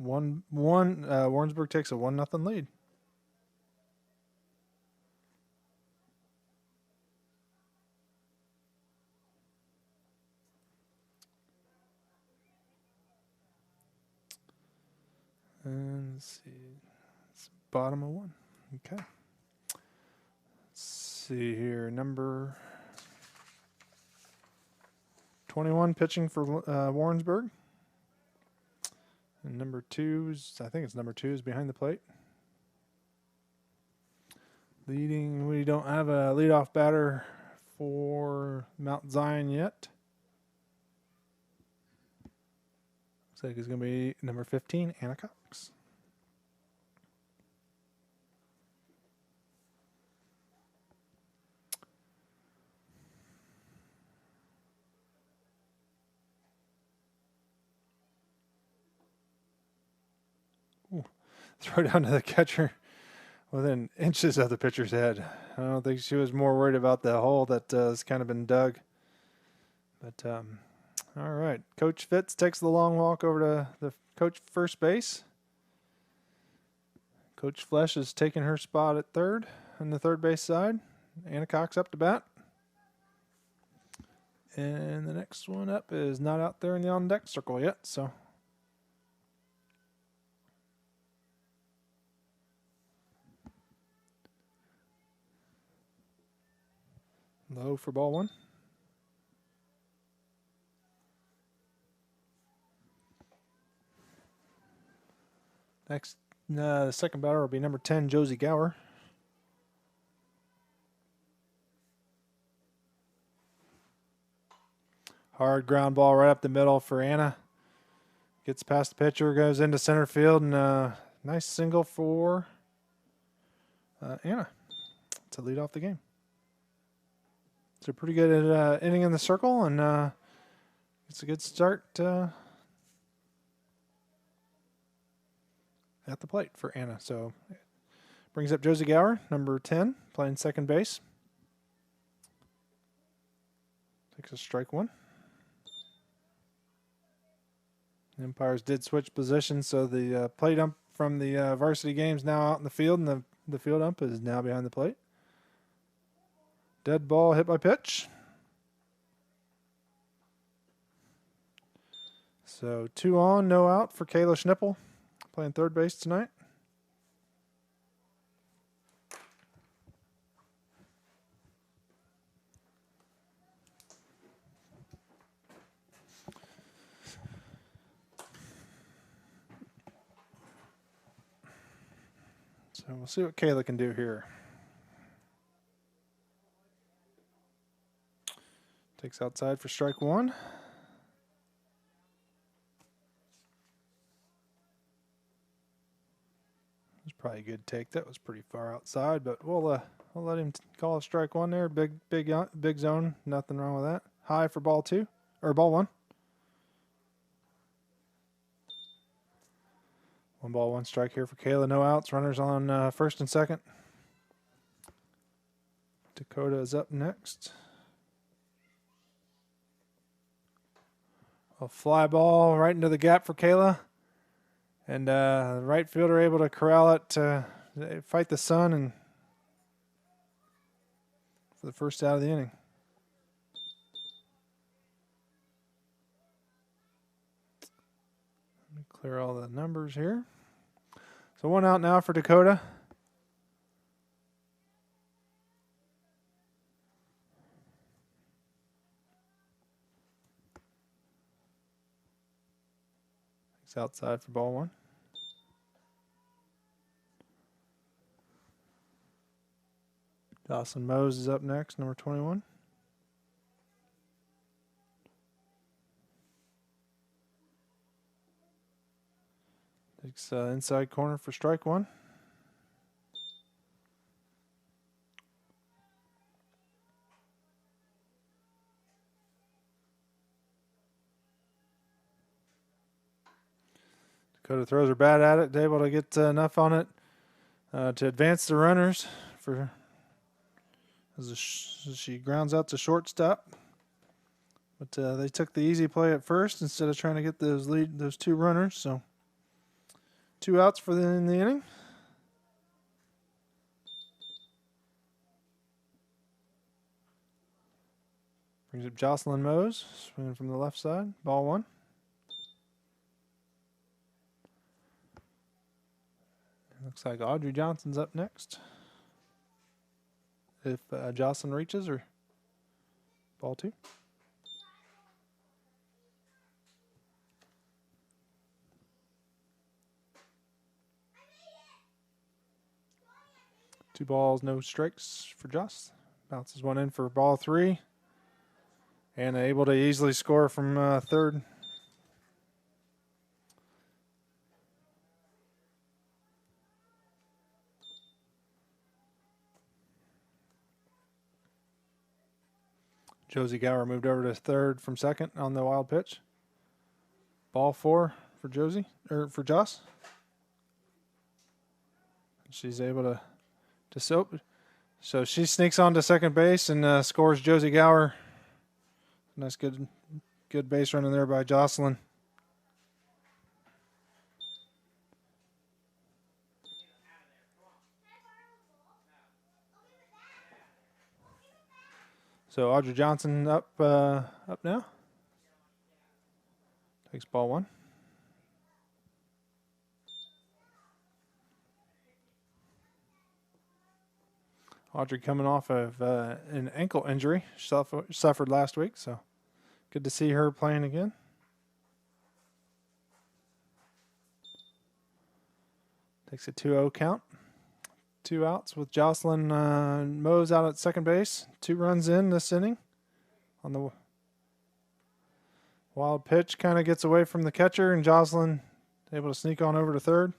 Warrensburg takes a 1-0 lead. And let's see, it's bottom of 1. Okay. Let's see here, number 21 pitching for Warrensburg. And number 2 is, I think it's number 2 is behind the plate. Leading, we don't have a leadoff batter for Mount Zion yet. Looks like it's going to be number 15, Anna Cox. Ooh. Throw down to the catcher within inches of the pitcher's head. I don't think she was more worried about the hole that has kind of been dug. But, all right. Coach Fitz takes the long walk over to the coach first base. Coach Flesh is taking her spot at third on the third base side. Anna Cox up to bat. And the next one up is not out there in the on-deck circle yet, so. Low for ball one. Next, the second batter will be number 10, Josie Gower. Hard ground ball right up the middle for Anna. Gets past the pitcher, goes into center field, and nice single for Anna to lead off the game. So pretty good at inning in the circle, and it's a good start at the plate for Anna. So brings up Josie Gower, number 10, playing second base. Takes a strike one. The umpires did switch positions, so the plate ump from the varsity game's now out in the field, and the field ump is now behind the plate. Dead ball hit by pitch. So 2 on, no out for Kayla Schnippel, playing third base tonight. So we'll see what Kayla can do here. Takes outside for strike one. It's probably a good take. That was pretty far outside, but we'll let him call a strike one there. Big zone. Nothing wrong with that. High for ball two, or ball one. 1 ball, 1 strike here for Kayla. No outs. Runners on first and second. Dakota is up next. A fly ball right into the gap for Kayla. And the right fielder able to corral it to fight the sun and for the first out of the inning. Let me clear all the numbers here. So 1 out now for Dakota. It's outside for ball one. Jocelyn Mose is up next, number 21. Takes inside corner for strike one. Dakota throws her bat at it, able to get enough on it to advance the runners for as she grounds out to shortstop. But they took the easy play at first instead of trying to get those 2 runners. So 2 outs in the inning. Brings up Jocelyn Mose, swinging from the left side. Ball one. Looks like Audrey Johnson's up next. If Jocelyn reaches, or ball 2. Two balls, no strikes for Joss. Bounces one in for ball 3. And able to easily score from third. Josie Gower moved over to third from second on the wild pitch. Ball 4 for Josie, or for Joss. She's able to soap. So she sneaks on to second base and scores Josie Gower. Nice, good base running there by Jocelyn. So Audrey Johnson up now. Takes ball 1. Audrey coming off of an ankle injury suffered last week, so good to see her playing again. Takes a 2-0 count. 2 outs with Jocelyn Mose out at second base. 2 runs in this inning. On the wild pitch, kind of gets away from the catcher, and Jocelyn able to sneak on over to third.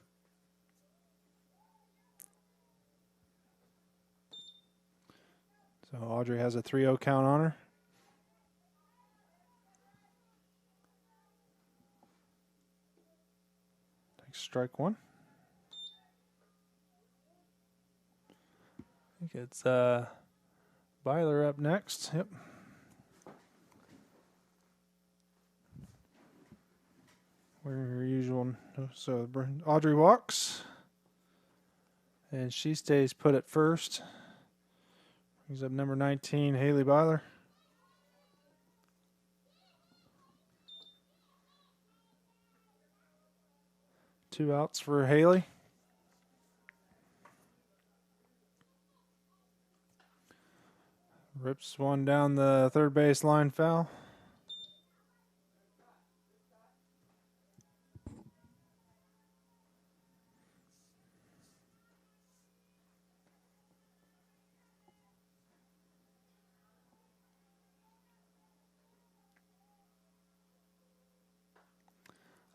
So Audrey has a 3-0 count on her. Takes strike 1. I think it's Byler up next. Yep. We're usual. So Audrey walks, and she stays put at first. Brings up number 19, Haley Byler. Two outs for Haley. Rips one down the third base line foul.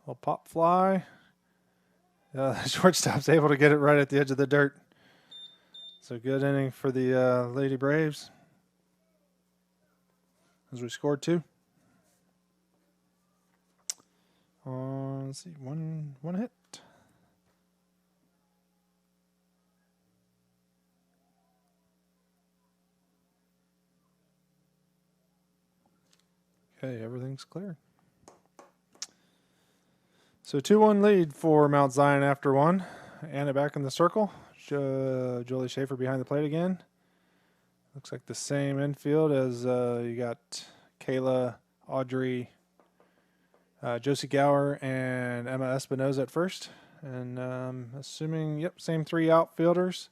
Little pop fly. The shortstop's able to get it right at the edge of the dirt. So good inning for the Lady Braves. As we scored 2. Let's see, one hit. Okay, everything's clear. So 2-1 lead for Mount Zion after 1. Anna back in the circle. Julie Schaefer behind the plate again. Looks like the same infield as you got Kayla, Audrey, Josie Gower, and Emma Espinoza at first. And assuming, yep, same 3 outfielders.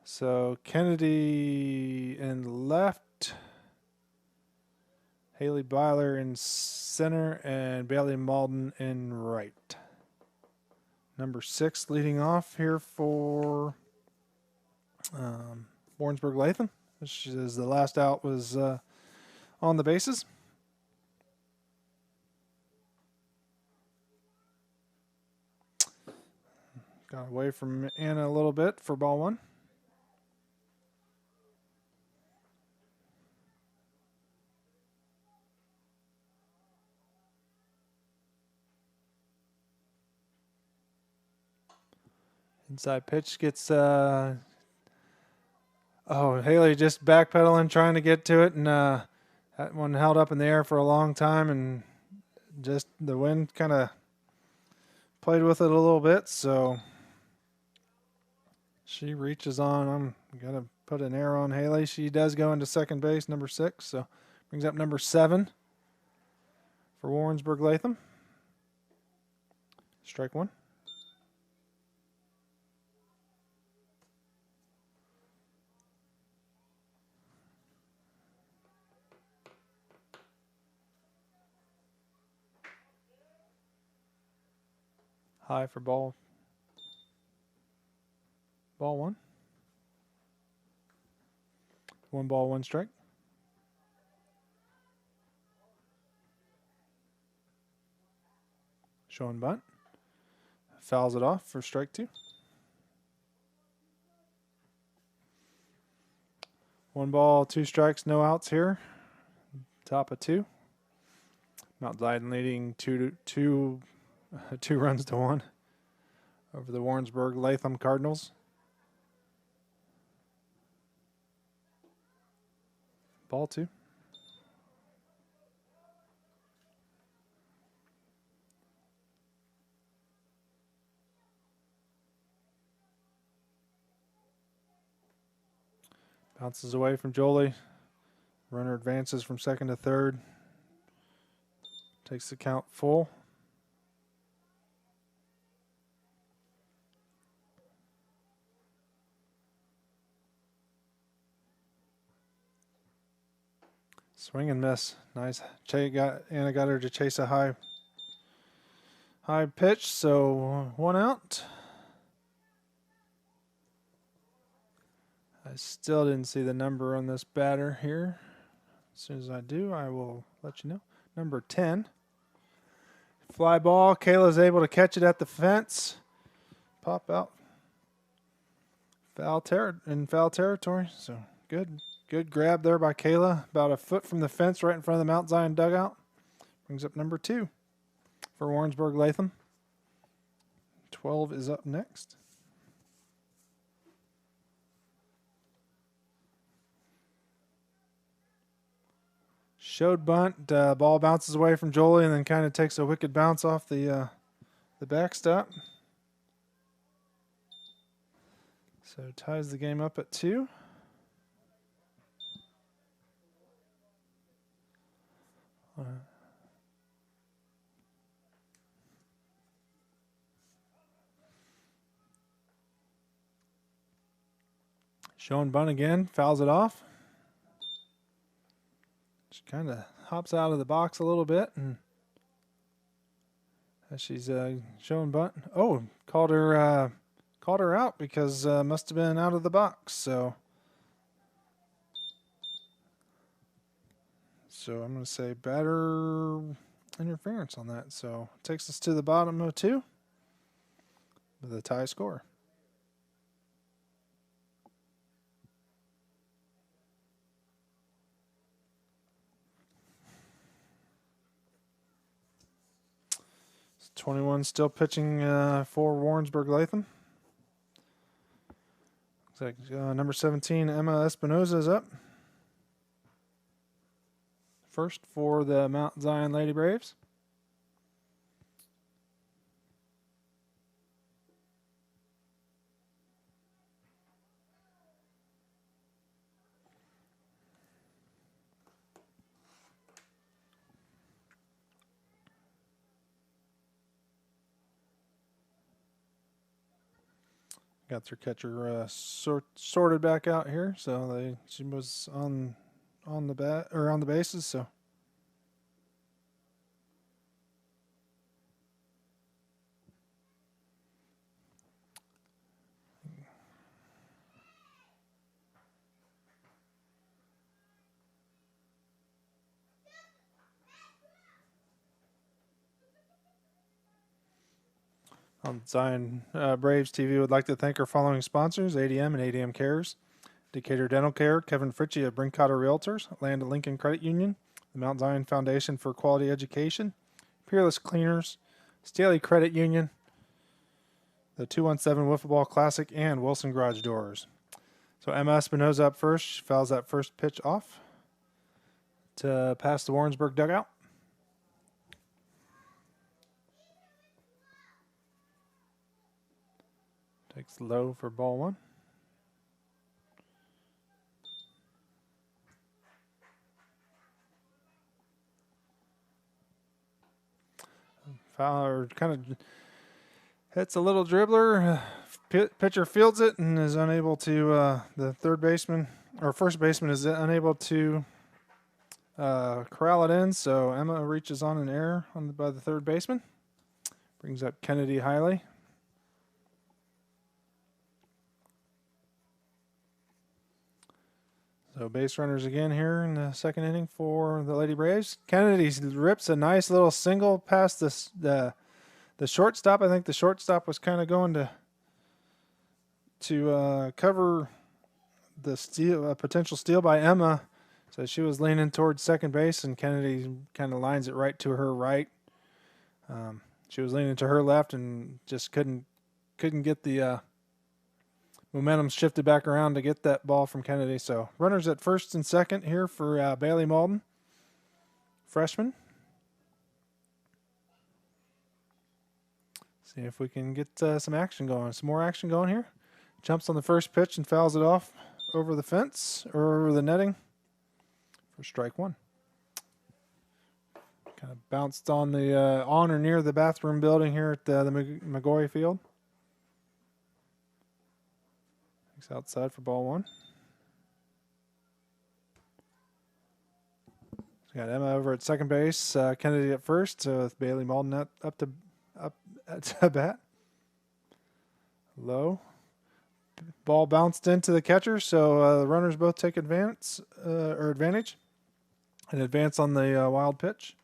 So Kennedy in left, Haley Byler in center, and Bailey Malden in right. Number 6 leading off here for Warrensburg-Latham, which is the last out was on the bases. Got away from Anna a little bit for ball 1. Inside pitch gets Haley just backpedaling, trying to get to it, and that one held up in the air for a long time, and just the wind kind of played with it a little bit, so she reaches on. I'm going to put an arrow on Haley. She does go into second base, number 6, so brings up number 7 for Warrensburg-Latham. Strike 1. High for ball 1. 1 ball, 1 strike. Showing bunt. Fouls it off for strike 2. 1 ball, 2 strikes, no outs here. Top of 2. Mount Zion leading 2 runs to 1 over the Warrensburg-Latham Cardinals. Ball 2. Bounces away from Jolie. Runner advances from second to third. Takes the count full. Swing and miss. Nice. Anna got her to chase a high pitch, so 1 out. I still didn't see the number on this batter here. As soon as I do, I will let you know. Number 10. Fly ball. Kayla's able to catch it at the fence. Pop out. Foul territory. So good grab there by Kayla. About a foot from the fence right in front of the Mount Zion dugout. Brings up number 2 for Warrensburg-Latham. 12 is up next. Showed bunt. Ball bounces away from Jolie and then kind of takes a wicked bounce off the backstop. So ties the game up at 2. Showing bunt again. Fouls it off. She kind of hops out of the box a little bit, and as she's showing bunt. Oh, called her out because must have been out of the box. So I'm going to say batter interference on that. So it takes us to the bottom of 2 with a tie score. It's 21 still pitching for Warrensburg-Latham. Looks like number 17, Emma Espinoza, is up. First for the Mount Zion Lady Braves. Got their catcher sorted back out here, so she was on the bases, so Zion Braves TV would like to thank our following sponsors: ADM and ADM Cares, Decatur Dental Care, Kevin Fritchie of Brinkotter Realtors, Land of Lincoln Credit Union, the Mount Zion Foundation for Quality Education, Peerless Cleaners, Staley Credit Union, the 217 Wiffle Ball Classic, and Wilson Garage Doors. So Emma Espinoza up first. She fouls that first pitch off to pass the Warrensburg dugout. Takes low for ball 1. Fowler kind of hits a little dribbler. Pitcher fields it and is unable to, the first baseman is unable to corral it in. So Emma reaches on an error by the third baseman. Brings up Kennedy Hiley. So base runners again here in the second inning for the Lady Braves. Kennedy rips a nice little single past the shortstop. I think the shortstop was kind of going to cover the potential steal by Emma. So she was leaning towards second base, and Kennedy kind of lines it right to her right. She was leaning to her left and just couldn't get the momentum shifted back around to get that ball from Kennedy. So runners at first and second here for Bailey Malden, freshman. See if we can get some action going. Some more action going here. Jumps on the first pitch and fouls it off over the fence or over the netting for strike one. Kind of bounced on the on or near the bathroom building here at the McGoy Field. He's outside for ball one. We got Emma over at second base, Kennedy at first, with Bailey Malden up at bat. Low. Ball bounced into the catcher, so the runners both take advantage and advance on the wild pitch.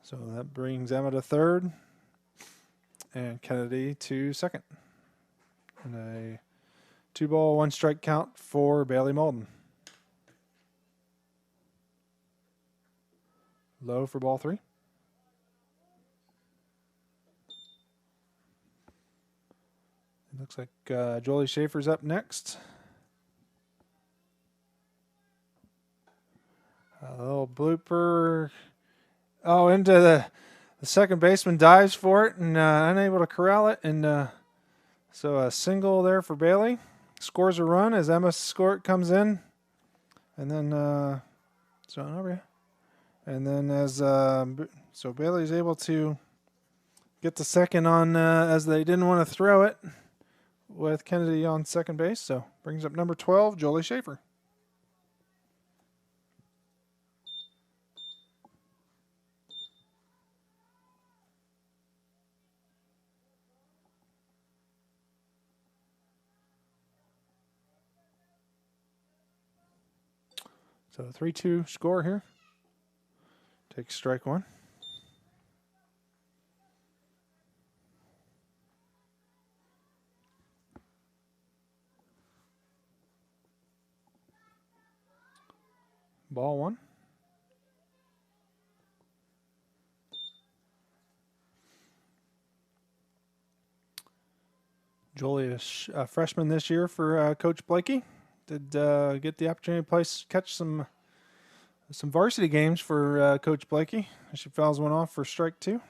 So that brings Emma to third and Kennedy to second. And a 2-ball, 1-strike count for Bailey Malden. Low for ball 3. It looks like Jolie Schaefer's up next. A little blooper. Oh, into the second baseman dives for it and unable to corral it. And so a single there for Bailey. Scores a run as Emma comes in. And then, and then as so Bailey's able to get the second on as they didn't want to throw it with Kennedy on second base. So brings up number 12, Jolie Schaefer. So 3-2 score here. Takes strike one. Ball one. Jolie is a freshman this year for Coach Blakey. Did get the opportunity to catch some varsity games for Coach Blakey. She fouls one off for strike two.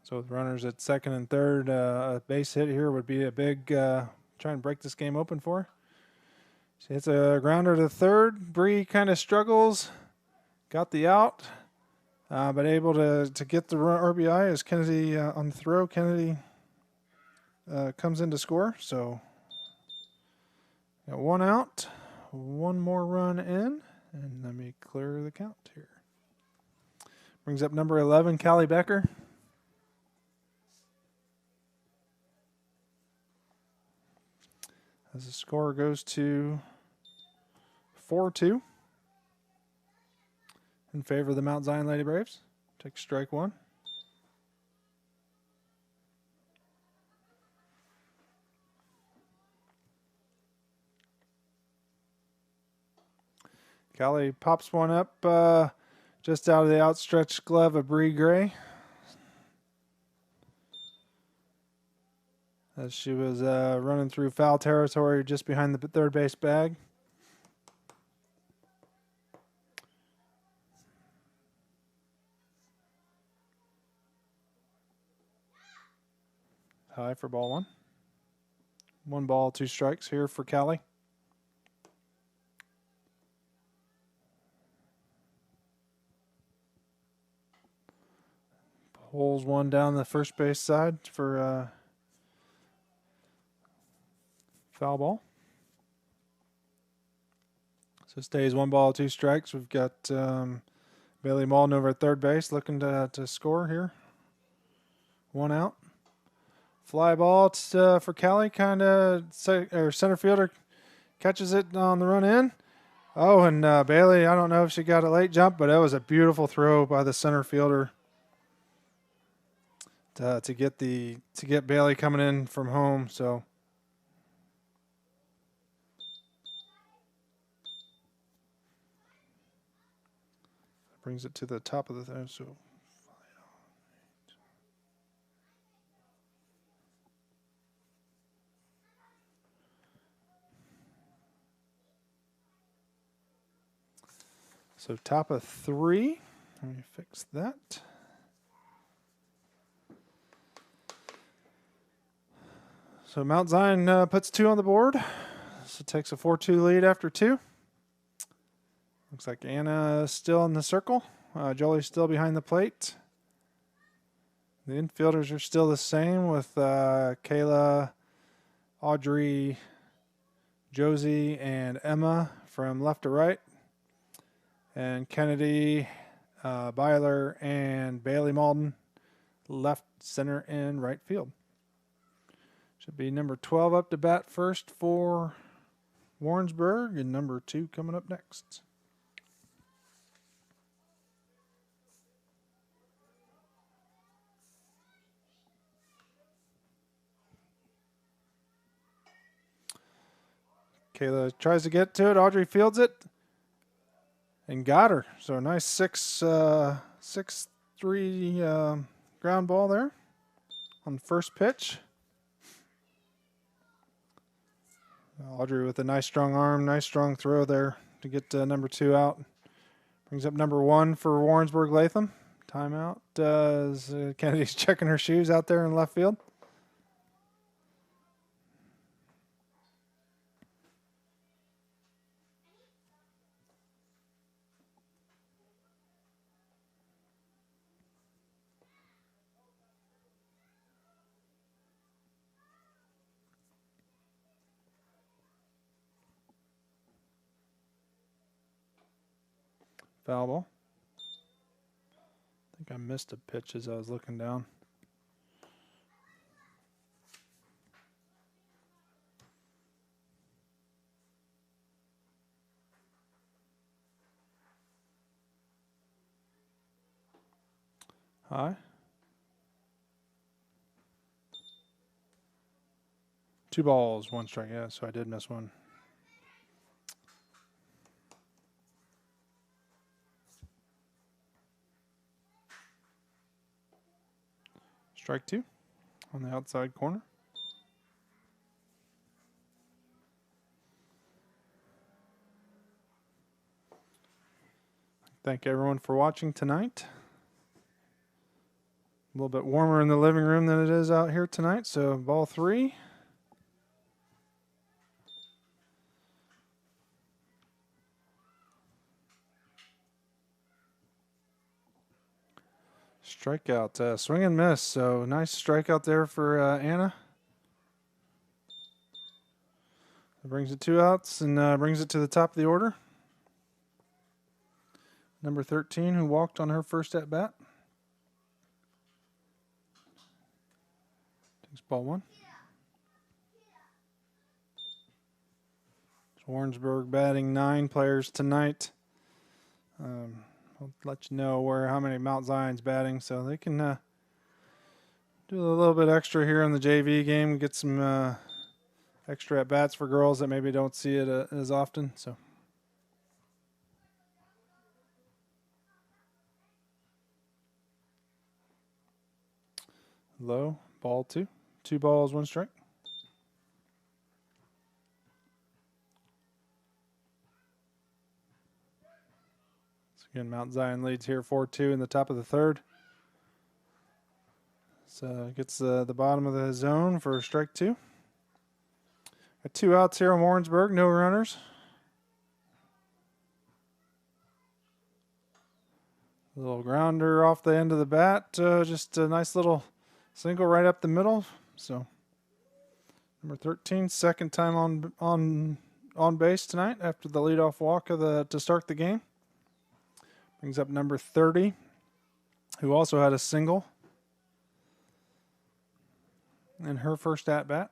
So with runners at second and third, a base hit here would be a big try and break this game open for her. She hits a grounder to third. Bree kind of struggles. Got the out. But able to get the RBI as Kennedy on the throw. Kennedy comes in to score. So got one out, one more run in, and let me clear the count here. Brings up number 11, Callie Becker. As the score goes to 4-2. In favor of the Mount Zion Lady Braves. Take strike one. Callie pops one up just out of the outstretched glove of Bree Gray. As she was running through foul territory just behind the third base bag. High for ball one. 1 ball, 2 strikes here for Callie. Pulls one down the first base side for foul ball. So stays 1 ball, 2 strikes. We've got Bailey Malden over at third base looking to score here. 1 out. Fly ball for Callie, kind of center fielder catches it on the run in. Oh, and Bailey, I don't know if she got a late jump, but it was a beautiful throw by the center fielder to get Bailey coming in from home. So brings it to the top of the thing. So top of 3. Let me fix that. So Mount Zion puts 2 on the board. So takes a 4-2 lead after 2. Looks like Anna is still in the circle. Jolie's still behind the plate. The infielders are still the same with Kayla, Audrey, Josie, and Emma from left to right. And Kennedy, Byler, and Bailey Malden, left, center, and right field. Should be number 12 up to bat first for Warrensburg, and number 2 coming up next. Kayla tries to get to it. Audrey fields it. And got her. So a nice 6-3 ground ball there on the first pitch. Audrey with a nice strong arm, nice strong throw there to get number 2 out. Brings up number 1 for Warrensburg-Latham. Timeout as Kennedy's checking her shoes out there in left field. Foul ball. I think I missed a pitch as I was looking down. High. 2 balls, 1 strike. Yeah, so I did miss one. Strike 2 on the outside corner. Thank everyone for watching tonight. A little bit warmer in the living room than it is out here tonight, so ball 3. Strikeout, swing and miss. So nice strikeout there for Anna. Brings it 2 outs and brings it to the top of the order. Number 13, who walked on her first at bat. Takes ball 1. Warrensburg batting 9 players tonight. I'll let you know how many Mount Zion's batting, so they can do a little bit extra here in the JV game, get some extra at bats for girls that maybe don't see it as often. So low, ball 2, 2 balls, 1 strike. Again, Mount Zion leads here 4-2 in the top of the 3rd. So gets the bottom of the zone for strike 2. Got 2 outs here on Warrensburg, no runners. A little grounder off the end of the bat, just a nice little single right up the middle. So number 13, second time on base tonight after the leadoff walk to start the game. Brings up number 30, who also had a single in her first at-bat.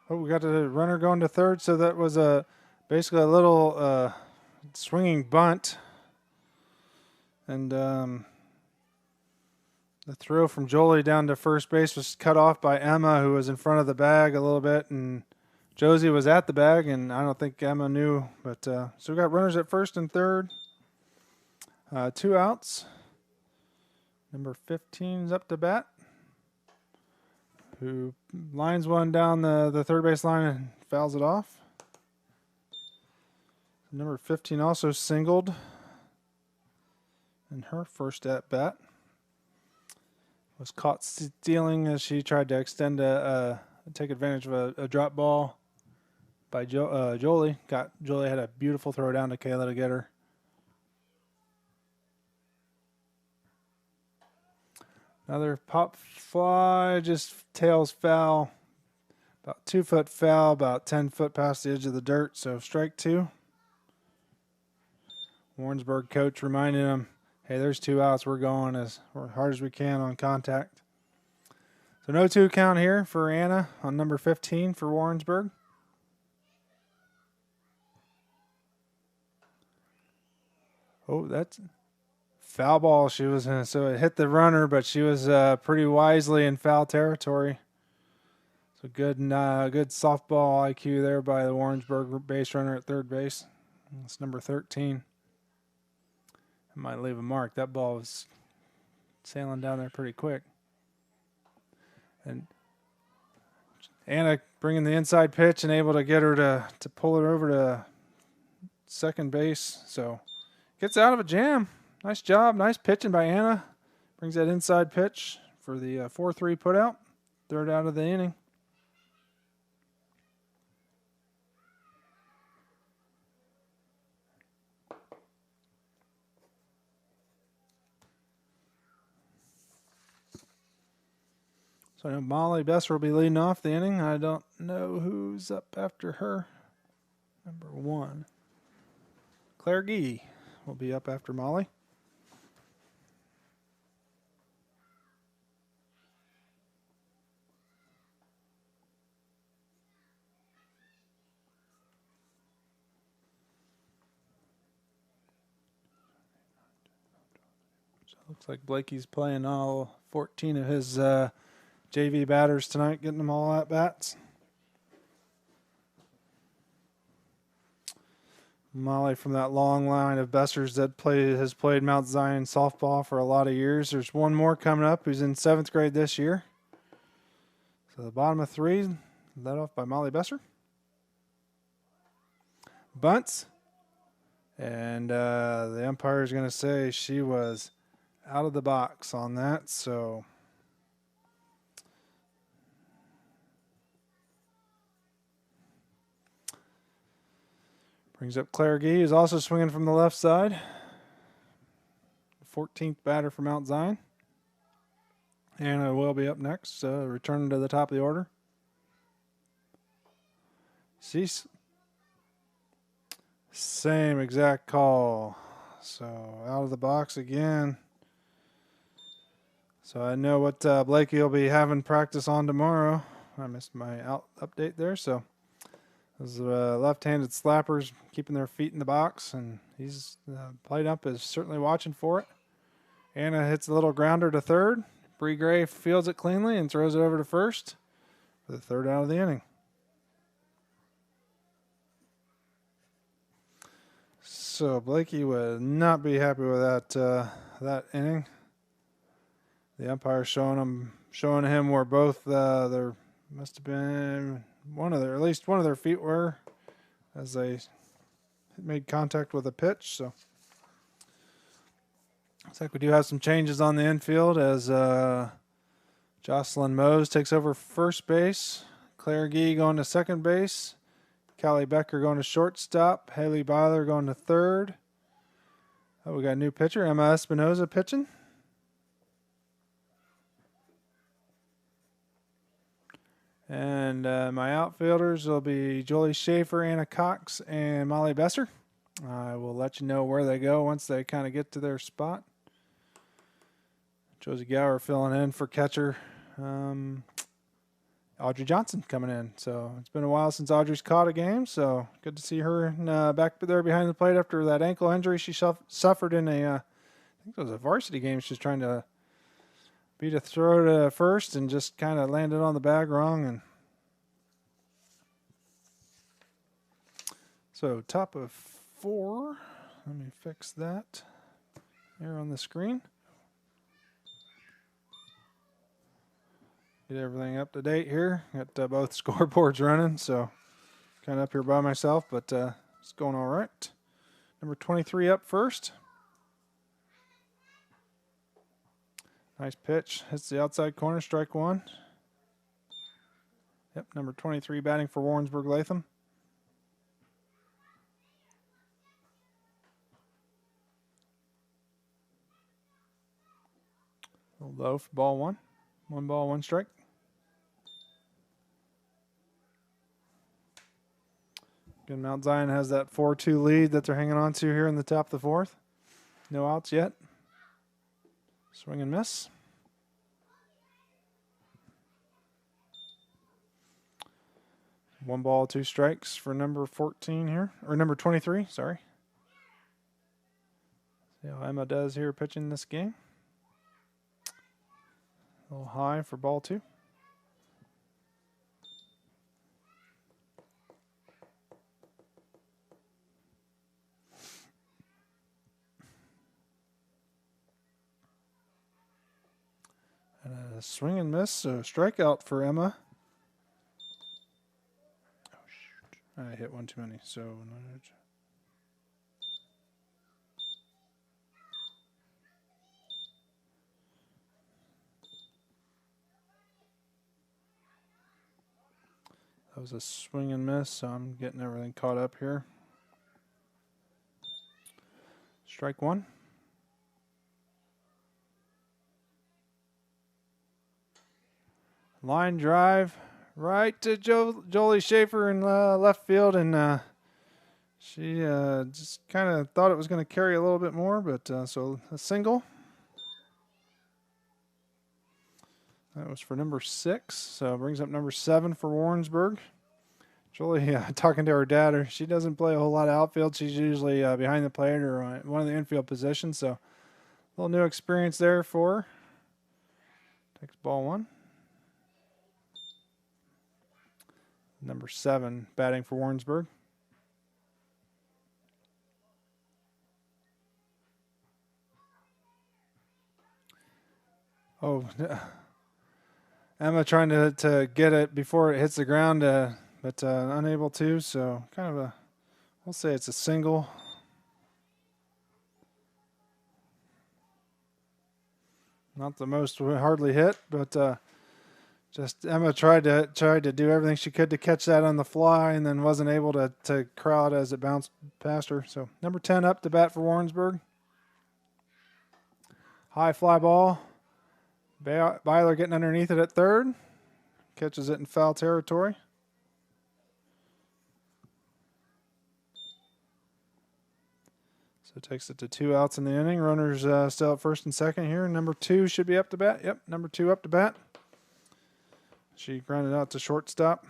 Oh, we got a runner going to third, so that was basically a little swinging bunt. And the throw from Jolie down to first base was cut off by Emma, who was in front of the bag a little bit. And Josie was at the bag, and I don't think Emma knew. But so we got runners at first and third. 2 outs. Number 15's up to bat, who lines one down the third base line and fouls it off. Number 15 also singled in her first at bat. Was caught stealing as she tried to extend take advantage of a drop ball by Jolie. Jolie had a beautiful throw down to Kayla to get her. Another pop fly, just tails foul. About 2 foot foul, about 10 foot past the edge of the dirt, so strike 2. Warrensburg coach reminding him, hey, there's 2 outs. We're going as hard as we can on contact. So no 2 count here for Anna on number 15 for Warrensburg. Oh, that's foul ball. She was so it hit the runner, but she was pretty wisely in foul territory. So good softball IQ there by the Warrensburg base runner at third base. That's number 13. It might leave a mark. That ball was sailing down there pretty quick. And Anna bringing the inside pitch and able to get her to pull it over to second base. So gets out of a jam. Nice job. Nice pitching by Anna. Brings that inside pitch for the 4-3 putout. Third out of the inning. So I know Molly Besser will be leading off the inning. I don't know who's up after her. Number 1. Claire Gee will be up after Molly. Looks like Blakey's playing all 14 of his JV batters tonight, getting them all at bats. Molly from that long line of Bessers that has played Mount Zion softball for a lot of years. There's one more coming up who's in 7th grade this year. So the bottom of 3, led off by Molly Besser. Bunts. And the umpire is going to say she was out of the box on that, so brings up Claire Gee, who's also swinging from the left side. 14th batter for Mount Zion. Anna will be up next, returning to the top of the order. Cease. Same exact call. So out of the box again. So I know what Blakey will be having practice on tomorrow. I missed my update there. So those left-handed slappers keeping their feet in the box, and he's played up is certainly watching for it. Anna hits a little grounder to third. Bree Gray fields it cleanly and throws it over to first for the third out of the inning. So Blakey would not be happy with that inning. The umpire showing him where both there must have been at least one of their feet were as they made contact with a pitch. So looks like we do have some changes on the infield as Jocelyn Mose takes over first base. Claire Gee going to second base. Callie Becker going to shortstop. Haley Byler going to third. Oh, we got a new pitcher, Emma Espinoza pitching. And my outfielders will be Jolie Schaefer, Anna Cox, and Molly Besser. I will let you know where they go once they kind of get to their spot. Josie Gower filling in for catcher. Audrey Johnson coming in. So it's been a while since Audrey's caught a game, so good to see her back there behind the plate after that ankle injury she suffered in I think it was a varsity game. She was trying to beat a throw to first and just kind of landed on the bag wrong. And so top of 4. Let me fix that here on the screen. Get everything up to date here. Got both scoreboards running, so kind of up here by myself, but it's going all right. Number 23 up first. Nice pitch. Hits the outside corner, strike 1. Yep, number 23 batting for Warrensburg-Latham. A little low for ball 1. 1 ball, 1 strike. Again, Mount Zion has that 4-2 lead that they're hanging on to here in the top of the 4th. No outs yet. Swing and miss. One ball, 2 strikes for number 14 here, or number 23, sorry. See how Emma does here pitching this game. A little high for ball 2. And a swing and miss, so strikeout for Emma. Oh, shoot. I hit one too many, so... That was a swing and miss, so I'm getting everything caught up here. Strike 1. Line drive right to Jolie Schaefer in left field, and she just kind of thought it was going to carry a little bit more, but so a single. That was for number 6, so brings up number 7 for Warrensburg. Jolie, talking to her dad, she doesn't play a whole lot of outfield. She's usually behind the plate or one of the infield positions, so a little new experience there for her. Takes ball 1. Number 7 batting for Warrensburg. Oh, Emma trying to get it before it hits the ground, but unable to. So kind of we'll say it's a single. Not the most hardly hit, but just Emma tried to do everything she could to catch that on the fly, and then wasn't able to corral it as it bounced past her. So number 10 up to bat for Warrensburg. High fly ball. Byler getting underneath it at third. Catches it in foul territory. So takes it to 2 outs in the inning. Runners still at first and second here. Number 2 should be up to bat. Yep, number 2 up to bat. She grounded out to shortstop.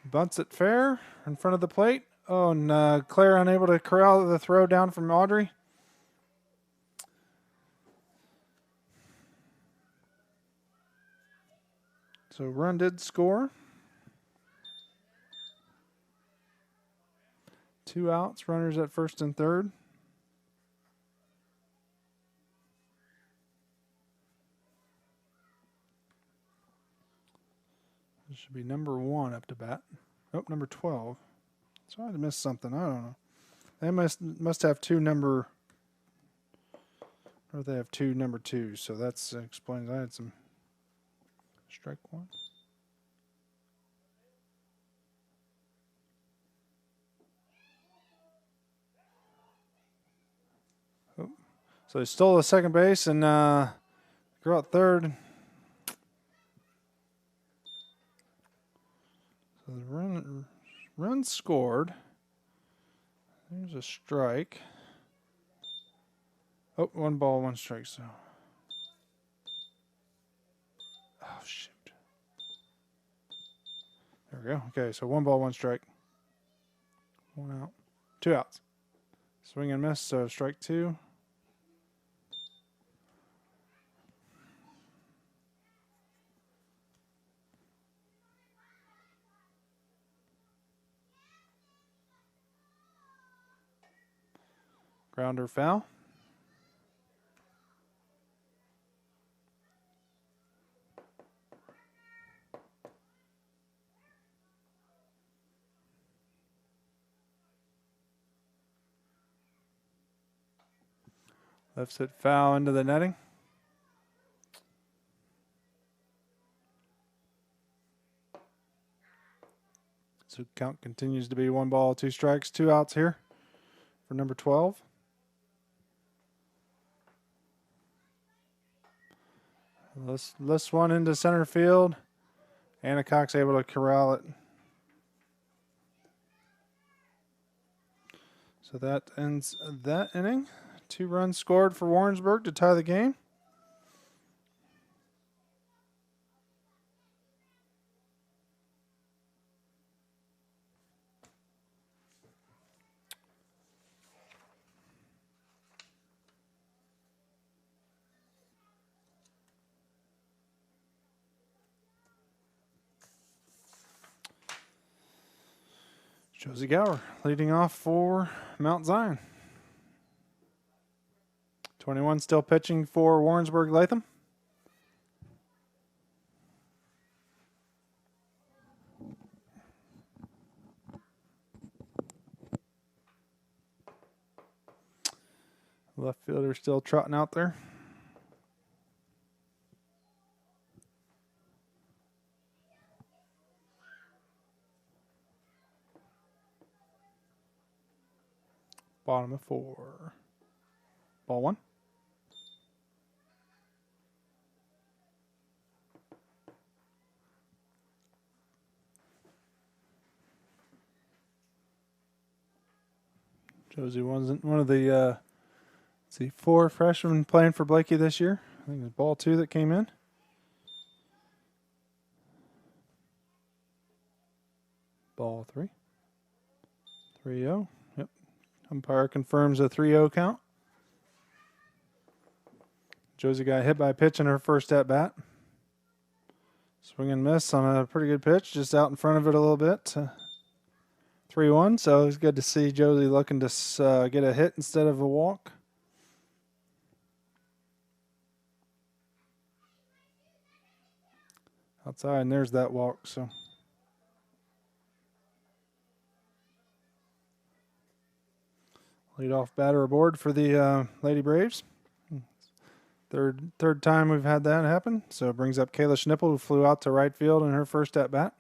Bunts it fair in front of the plate. Oh, and Claire unable to corral the throw down from Audrey. So run did score. 2 outs, runners at first and third. This should be number 1 up to bat. Oh, number 12. So I missed something. I don't know. They must have 2 number, or they have 2 number 2s. So that explains. I had some strike 1. Oh, so they stole the second base and go out third. So the run scored. There's a strike. Oh, 1 ball, 1 strike. So, oh shoot. There we go. Okay, so 1 ball, 1 strike. 1 out. 2 outs. Swing and miss. So strike 2. Grounder foul. Left hit foul into the netting. So count continues to be 1 ball, 2 strikes, 2 outs here for number 12. This one into center field. Anna Cox able to corral it. So that ends that inning. 2 runs scored for Warrensburg to tie the game. Josie Gower leading off for Mount Zion. 21 still pitching for Warrensburg-Latham. Left fielder still trotting out there. Bottom of 4. Ball 1. Josie wasn't one of the, let's see, 4 freshmen playing for Blakey this year. I think it was ball 2 that came in. Ball 3. 3-0. Yep. Umpire confirms a 3-0 count. Josie got hit by a pitch in her first at bat. Swing and miss on a pretty good pitch, just out in front of it a little bit. 3-1, so it's good to see Josie looking to get a hit instead of a walk. Outside, and there's that walk. So leadoff batter aboard for the Lady Braves. Third time we've had that happen. So it brings up Kayla Schnippel, who flew out to right field in her first at bat.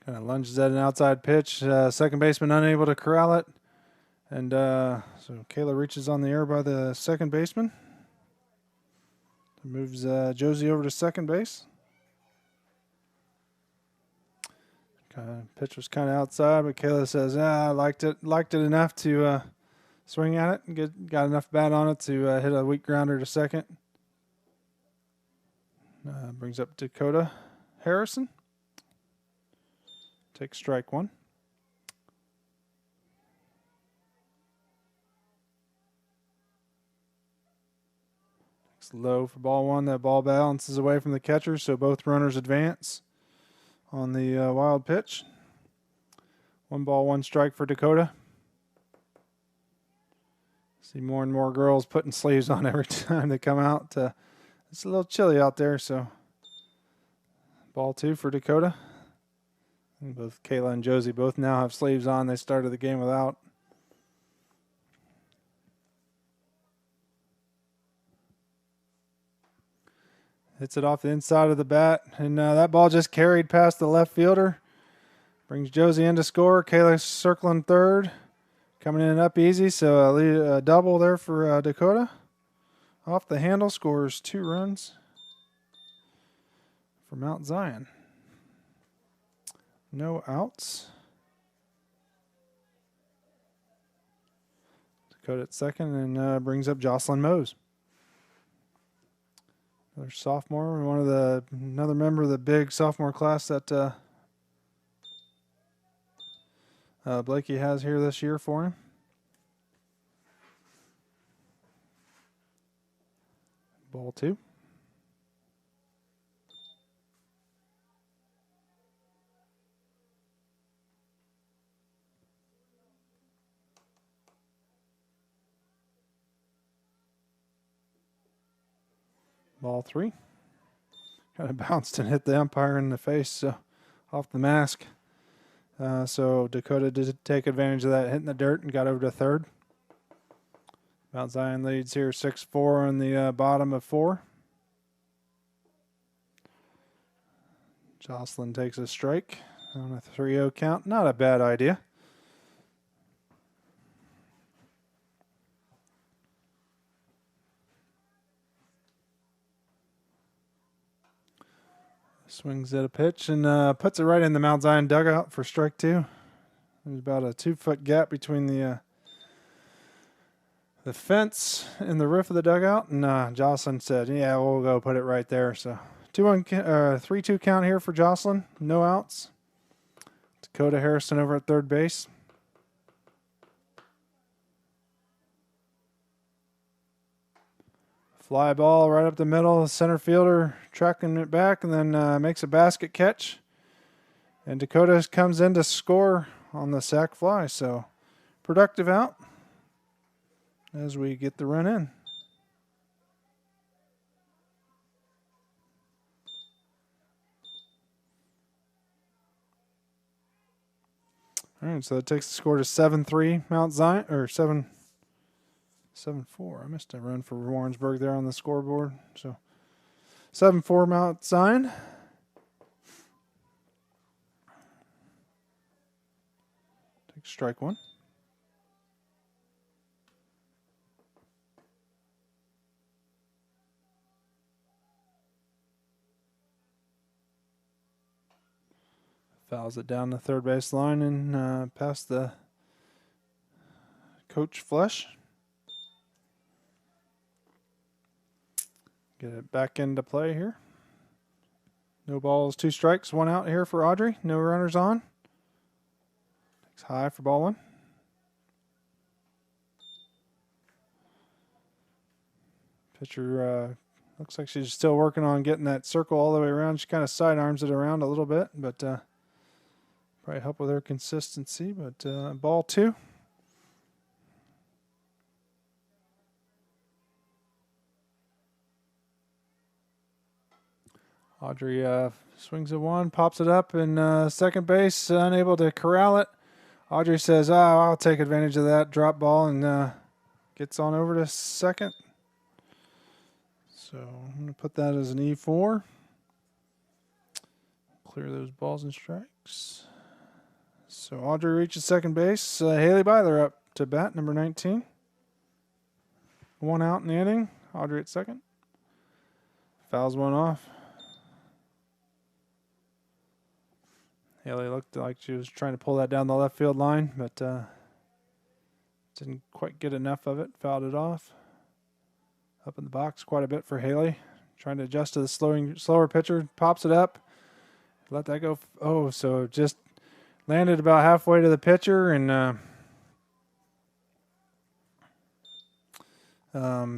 Kind of lunges at an outside pitch. Second baseman unable to corral it. And so Kayla reaches on the air by the second baseman. Moves Josie over to second base. Pitch was kind of outside, but Kayla says, I liked it enough to swing at it and got enough bat on it to hit a weak grounder to second. Brings up Dakota Harrison. Takes strike 1. Takes low for ball 1. That ball bounces away from the catcher, so both runners advance on the wild pitch. 1 ball, 1 strike for Dakota. See more and more girls putting sleeves on every time they come out. It's a little chilly out there, so ball 2 for Dakota. And both Kayla and Josie both now have sleeves on. They started the game without. Hits it off the inside of the bat, and that ball just carried past the left fielder. Brings Josie in to score. Kayla circling third. Coming in up easy, so a double there for Dakota. Off the handle, scores 2 runs. for Mount Zion. No outs. Dakota at second and brings up Jocelyn Mose. Another sophomore, another member of the big sophomore class that Blakey has here this year for him. Ball 2. Ball 3. Kind of bounced and hit the umpire in the face, so off the mask. So Dakota did take advantage of that, hitting the dirt, and got over to third. Mount Zion leads here 6-4 on the bottom of 4. Jocelyn takes a strike on a 3-0 count. Not a bad idea. Swings at a pitch and puts it right in the Mount Zion dugout for strike 2. There's about a 2-foot gap between the fence and the roof of the dugout, and Jocelyn said, "Yeah, we'll go put it right there." So 3-2 count here for Jocelyn. No outs. Dakota Harrison over at third base. Fly ball right up the middle. Center fielder tracking it back and then makes a basket catch. And Dakota comes in to score on the sac fly. So productive out as we get the run in. All right, so that takes the score to 7-3 Mount Zion, or 7-4. I missed a run for Warrensburg there on the scoreboard. So 7-4 Mount Zion. Take strike 1. Fouls it down the third base line and past the coach flush. Get it back into play here. No balls, 2 strikes, 1 out here for Audrey. No runners on. Takes high for ball 1. Pitcher looks like she's still working on getting that circle all the way around. She kind of sidearms it around a little bit, but probably help with her consistency. But ball 2. Audrey swings at 1, pops it up, and second base, unable to corral it. Audrey says, I'll take advantage of that drop ball, and gets on over to second. So I'm going to put that as an E4. Clear those balls and strikes. So Audrey reaches second base. Haley Byler up to bat, number 19. 1 out in the inning. Audrey at second. Fouls 1 off. Haley looked like she was trying to pull that down the left field line, but didn't quite get enough of it. Fouled it off. Up in the box quite a bit for Haley. Trying to adjust to the slower pitcher. Pops it up. Let that go. So just landed about halfway to the pitcher and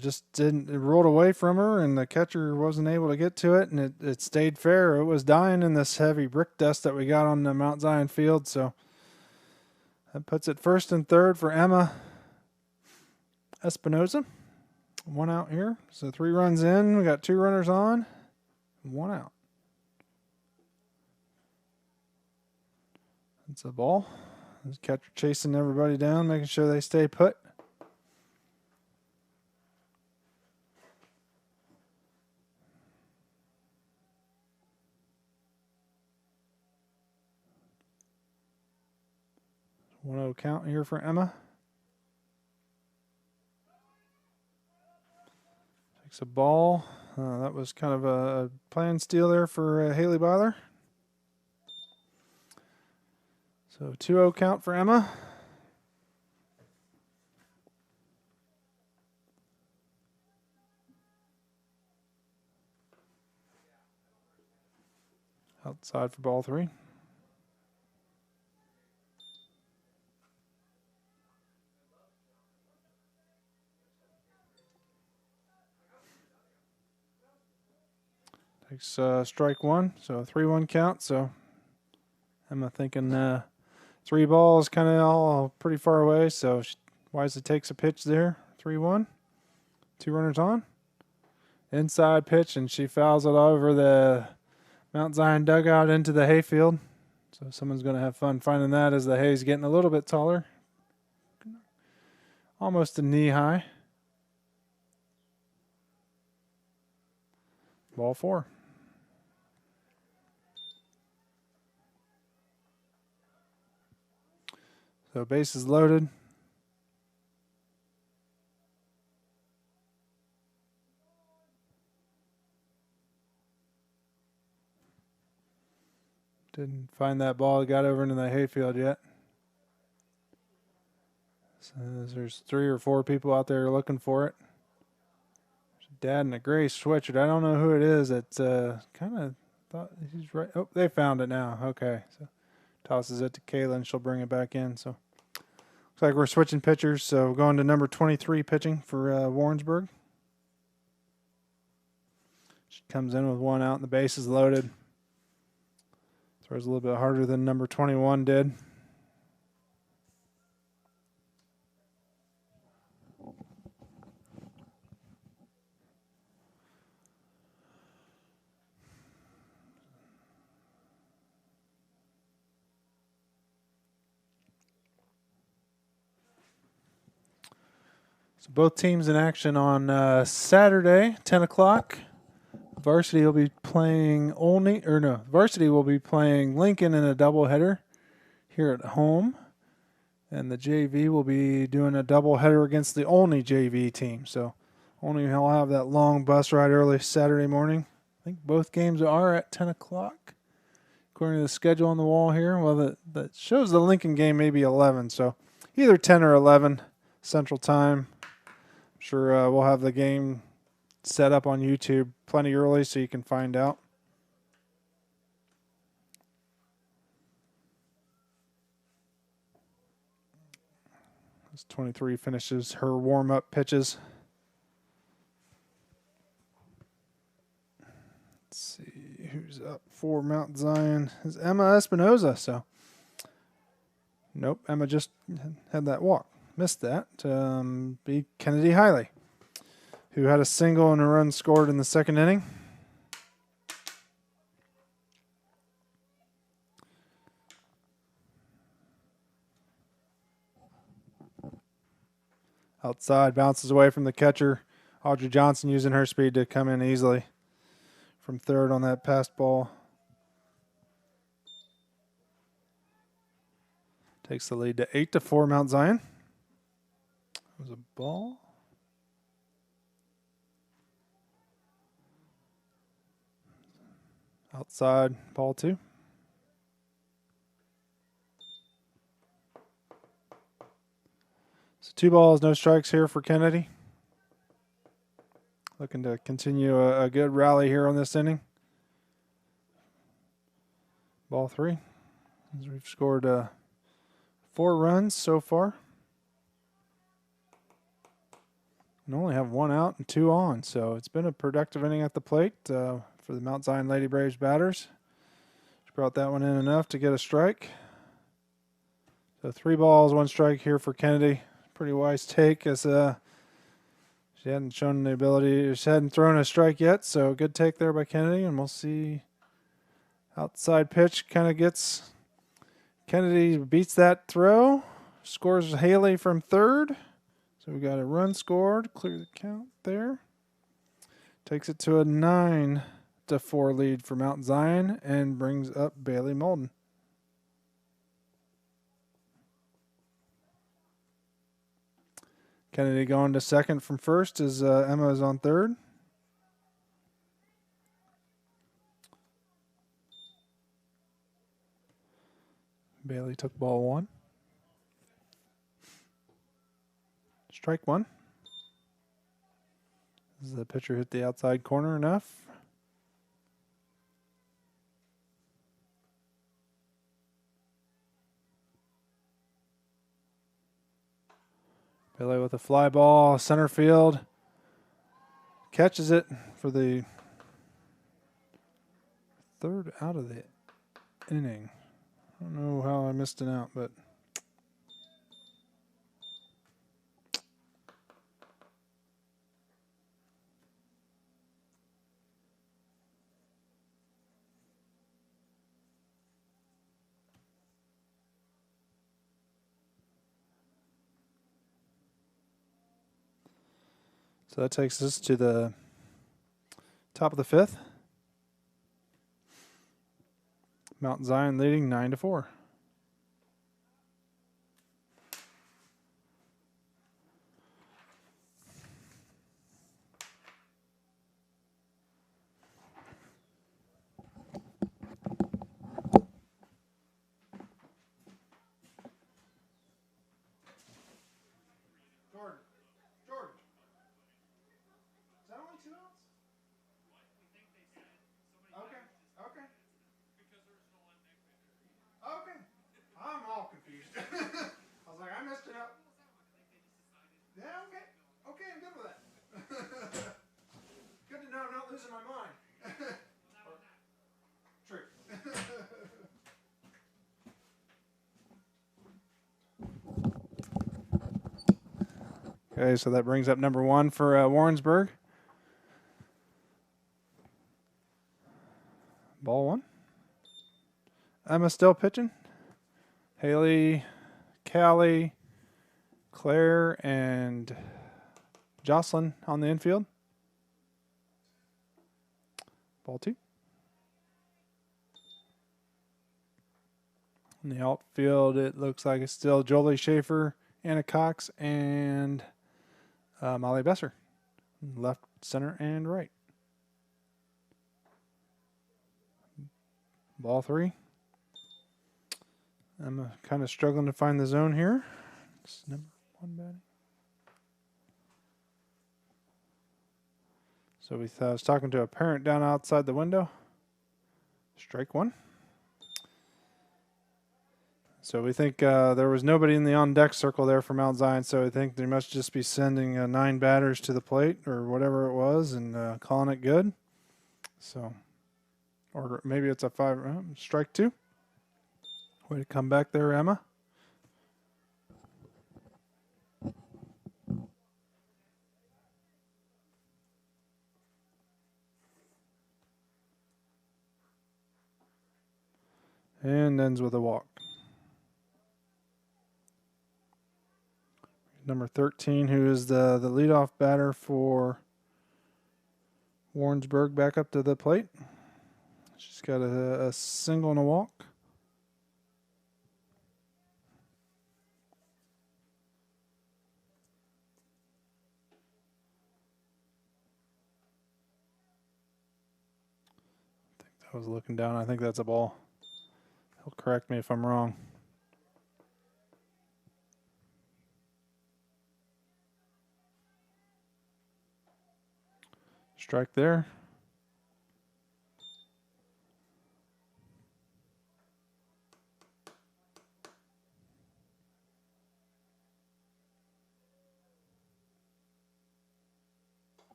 just didn't. It rolled away from her, and the catcher wasn't able to get to it, and it stayed fair. It was dying in this heavy brick dust that we got on the Mount Zion field, so that puts it first and third for Emma Espinoza. 1 out here, so 3 runs in. We got 2 runners on, 1 out. It's a ball. The catcher chasing everybody down, making sure they stay put. One-0 count here for Emma. Takes a ball. That was kind of a planned steal there for Haley Byler. So 2-0 count for Emma. Outside for ball 3. Takes strike 1, so a 3-1 count. So Emma thinking 3 balls kind of all pretty far away, so she wisely takes a pitch there. 3-1. 2 runners on. Inside pitch, and she fouls it over the Mount Zion dugout into the hayfield. So someone's going to have fun finding that as the hay's getting a little bit taller. Almost to knee high. Ball 4. So bases loaded. Didn't find that ball. Got over into the hayfield yet. So there's 3 or 4 people out there looking for it. There's a dad in a gray sweatshirt. I don't know who it is. It's kind of thought he's right. Oh, they found it now. Okay. So tosses it to Kayla, and she'll bring it back in. So looks like we're switching pitchers. So going to number 23 pitching for Warrensburg. She comes in with 1 out, and the base is loaded. Throws a little bit harder than number 21 did. So both teams in action on Saturday, 10 o'clock. Varsity will be playing Varsity will be playing Lincoln in a doubleheader here at home. And the JV will be doing a doubleheader against the Olney JV team. So Olney will have that long bus ride early Saturday morning. I think both games are at 10 o'clock, according to the schedule on the wall here. Well, that shows the Lincoln game maybe 11. So either 10 or 11 Central Time. I'm sure we'll have the game set up on YouTube plenty early so you can find out. As 23 finishes her warm-up pitches. Let's see who's up for Mount Zion. Is Emma Espinoza. So nope, Emma just had that walk. Missed that. Be Kennedy Hiley, who had a single and a run scored in the second inning. Outside, bounces away from the catcher. Audrey Johnson using her speed to come in easily from third on that passed ball. Takes the lead to 8-4 Mount Zion. It was a ball. Outside, ball 2. So 2 balls, no strikes here for Kennedy. Looking to continue a good rally here on this inning. Ball 3. As we've scored 4 runs so far. And only have 1 out and 2 on. So it's been a productive inning at the plate for the Mount Zion Lady Braves batters. She brought that one in enough to get a strike. So 3 balls, 1 strike here for Kennedy. Pretty wise take as she hadn't shown the ability. She hadn't thrown a strike yet. So good take there by Kennedy. And we'll see. Outside pitch kind of gets Kennedy, beats that throw. Scores Haley from third. So we got a run scored, clear the count there. Takes it to a 9-4 lead for Mount Zion and brings up Bailey Molden. Kennedy going to second from first as Emma is on third. Bailey took ball 1. Strike 1. Does the pitcher hit the outside corner enough? Bailey with a fly ball, center field. Catches it for the 3rd out of the inning. I don't know how I missed an out, but so that takes us to the top of the 5th. Mount Zion leading 9-4. George. Is that only 2 outs? Okay. Okay. I'm all confused. I was like, I messed it up. Yeah, okay. Okay, I'm good with that. Good to know I'm not losing my mind. True. Okay, so that brings up number 1 for Warrensburg. Ball 1. Emma still pitching. Haley, Callie, Claire, and Jocelyn on the infield. Ball 2. In the outfield, it looks like it's still Jolie Schaefer, Anna Cox, and Molly Besser. Left, center, and right. Ball 3. I'm kind of struggling to find the zone here. It's number 1 batting. So I was talking to a parent down outside the window. Strike 1. So we think there was nobody in the on-deck circle there for Mount Zion, so I think they must just be sending 9 batters to the plate or whatever it was and calling it good. So, or maybe it's a 5. Strike 2. Way to come back there, Emma. And ends with a walk. Number 13, who is the leadoff batter for Warrensburg, back up to the plate. She's got a single and a walk. I think that was looking down. I think that's a ball. He'll correct me if I'm wrong. Strike there.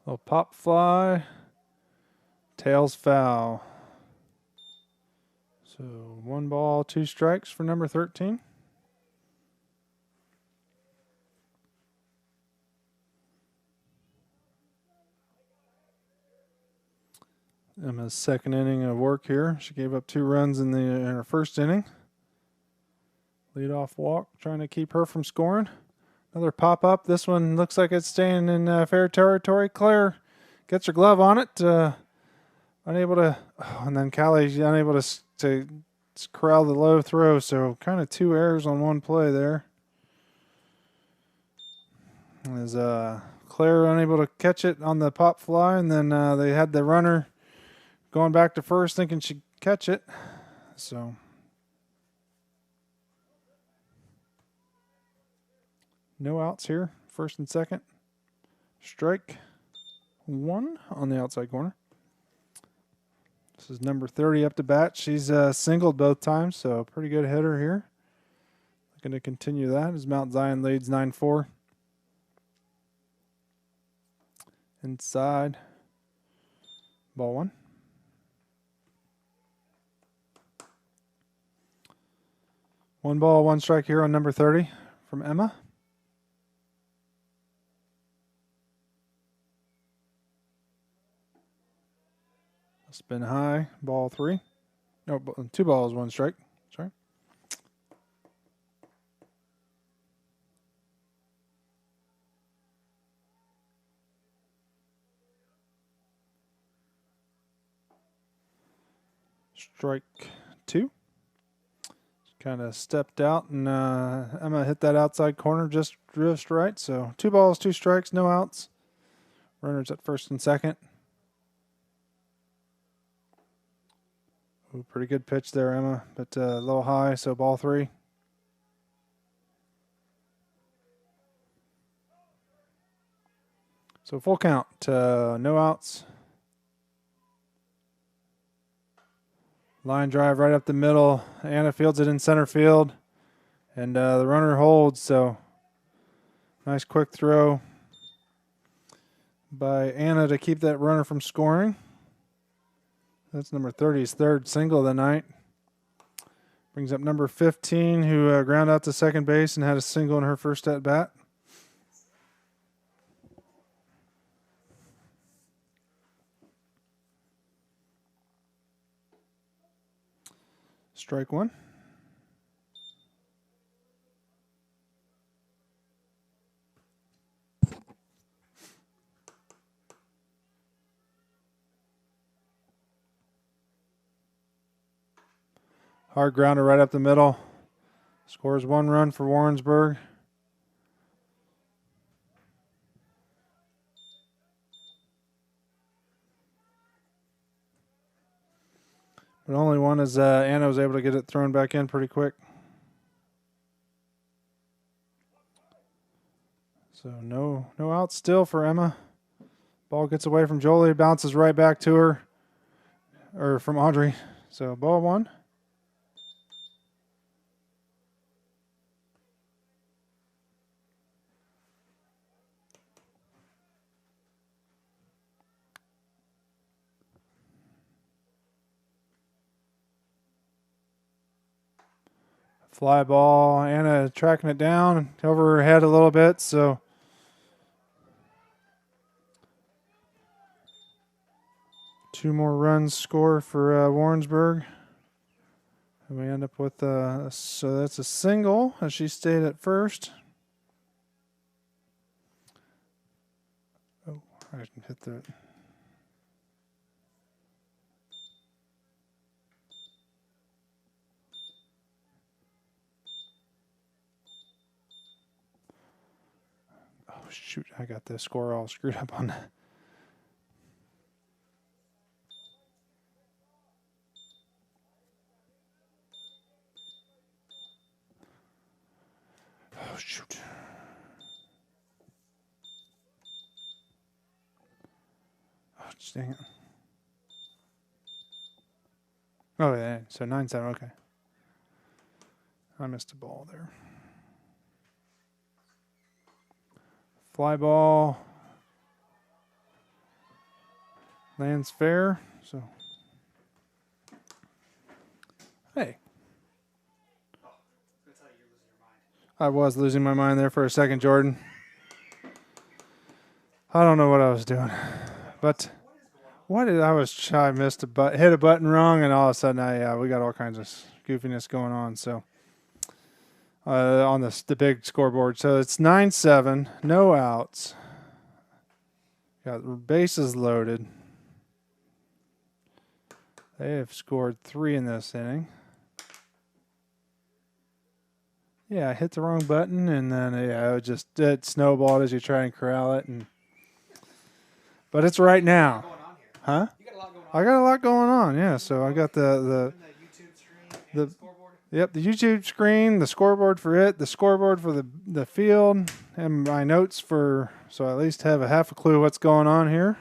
Little pop fly. Tails foul. So 1 ball, 2 strikes for number 13. Emma's second inning of work here. She gave up 2 runs in her first inning. Leadoff walk, trying to keep her from scoring. Another pop up. This one looks like it's staying in fair territory. Claire gets her glove on it. Unable to, and then Callie's unable to corral the low throw. So kind of 2 errors on 1 play there. As Claire unable to catch it on the pop fly, and then they had the runner going back to first thinking she'd catch it. So No outs here. First and second. Strike 1 on the outside corner. This is number 30 up to bat. She's singled both times, so pretty good hitter here. Going to continue that as Mount Zion leads 9-4. Inside. Ball 1. One ball, one strike here on number 30 from Emma. Spin high, ball 3. No, 2 balls, 1 strike. Sorry. Strike 2. Kind of stepped out, and Emma hit that outside corner just right. So 2 balls, 2 strikes, no outs. Runners at first and second. Ooh, pretty good pitch there, Emma, but a little high, so ball 3. So full count, no outs. Line drive right up the middle. Anna fields it in center field, and the runner holds, so nice quick throw by Anna to keep that runner from scoring. That's number 30's third single of the night. Brings up number 15, who ground out to second base and had a single in her first at bat. Strike 1. Hard grounder right up the middle. Scores 1 run for Warrensburg. But only one as Anna was able to get it thrown back in pretty quick. So no outs still for Emma. Ball gets away from Jolie, bounces right back to her, or from Audrey. So ball 1. Fly ball. Anna tracking it down over her head a little bit, so two more runs score for Warrensburg. And we end up with so that's a single as she stayed at first. Oh, I can hit that. Oh, shoot, I got the score all screwed up on that. Oh, shoot. Oh, dang it. Oh, yeah, so 9-7, okay. I missed a ball there. Fly ball lands fair, so hey. I was losing my mind there for a second, Jordan. I don't know what I was doing, but I missed a button, hit a button wrong, and all of a sudden we got all kinds of goofiness going on. So on the big scoreboard, so it's 9-7, no outs. Got bases loaded. They have scored 3 in this inning. Yeah, I hit the wrong button, and then it snowballed as you try and corral it, but it's right now. Huh? You got a lot going on. I got a lot going on, yeah. So I got the Yep, the YouTube screen, the scoreboard for it, the scoreboard for the field, and my notes so I at least have a half a clue what's going on here.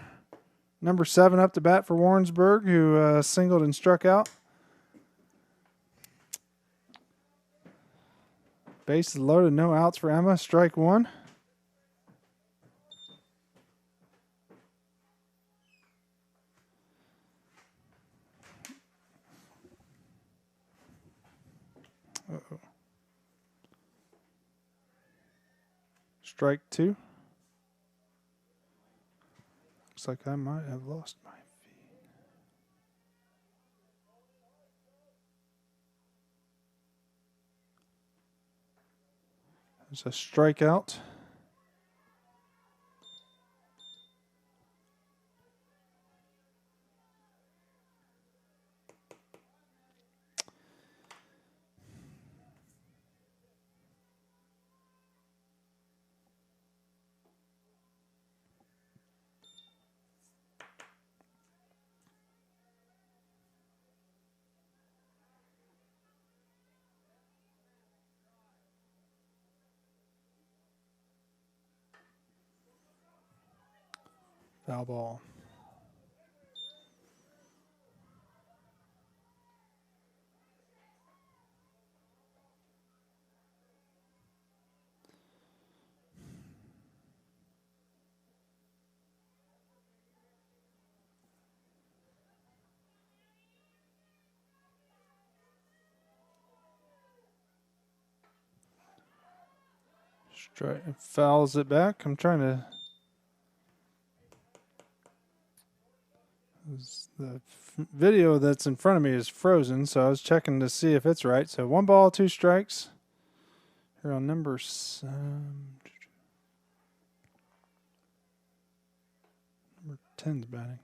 Number 7 up to bat for Warrensburg, who singled and struck out. Bases loaded, no outs for Emma. Strike 1. Uh-oh. Strike 2. Looks like I might have lost my feed. There's a strikeout. Foul ball. Fouls it back. I'm trying to. The video that's in front of me is frozen, so I was checking to see if it's right. So 1 ball, 2 strikes. Here on number 10's batting.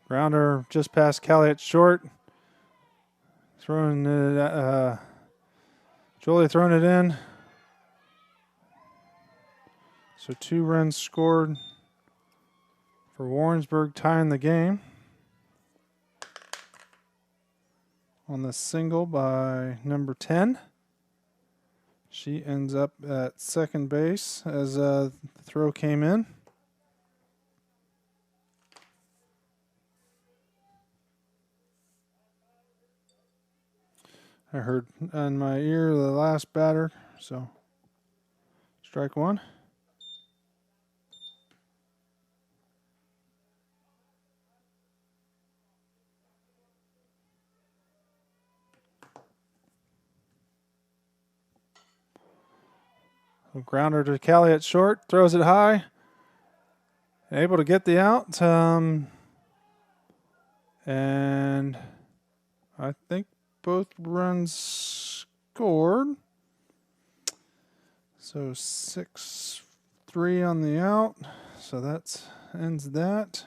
Grounder just past Callie at short. Throwing it, Jolie throwing it in. So 2 runs scored for Warrensburg, tying the game. On the single by number 10. She ends up at second base as the throw came in. I heard in my ear the last batter, so strike 1. A grounder to Callie at short, throws it high, able to get the out, and I think both runs scored. So 6-3 on the out. So that ends that.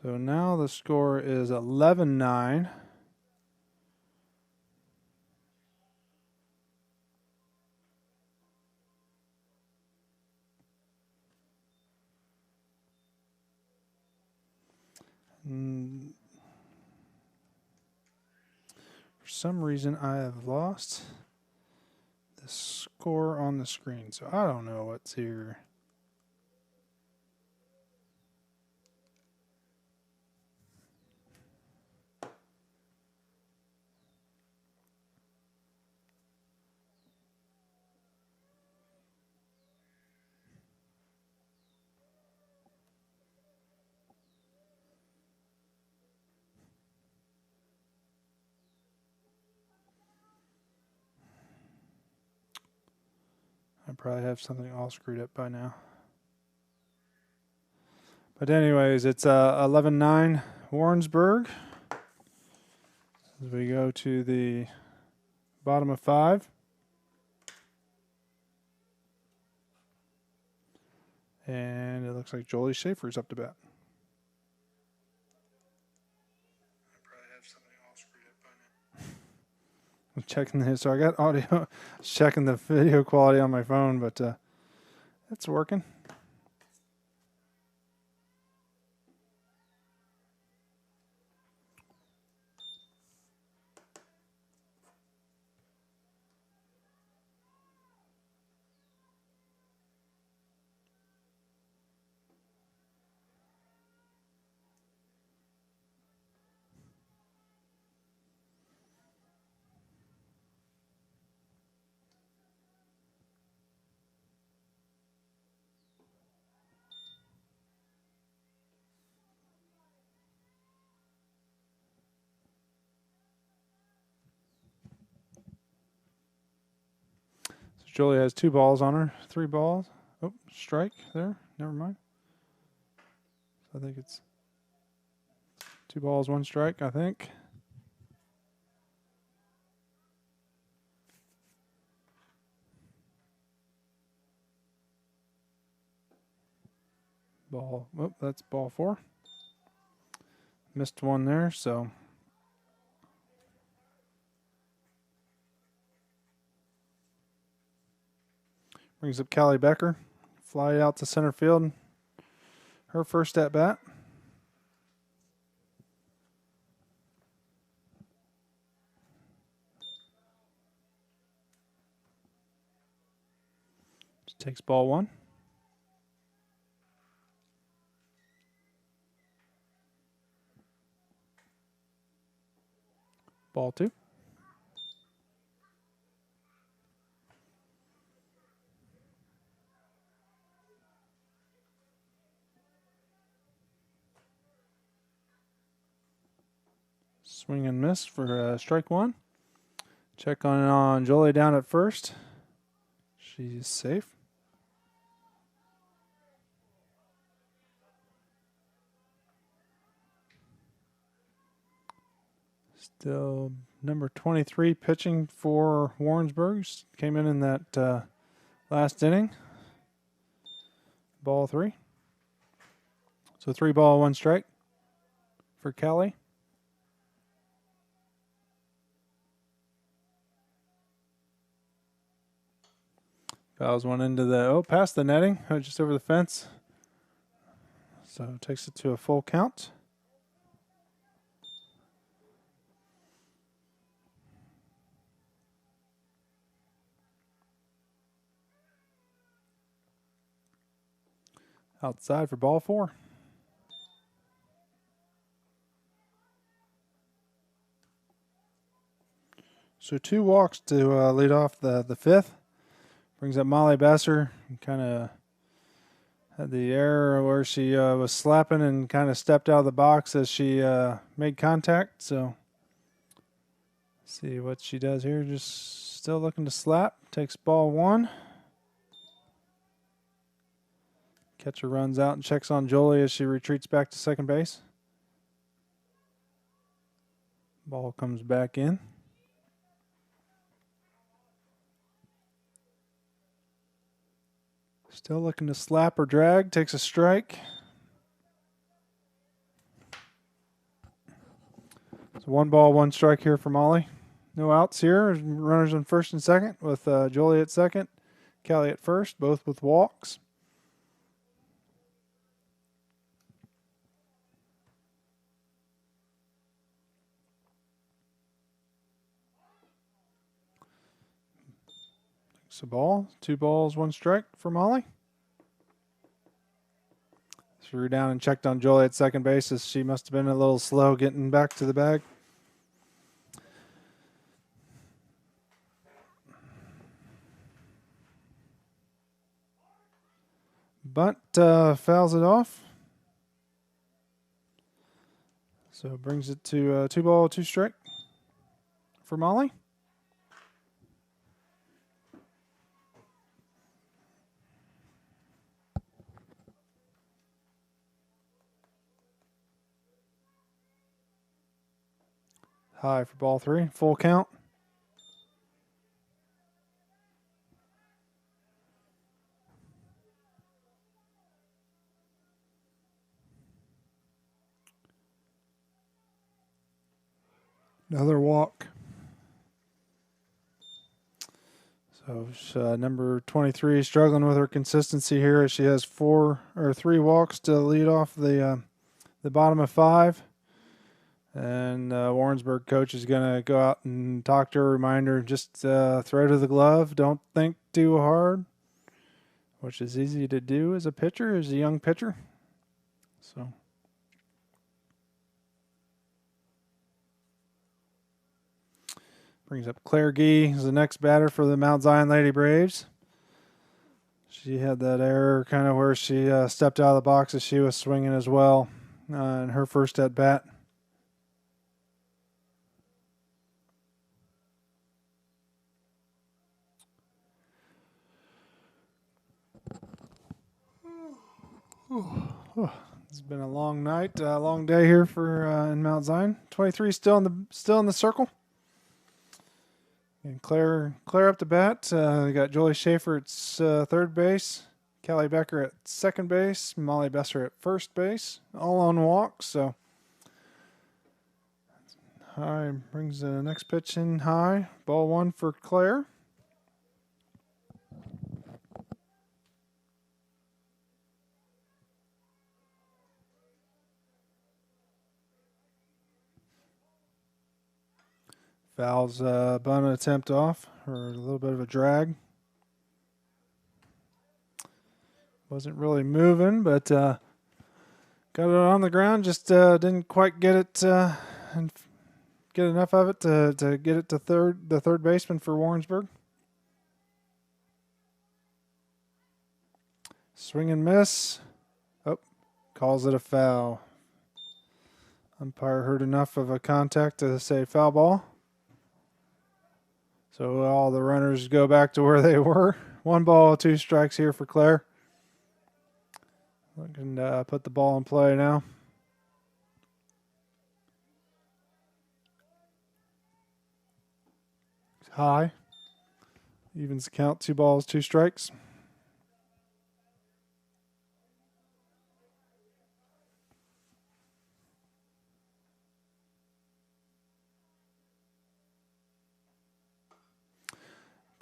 So now the score is 11-9. For some reason, I have lost the score on the screen, so I don't know what's here. I probably have something all screwed up by now. But anyways, it's 11-9 Warrensburg. As we go to the bottom of 5. And it looks like Jolie Schaefer's up to bat. I'm checking the so I got audio, checking the video quality on my phone, but it's working. Jolie has 2 balls on her, 3 balls. Oh, strike there. Never mind. So I think it's 2 balls, 1 strike, I think. Ball. Oh, that's ball 4. Missed one there, so. Brings up Callie Becker. Fly out to center field. Her first at bat. Just takes ball 1. Ball 2. Swing and miss for strike 1. Check on Jolie down at first. She's safe. Still number 23 pitching for Warrensburg. Came in that last inning. Ball 3. So 3 ball, 1 strike for Callie. Fouls one into past the netting, just over the fence. So takes it to a full count. Outside for ball 4. So 2 walks to lead off the 5th. Brings up Molly Besser. Kind of had the error where she was slapping and kind of stepped out of the box as she made contact. So see what she does here. Just still looking to slap. Takes ball 1. Catcher runs out and checks on Jolie as she retreats back to second base. Ball comes back in. Still looking to slap or drag. Takes a strike. So 1 ball, 1 strike here for Molly. No outs here. Runners on first and second with Jolie at second, Callie at first, both with walks. Takes a ball. 2 balls, 1 strike for Molly. Threw down and checked on Jolie at second base as she must have been a little slow getting back to the bag. But fouls it off. So it brings it to 2 ball, 2 strike for Molly. High for ball 3, full count. Another walk. So number 23 struggling with her consistency here as she has 3 walks to lead off the bottom of 5. And Warrensburg coach is going to go out and talk to her, remind her, just throw to the glove. Don't think too hard, which is easy to do as a pitcher, as a young pitcher. So brings up Claire Gee as the next batter for the Mount Zion Lady Braves. She had that error kind of where she stepped out of the box as she was swinging as well in her first at bat. It's been a long night, long day here for in Mount Zion. 23 still in the circle. And Claire up to bat. We got Jolie Schaefer at third base, Callie Becker at second base, Molly Besser at first base, all on walks. So high brings the next pitch in high. Ball 1 for Claire. Fouls bunt attempt off, or a little bit of a drag. Wasn't really moving, but got it on the ground. Just didn't quite get it and get enough of it to get it to the third baseman for Warrensburg. Swing and miss. Oh, calls it a foul. Umpire heard enough of a contact to say foul ball. So all the runners go back to where they were. 1 ball, 2 strikes here for Claire. Looking to put the ball in play now. High. Evens the count, 2 balls, 2 strikes.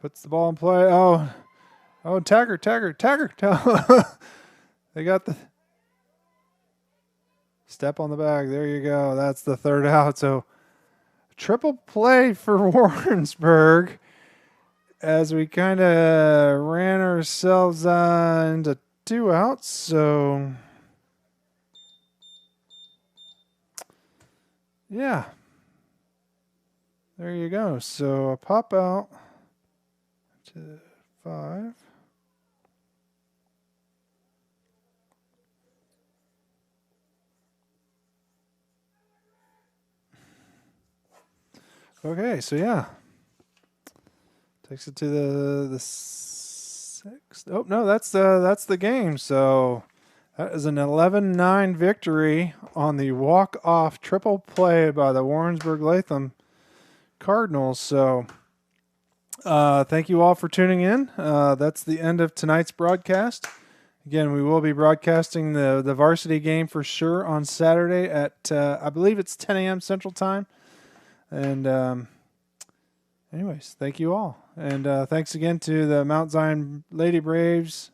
Puts the ball in play. Oh, tagger. They got the step on the bag. There you go. That's the third out. So triple play for Warrensburg as we kind of ran ourselves into 2 outs. So yeah, there you go. So a pop out. 5. Okay, so yeah, takes it to the 6th. Oh no, that's the game. So that is an 11-9 victory on the walk-off triple play by the Warrensburg-Latham Cardinals. So. Thank you all for tuning in. That's the end of tonight's broadcast. Again, we will be broadcasting the varsity game for sure on Saturday at, I believe it's 10 a.m. Central Time. And anyways, thank you all. And thanks again to the Mount Zion Lady Braves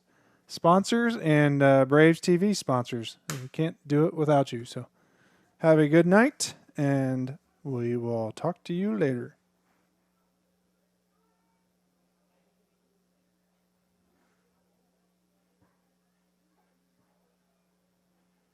sponsors and Braves TV sponsors. We can't do it without you. So have a good night, and we will talk to you later.